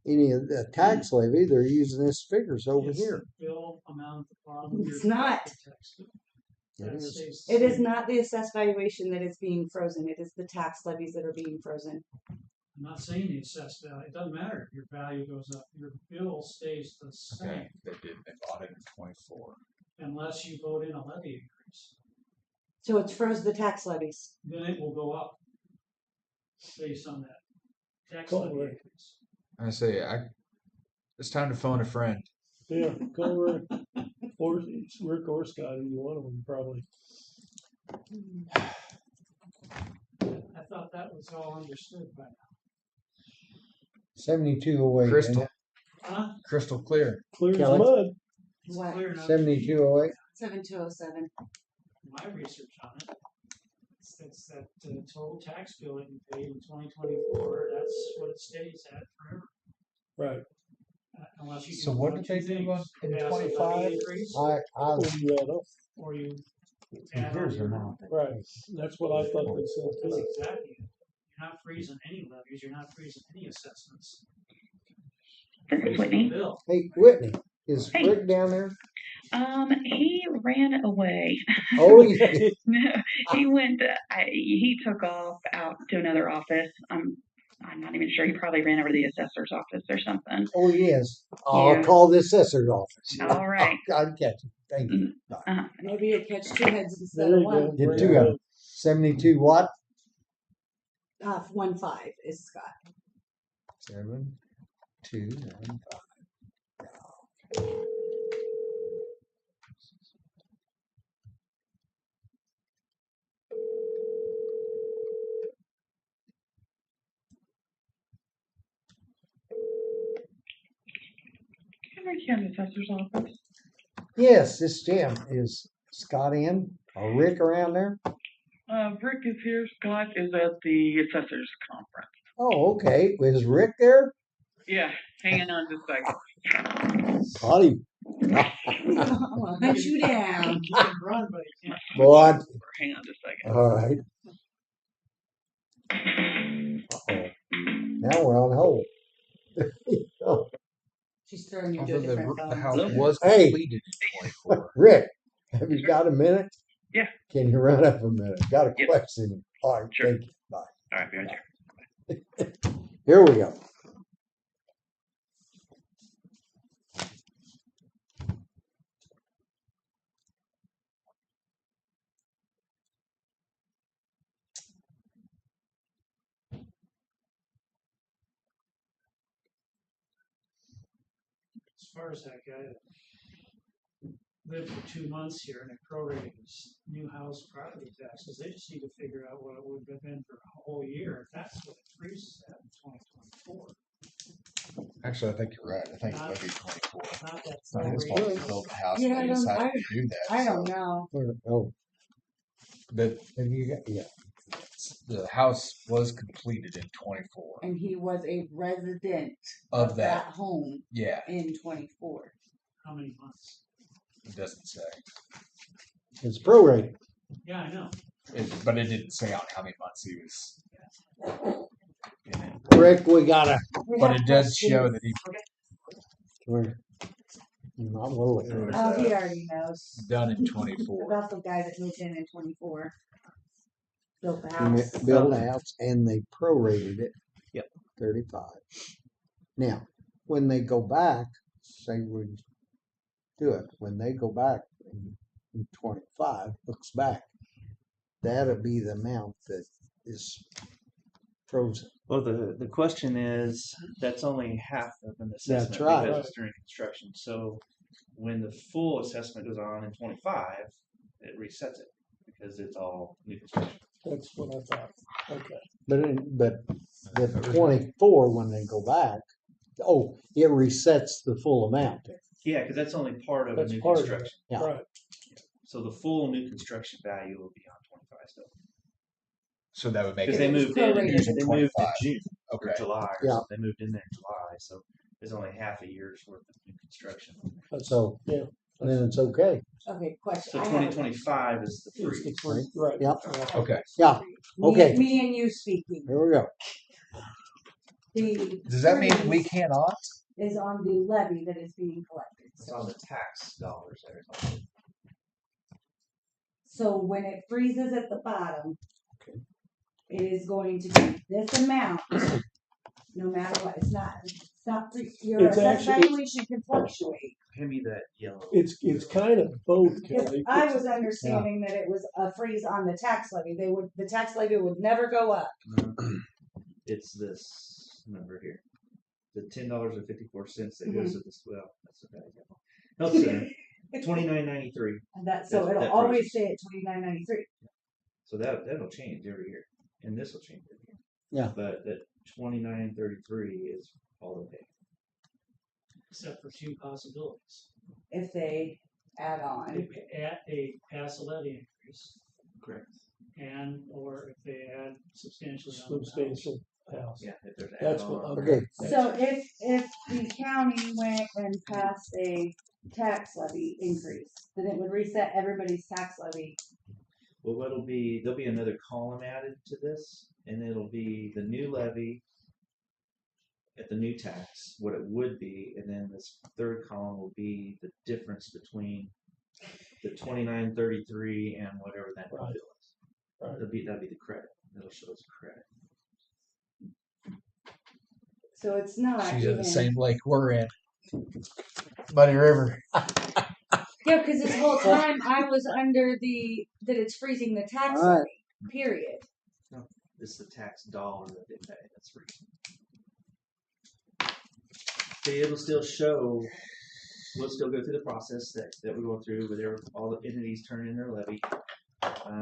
any of the tax levy. They're using this figures over It's here. the bill amount, the problem. It's your not. tax bill. It That is. stays the It is same. not the assessed valuation that is being frozen. It is the tax levies that are being frozen. I'm not saying the assessed value. It doesn't matter if your value goes up. Your bill stays the same okay, they bought it in 24. unless you vote in a levy increase. So it's froze the tax levies. Then it will go up based on that tax Cool, levy Rick. increase. I say, it's time to phone a friend. Yeah, call Rick. Or it's Rick or Scott, either one of them probably. I thought that was all understood by now. 7208. Crystal, Huh? crystal clear. Clear as Kelly? mud. It's What? clear enough. 7208. 7207. My research on it. It's that total tax bill that you paid in 2024. That's what it stays at forever. Right. Unless you So do what one did of they two do things. in Pass a levy 25? increase, I Pull that up. or you add on Here's the your- amount. Right. That's what I thought they said That's too. exactly it. You're not freezing any levies. You're not freezing any assessments. This is Freezing Whitney. the bill. Hey, Whitney, is Hey. Rick down there? He ran away. Oh, yeah. No, he went. He took off out to another office. I'm not even sure. He probably ran over to the assessor's office or something. Oh, yes. I'll Yeah. call the assessor's office. All right. I'd catch it. Thank you. Uh-huh. Maybe you'll catch two heads instead There of you go. one. Get Bring two it of in. them. 72 what? 1.5 is Scott. 7215. Henry County Assessor's Office. Yes, this Jim. Is Scott in? Or Rick around there? Rick is here. Scott is at the Assessor's Conference. Oh, okay. Is Rick there? Yeah, hanging on just a second. Scotty. I'm gonna hunt you down. You can run, but you can't. What? Hang on just a second. All right. Uh-oh. Now we're on hold. Oh, She's throwing you to Although a different the phone. house was Hey. completed in 24. Rick, have you got a minute? Yeah. Can you run up a minute? Got a Yeah. question. All right, Sure. thank you. Bye. All right, gotcha. Here we go. As far as that guy that lived for 2 months here and it prorated his new house property taxes, they just need to figure out what it would have been for a whole year. If that's what it freezes at in 2024. Actually, I think you're right. I think it might be 24. Not that It's not his fault prorated. he built the house, Yeah, but I he don't- decided to do that. I don't so. know. Oh, But have you got? Yeah. the house was completed in 24. And he was a resident Of of that. that home Yeah, in 24. How many months? it doesn't say. It's prorated. Yeah, I know. But it didn't say on how many months he was. Rick, we gotta. But it does show that he I'm gonna look at it. Oh, he already knows. done in 24. About the guy that moved in 24. Built the And house. it built a house and they prorated it. Yep. 35. Now, when they go back, say we do it, when they go back in 25, looks back, that'll be the amount that is frozen. Well, the question is, that's only half of an assessment That's right. because it's during construction. So when the full assessment goes on in 25, it resets it because it's all new construction. That's what I thought. Okay. But the 24, when they go back, it resets the full amount. Yeah, because that's only part of That's a new part of it. construction. Yeah. Right. So the full new construction value will be on 25 still. So that would make Because it they moved in, using they moved in 25. June Okay. or July. Or Yeah. something. They moved in there in July, so there's only half a year's worth of new construction. So Yeah. then it's okay. Okay, question. So I have a- 2025 is the It's free. the free, right. Yep. Okay. Yeah. Me- Okay. Me and you speaking. Here we go. The Does that mean we freeze cannot? is on the levy that is being collected. It's on the tax dollars there. So when it freezes at the bottom, it is going to be this amount, no matter what. It's not your It's assessed actually- valuation can fluctuate. Hand me that yellow. It's kind of both, Because Kelly. I was understanding that it was a freeze on the tax levy. The tax levy would never go up. It's this number here. The $10.54 that goes to this. Well, that's a bad example. Health center, $29.93. And so That it'll always freezes. stay at $29.93. So that'll change every year, and this will change every year. Yeah. But that $29.33 is all okay. Except for two possibilities. If they add on. They pass a levy increase, Correct. or if they add substantially on the house. Substantial house. Yeah, if there's That's add-on. what. Okay. So if the county went and passed a tax levy increase, then it would reset everybody's tax levy. Well, there'll be another column added to this, and it'll be the new levy at the new tax, what it would be, and then this third column will be the difference between the 29.33 and whatever that bill is. Right. That'll be the credit. It'll show as credit. So it's not She's even. in the same lake we're in. Muddy River. Yeah, because this whole time I was under that it's freezing the tax All right. levy. Period. No, this is the tax dollar that they pay. That's free. See, it'll still show. We'll still go through the process that we're going through, where all the entities turn in their levy.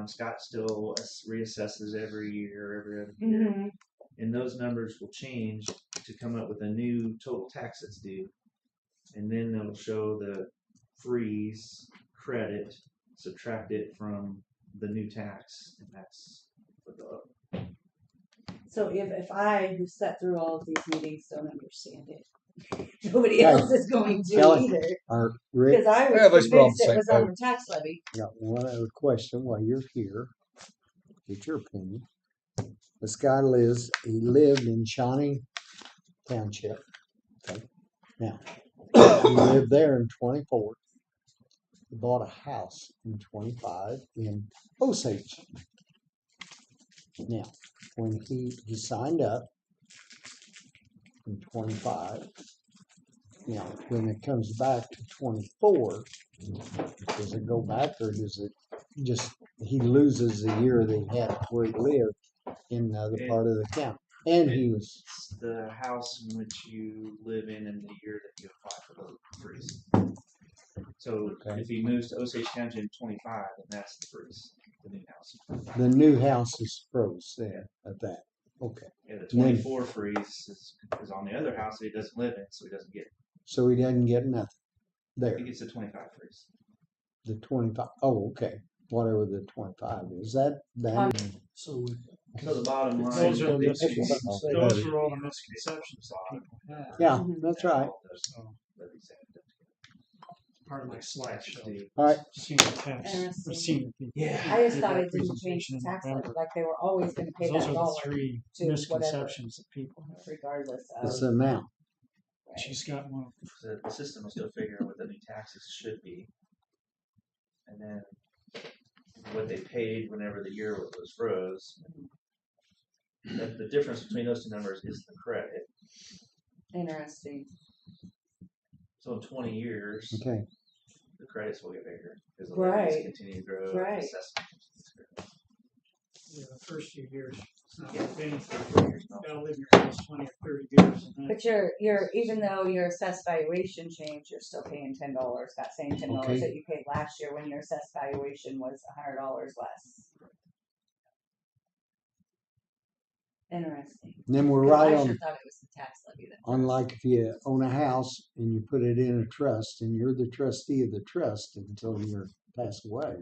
Scott still reassesses every year, Mm-hmm. and those numbers will change to come up with a new total tax that's due, and then it'll show the freeze credit, subtract it from the new tax, and that's what the So if I, who sat through all of these meetings, don't understand it, nobody else is going to Kelly, either. or Rick, Because I Yeah, at was least we're on convinced the it same was on boat. the tax levy. got one other question while you're here. Get your opinion. This guy he lived in Shawnee Township. Okay. Now, he lived there in 24. He bought a house in 25 in Osage. Now, when he signed up in 25, now when it comes back to 24, does it go back or does it just he loses the year that he had where he lived in the other part of the county? And he was It's the house in which you live in and the year that you apply for the freeze. So if he moves to Osage Township in 25, then that's the freeze, the new house. the new house is froze there at that. Okay. Yeah, the And then- 24 freeze is on the other house that he doesn't live in, so he doesn't get. So he doesn't get nothing there. He gets the 25 freeze. The 25. Oh, okay. Whatever the 25 is. That then. So So the bottom line. Those are is those are all the misconceptions that people have. Yeah, that's right. part of my slideshow. All right. Senior tax, or Interesting. senior people. I just did thought that it didn't change presentation the in tax November. levy, like they were always gonna pay Those that are the dollar three to whatever, misconceptions that people have. regardless It's of. the amount. She's got one. The system will still figure out what the new taxes should be. And then what they paid whenever the year was froze. The difference between those two numbers is the credit. Interesting. So in 20 years, Okay. the credits will get bigger because the Right. levies continue to grow. and Right. assessments grow. Yeah, the first few years, it's not Yeah. worth anything. You gotta live your first 20 or 30 years. And then But you're, even though your assessed valuation changed, you're still paying $10, that same $10 Okay. that you paid last year when your assessed valuation was $100 less. Interesting. And then we're 'Cause right I on, sure thought it was the tax levy that. unlike if you own a house and you put it in a trust and you're the trustee of the trust until you're passed away.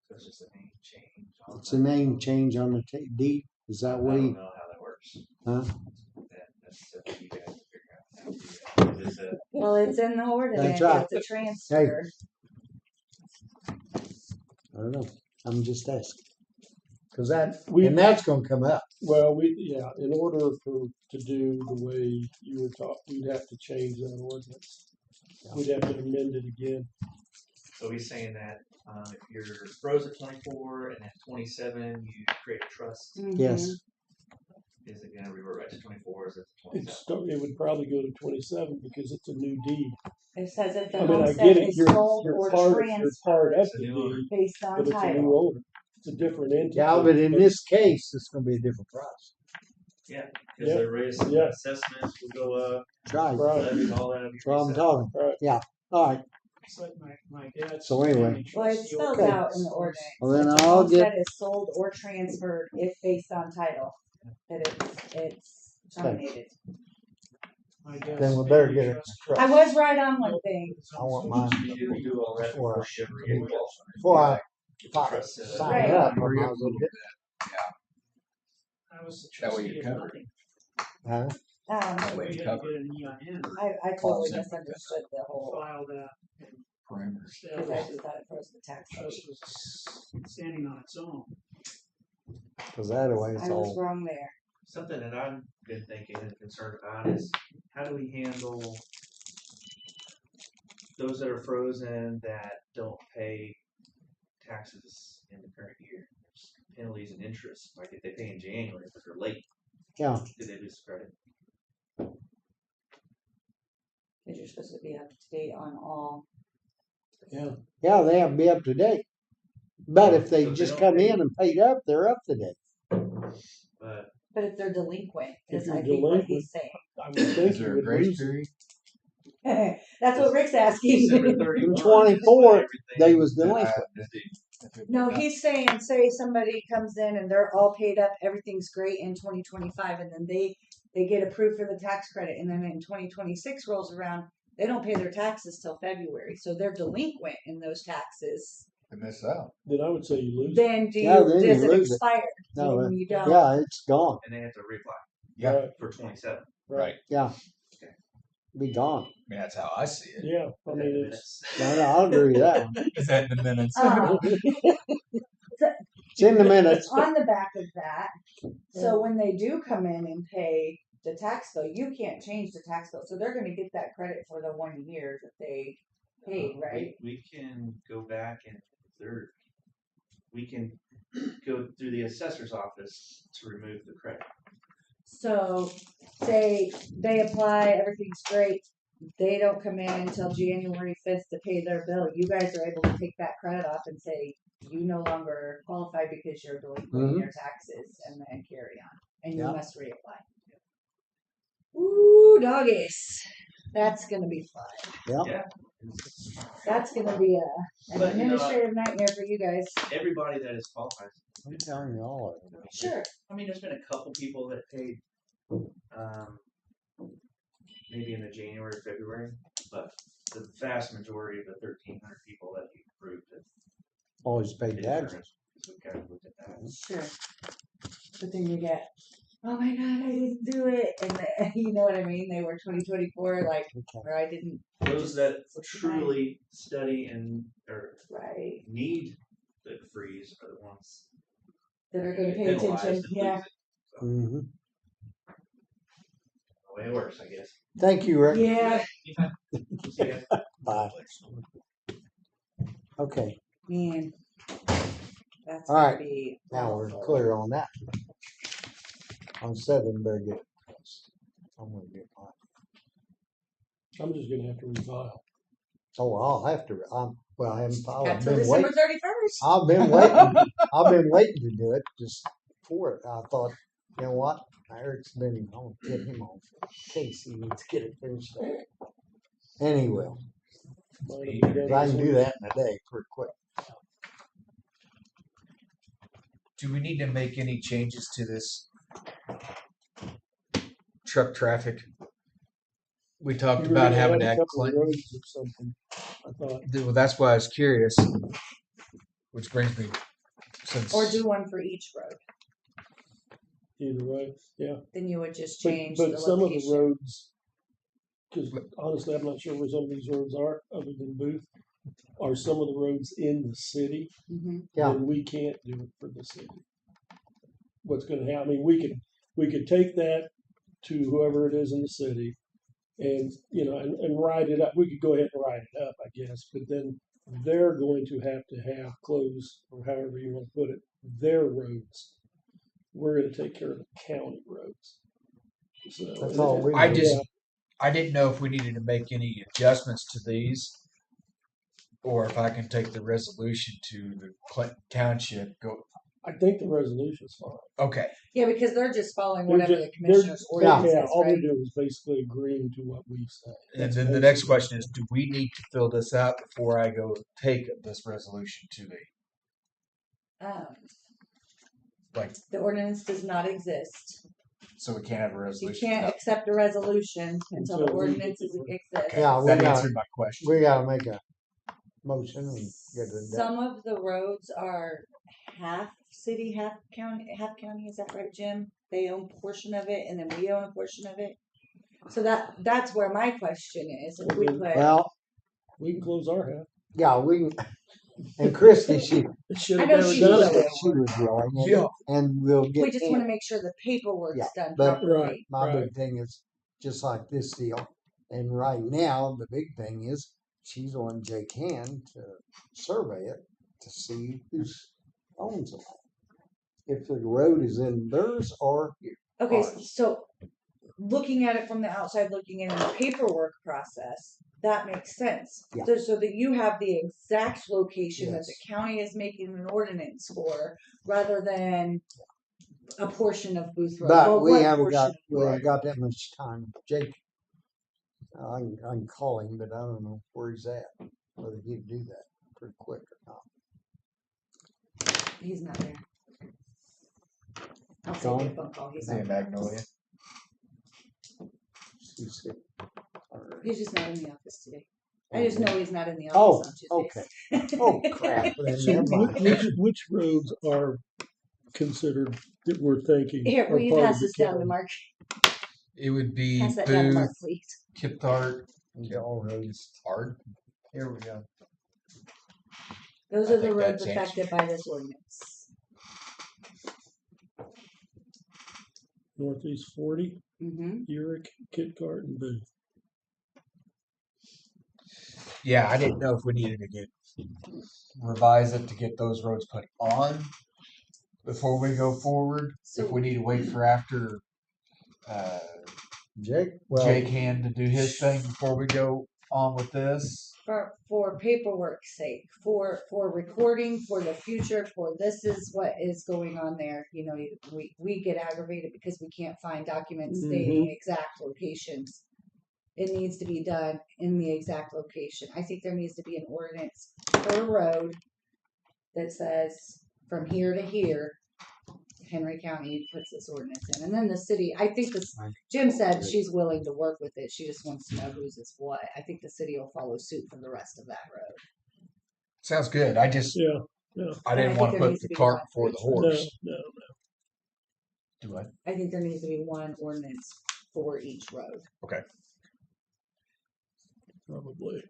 So it's just a name change. It's a name change on the deed. Is that I way? don't know how that works. Huh? That's up to you guys to figure out. How to do that. Is it Well, it's in the ordinance, right. it's a transfer. I don't know. I'm just asking. Cause that, We- and that's gonna come up. Well, in order to do the way you were taught, we'd have to change that ordinance. We'd have to amend it again. So he's saying that if you're froze at 24 and at 27 you create a trust, Yes. is it going to revert back to 24 or is it to 27? It would probably go to 27 because it's a new deed. It says if the I mean, I homestead get it, is you're sold or part of transferred the deed, based on but it's a new title. owner. It's a different entity. Yeah, but in this case, it's gonna be a different price. Yeah, because the raise assessments will go up, Right. levies, all that. That's what I'm talking. Yeah. All right. It's like my dad's. So anyway. Well, it's spelled Okay. out in the ordinance. Well, then If the I'll get- homestead is sold or transferred if based on title, that it's terminated. My dad's Then we better family get it. trust. I was right on one thing. I want mine You do all that before before I trust sign Right. up. I might as well get- I was the That way trustee you're of covered. nothing. Huh? That way We you're had to covered. get an EIN. I totally Falls in. misunderstood the whole. File that. And Parameters. Because I just thought it froze the tax trust levy. was standing on its own. Cause that way it's I was all. wrong there. Something that I've been thinking and concerned about is how do we handle those that are frozen that don't pay taxes in the current year? There's penalties and interest, like if they pay in January but they're late, Yeah. do they lose credit? Because you're supposed to be up to date on all. Yeah. Yeah, they have to be up to date. But if they So if they just don't come pay- in and paid up, they're up to date. But But if they're delinquent, If is you're I think what delinquent, he's saying. I would think Is you there a would grace lose it. period? That's what Rick's asking. December 31 In is 24, when they everything- was delinquent. No, he's saying, say somebody comes in and they're all paid up, everything's great in 2025, and then they get approved for the tax credit, and then in 2026 rolls around, they don't pay their taxes till February, so they're delinquent in those taxes. They miss out. Then I would say you lose it. Then Yeah, then you does it lose it. expire? No, Then you don't. yeah, it's gone. and they have to reapply Yeah. for 27. Right. Yeah. Be gone. I mean, that's how I see it. Yeah, I mean, it's, No, I'll agree with that one. Is that in the minutes? It's in the minutes. On the back of that, so when they do come in and pay the tax bill, you can't change the tax bill, so they're gonna get that credit for the 1 year that they paid, right? We can go back and we can go through the assessor's office to remove the credit. So, say they apply, everything's great, they don't come in until January 5th to pay their bill, you guys are able to take that credit off and say, you no longer qualify because you're delinquent in your taxes, and then carry on, and you Yeah. must reapply. Ooh, doggies, that's gonna be fun. Yeah. That's gonna be an But, you know, administrative nightmare for you guys. Everybody that is qualified. I'm telling you all of it. Sure. I mean, there's been a couple people that paid, maybe in the January, February, but the vast majority of the 1,300 people that you approved have Always paid taxes. insurance. So we kind of looked at that. Sure. But then you get oh my God, I didn't do it. And then, you know what I mean? They were 2024, like, where I didn't. Those that truly study and or Right. need the freeze are the ones That are going to pay penalized attention. and Yeah. lose it. Mm-hmm. The way it works, I guess. Thank you, Rick. Yeah. Bye. Okay. Man. That's All gonna right. be Now we're awful. clear on that. On 7, better get. I'm gonna get mine. I'm just gonna have to revile. Oh, I'll have to. Well, I haven't filed. Got I've till been December waiting. 31st. I've been waiting. I've been waiting to do it just for it. I thought, you know what? Eric's been. I'll get him on in case he needs to get it finished. Anyway, I can do that in a day pretty quick. Do we need to make any changes to this truck traffic? We talked You were about gonna having add a that. couple of roads or something, I thought. Well, that's why I was curious. Which brings me, since Or do one for each road. Either way, yeah. Then you would just But, change but the some location. of the roads, because honestly, I'm not sure where some of these roads are, other than Booth, are some of the roads in the city. Yeah. Then we can't do it for the city. What's going to happen? I mean, we could take that to whoever it is in the city, and and write it up. We could go ahead and write it up, I guess. But then they're going to have close, or however you want to put it, their roads. We're going to take care of the county roads. So That's all we I do. just, I didn't know if we needed to make any adjustments to these, or if I can take the resolution to the Clinton Township. Go. I think the resolution's fine. Okay. Yeah, because they're just following They're whatever just- the commissioner's ordinance yeah, is, all right? they're doing is basically agreeing to what we say. And then the next question is, do we need to fill this out before I go take this resolution to the, like, The ordinance does not exist. so we can't have a You resolution? can't accept a resolution until the Until we- ordinance exists. Yeah, That answered my question. We gotta make a motion and get it done. Some of the roads are half city, half county. Half county, is that right, Jim? They own a portion of it, and then we own a portion of it. So that's where my question is. If we put Well, we can close our half. yeah, we can. And Christie, she should I know never she's done willing. it. she was willing, and, Yeah. and we'll get. we just want to make sure the paperwork's Yeah, done but properly. my big thing is just like this deal. And right now, the big thing is she's on Jake Hand to survey it to see who owns the land. If the road is in theirs or Okay, ours. so looking at it from the outside, looking in the paperwork process, that makes sense. Yeah. So that you have the exact location that the Yes. county is making an ordinance for, rather than a portion of Booth Road. But Well, we what haven't portion got of we Road? haven't got that much time. Jake, I can call him, but I don't know where he's at. Whether he'd do that pretty quick or not. He's not there. I'll Gone? take a phone call. He's Is he in not there. Magnolia? He's just not in the office today. I just know he's not in the Oh, office on Tuesdays. okay. Oh crap! Then So never mind. which roads are considered that we're thinking? Here, are will you part of pass the this down to county? Mark? It would be Pass that down to Mark, Booth, please. Kipthart, all roads hard. Here we go. Those I are the think roads that's affected by this ordinance. Northeast 40, Mm-hmm. Urick, Kit-Cart, and Booth. Yeah, I didn't know if we needed to revise it to get those roads put on before we go forward. If we need to wait for after Jake, Jake Hand to do his thing before we go on with this. For paperwork's sake, for recording, for the future, for this is what is going on there. You know, we get aggravated because we can't find documents stating exact locations. It needs to be done in the exact location. I think there needs to be an ordinance per road that says from here to here, Henry County puts this ordinance in. And then the city, I think this, Jim said she's willing to work with it. She just wants to know whose is what. I think the city will follow suit for the rest of that road. Sounds good. I just Yeah. I didn't And I want think to there put needs the to be cart one before for the each road. horse. No. Do what? I think there needs to be one ordinance for each road. Okay. Probably.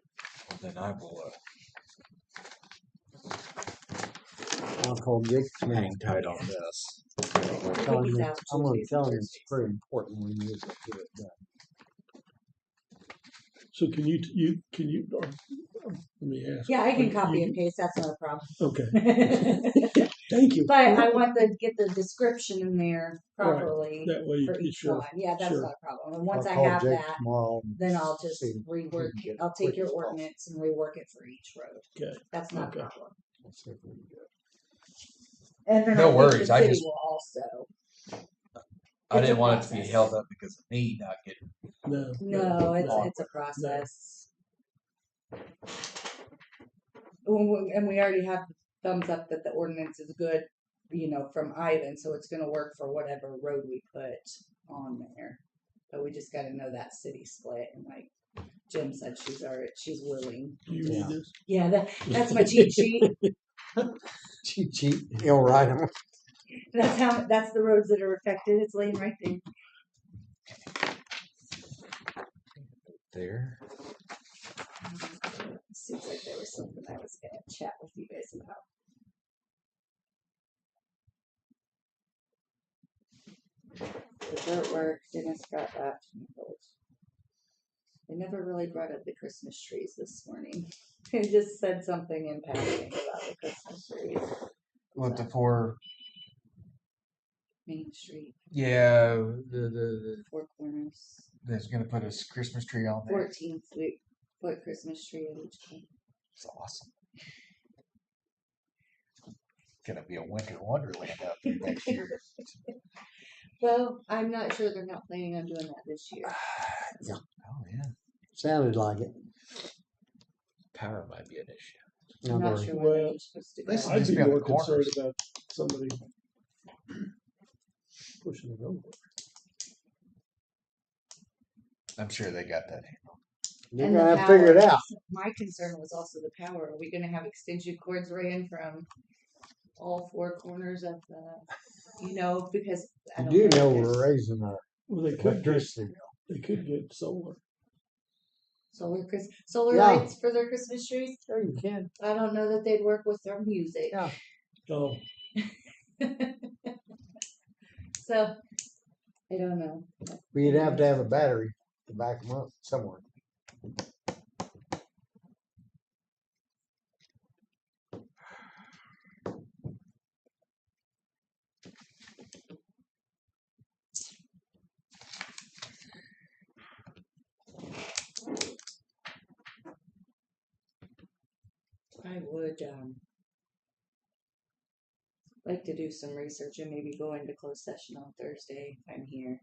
Well, then I will, I'll call Dick. hang tight on this. I'm gonna tell him it's pretty important when you get it done. So can you, let me ask. Yeah, I can you- copy and paste. That's not a problem. Okay. Thank you. But I want to get the description in there Right. properly That way you for can- each sure, one. Yeah, that's sure. not a problem. And once I'll I call have Jake that, tomorrow and then I'll just see if we rework. can get I'll take quick your as possible. ordinance and rework it for each road. Okay. That's not Okay. a problem. Let's see if we can do it. And then No I think worries, the I city just- will also. I It's didn't a want it to be process. held up because of me not getting. No, it's on it's a with it. process. And we already have thumbs up that the ordinance is good, you know, from Ivan, so it's gonna work for whatever road we put on there. But we just gotta know that city split, and like Jim said, she's willing. Do you need this? Yeah, that's my cheat sheet. Cheat sheet. You'll write them. That's the roads that are affected. It's laying right there. There. Seems like there was something I was gonna chat with you guys about. The dirt work, Dennis got that. They never really brought up the Christmas trees this morning. They just said something in passing about the Christmas trees. What the four? Main Street, Yeah, the Four Corners. that's gonna put a Christmas tree on there. 14th, we put Christmas tree at each corner. It's awesome. Gonna be a winter wonderland out there next year. Well, I'm not sure they're not planning on doing that this year. Yeah. Oh yeah. Sounded like it. Power might be an issue. I'm not very. sure where Well, they're supposed to go. Listen, I'd just be be on the more concerned corners. about somebody pushing it over. I'm sure they got that handled. You're And gonna the have to figure it power. out. My concern was also the power. Are we gonna have extension cords ran from all four corners of the, you know, because I You don't do know if we're raising our Well, they could get, electricity bill. they could get solar. solar Yeah. lights for their Christmas trees. Sure you can. I don't know that they'd work with their music. Yeah. Oh, So I don't know. But you'd have to have a battery to back them up somewhere. I would like to do some research and maybe go into closed session on Thursday if I'm here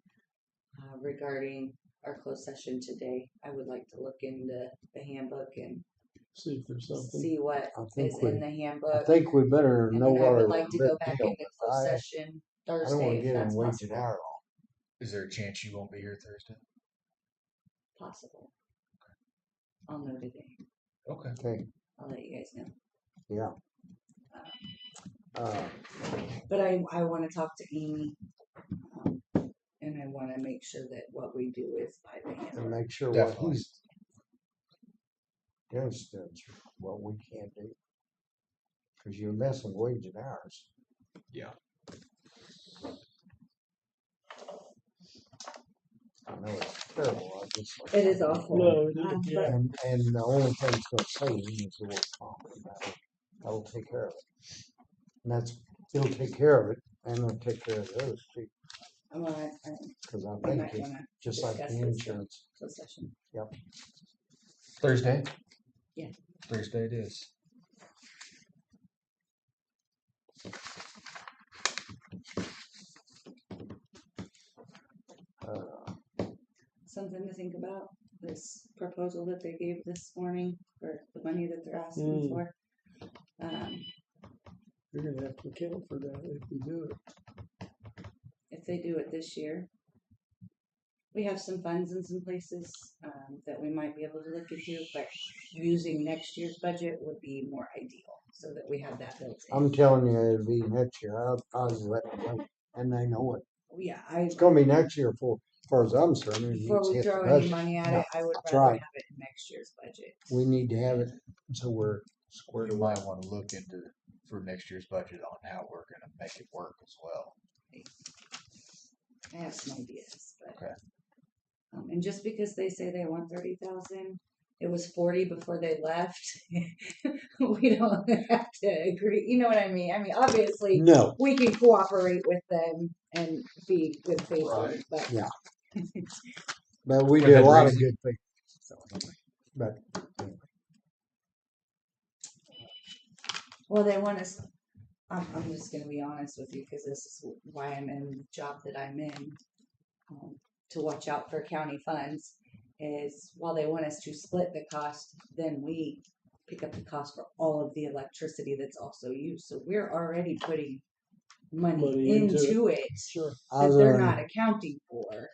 regarding our closed session today. I would like to look into the handbook and see if there's something. see what I think is we- in the handbook. I think we better and know then I what would our like to go back deal into is. closed I session don't want Thursday to if get that's in wage possible. an hour long. Is there a chance you won't be here Thursday? Possible. I'll know today. Okay. Okay. I'll let you guys know. Yeah. But I want to talk to Amy, and I want to make sure that what we do is by the And handbook. make sure Definitely. what he's understands what we can't do. Cause you're messing wage and hours. Yeah. I know it's terrible. I just. It is awful. No, it isn't. But And the only thing it's gonna save you is the work comp. That'll take care of it. And he'll take care of it and he'll take care of the others too. well, Cause I we think might it's want to just like discuss the this in insurance. closed session. Yep. Thursday? Yeah. Thursday it is. Something to think about, this proposal that they gave this morning for the money that they're asking for. You're gonna have to account for that if we do it. If they do it this year. We have some funds in some places that we might be able to look into, but using next year's budget would be more ideal, so that we have that built in. I'm telling you, it'll be next year. I'll let them know. And they know it. yeah, It's gonna be next year for, as far as I'm concerned. It before needs to we hit the throw any budget. money at Yeah, it, I would that's rather right. have it in next year's budget. We need to have it so we're squared You away. might wanna look into, for next year's budget on how we're gonna make it work as well. I have some ideas, but Okay. and just because they say they want 30,000, it was 40 before they left. We don't have to agree. You know what I mean? I mean, obviously, No. we can cooperate with them and be good faith, Right. but Yeah. But we did Within a lot of reason. good things. So, but well, they want us. I'm just going to be honest with you because this is why I'm in the job that I'm in. To watch out for county funds is while they want us to split the cost, then we pick up the cost for all of the electricity that's also used. So we're already putting money into it Sure. that they're not accounting for.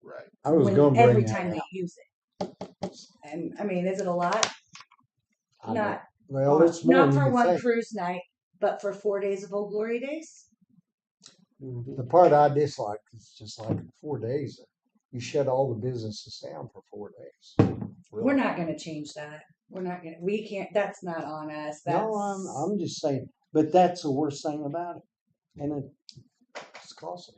Right. I was when- gonna bring every that time up. they use it. And I mean, is it a lot? I Not. Well, it's more not than for you one think. cruise night, but for 4 days of Old Glory Days. The part I dislike is just like 4 days. You shut all the businesses down for 4 days. We're not going to change that. We're not going to. We can't. That's not on us. That's, No, I'm just saying. But that's the worst thing about it, and it's costly.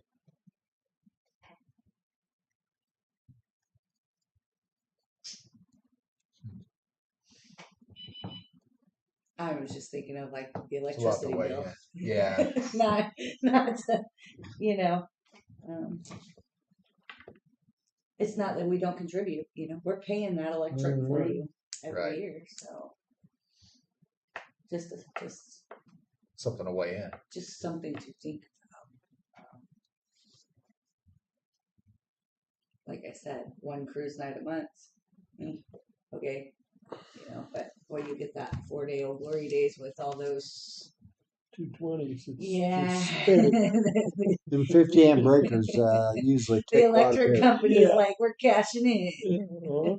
I was just thinking of like the It's a lot to electricity weigh bill. in. Yeah. not you know. It's not that we don't contribute. You know, we're paying that electric for Mhm. you every Right. year. So just Something to weigh in. just something to think about. Like I said, one cruise night a month. Okay, you know, but boy, you get that 4 day Old Glory Days with all those 220s. Yeah. Them 50 amp breakers usually The take a lot of electric care. company is like, we're cashing in.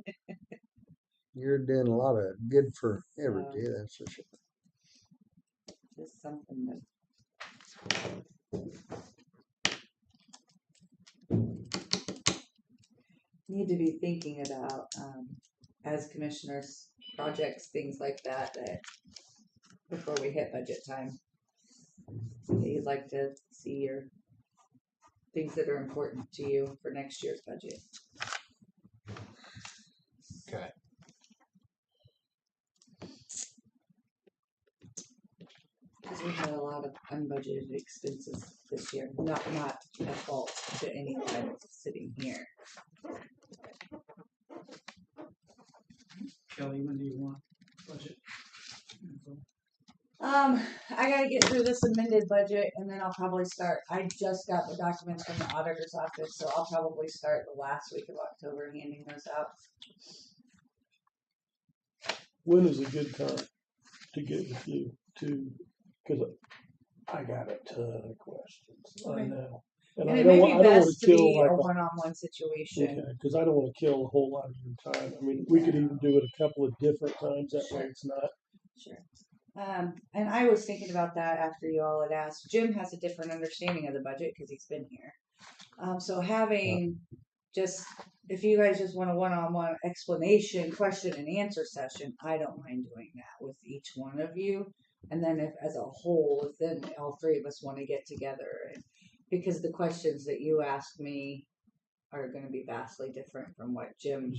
You're doing a lot of good for everybody, that's for sure. Just something that. Need to be thinking about as commissioners, projects, things like that before we hit budget time. That you'd like to see your things that are important to you for next year's budget. Okay. Because we had a lot of unbudgeted expenses this year. Not a fault to anyone sitting here. Kelly, when do you want budget? I gotta get through this amended budget and then I'll probably start. I just got the documents from the auditor's office, so I'll probably start the last week of October handing those out. When is a good time to get with you because I got a ton of questions. I Okay. know. And And I it don't may want, be I don't want best to to kill be like a a one-on-one situation. okay, because I don't want to kill a whole lot of your time. I mean, we could even do it a couple of different times. That way, it's not. Sure. And I was thinking about that after you all had asked. Jim has a different understanding of the budget because he's been here. So having just, if you guys just want a one-on-one explanation, question and answer session, I don't mind doing that with each one of you. And then if as a whole, if then all three of us want to get together because the questions that you ask me are going to be vastly different from what Jim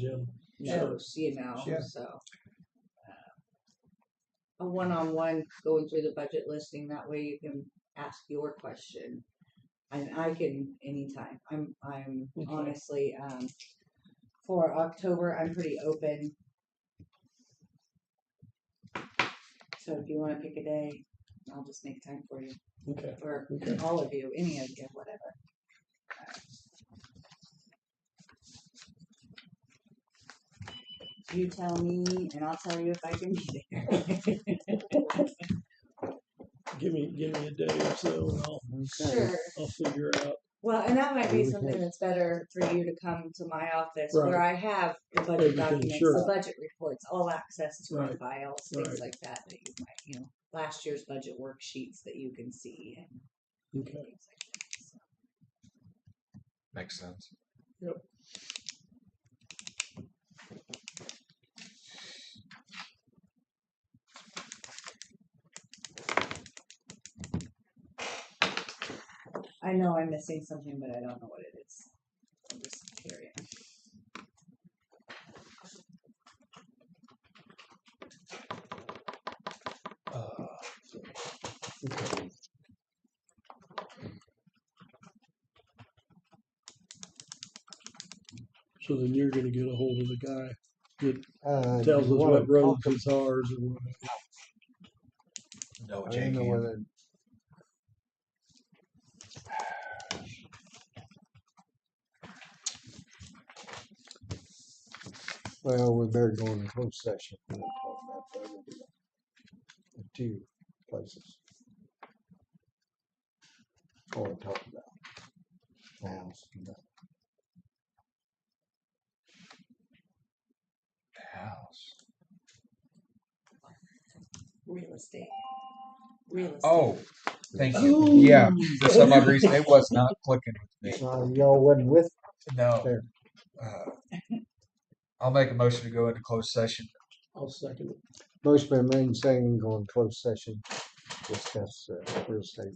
knows, you know, Sure. so. A one-on-one going through the budget listing. That way you can ask your question, and I can anytime. I'm Okay. honestly for October I'm pretty open. So if you want to pick a day, I'll just make time for you. Okay. Or Okay. all of you, any of you, whatever. You tell me, and I'll tell you if I can be there. Give me a day or so, and Sure. I'll figure it out. Well, and that might be Okay. something that's better for you to come to my office Right. where I have the budget Everything, documents, sure. the budget reports, all access to my Right. files, things Right. like that you might, last year's budget worksheets that you can see and Okay. things like that. So. Makes sense. Yep. I know I'm missing something, but I don't know what it is. I'm just curious. So then you're gonna get a hold of the guy that tells you us wanna what roads talk it's ours and what. No, I Jake. don't know whether. Well, we better go into closed session. We'll talk about the two places. I want to talk about the house. House. Real estate. Real estate. Oh, thank you. Yeah, for some odd reason it was not clicking with me. Y'all wasn't with No. there. I'll make a motion to go into closed session. I'll second it. Motion been made and seconded, go in closed session, discuss real estate.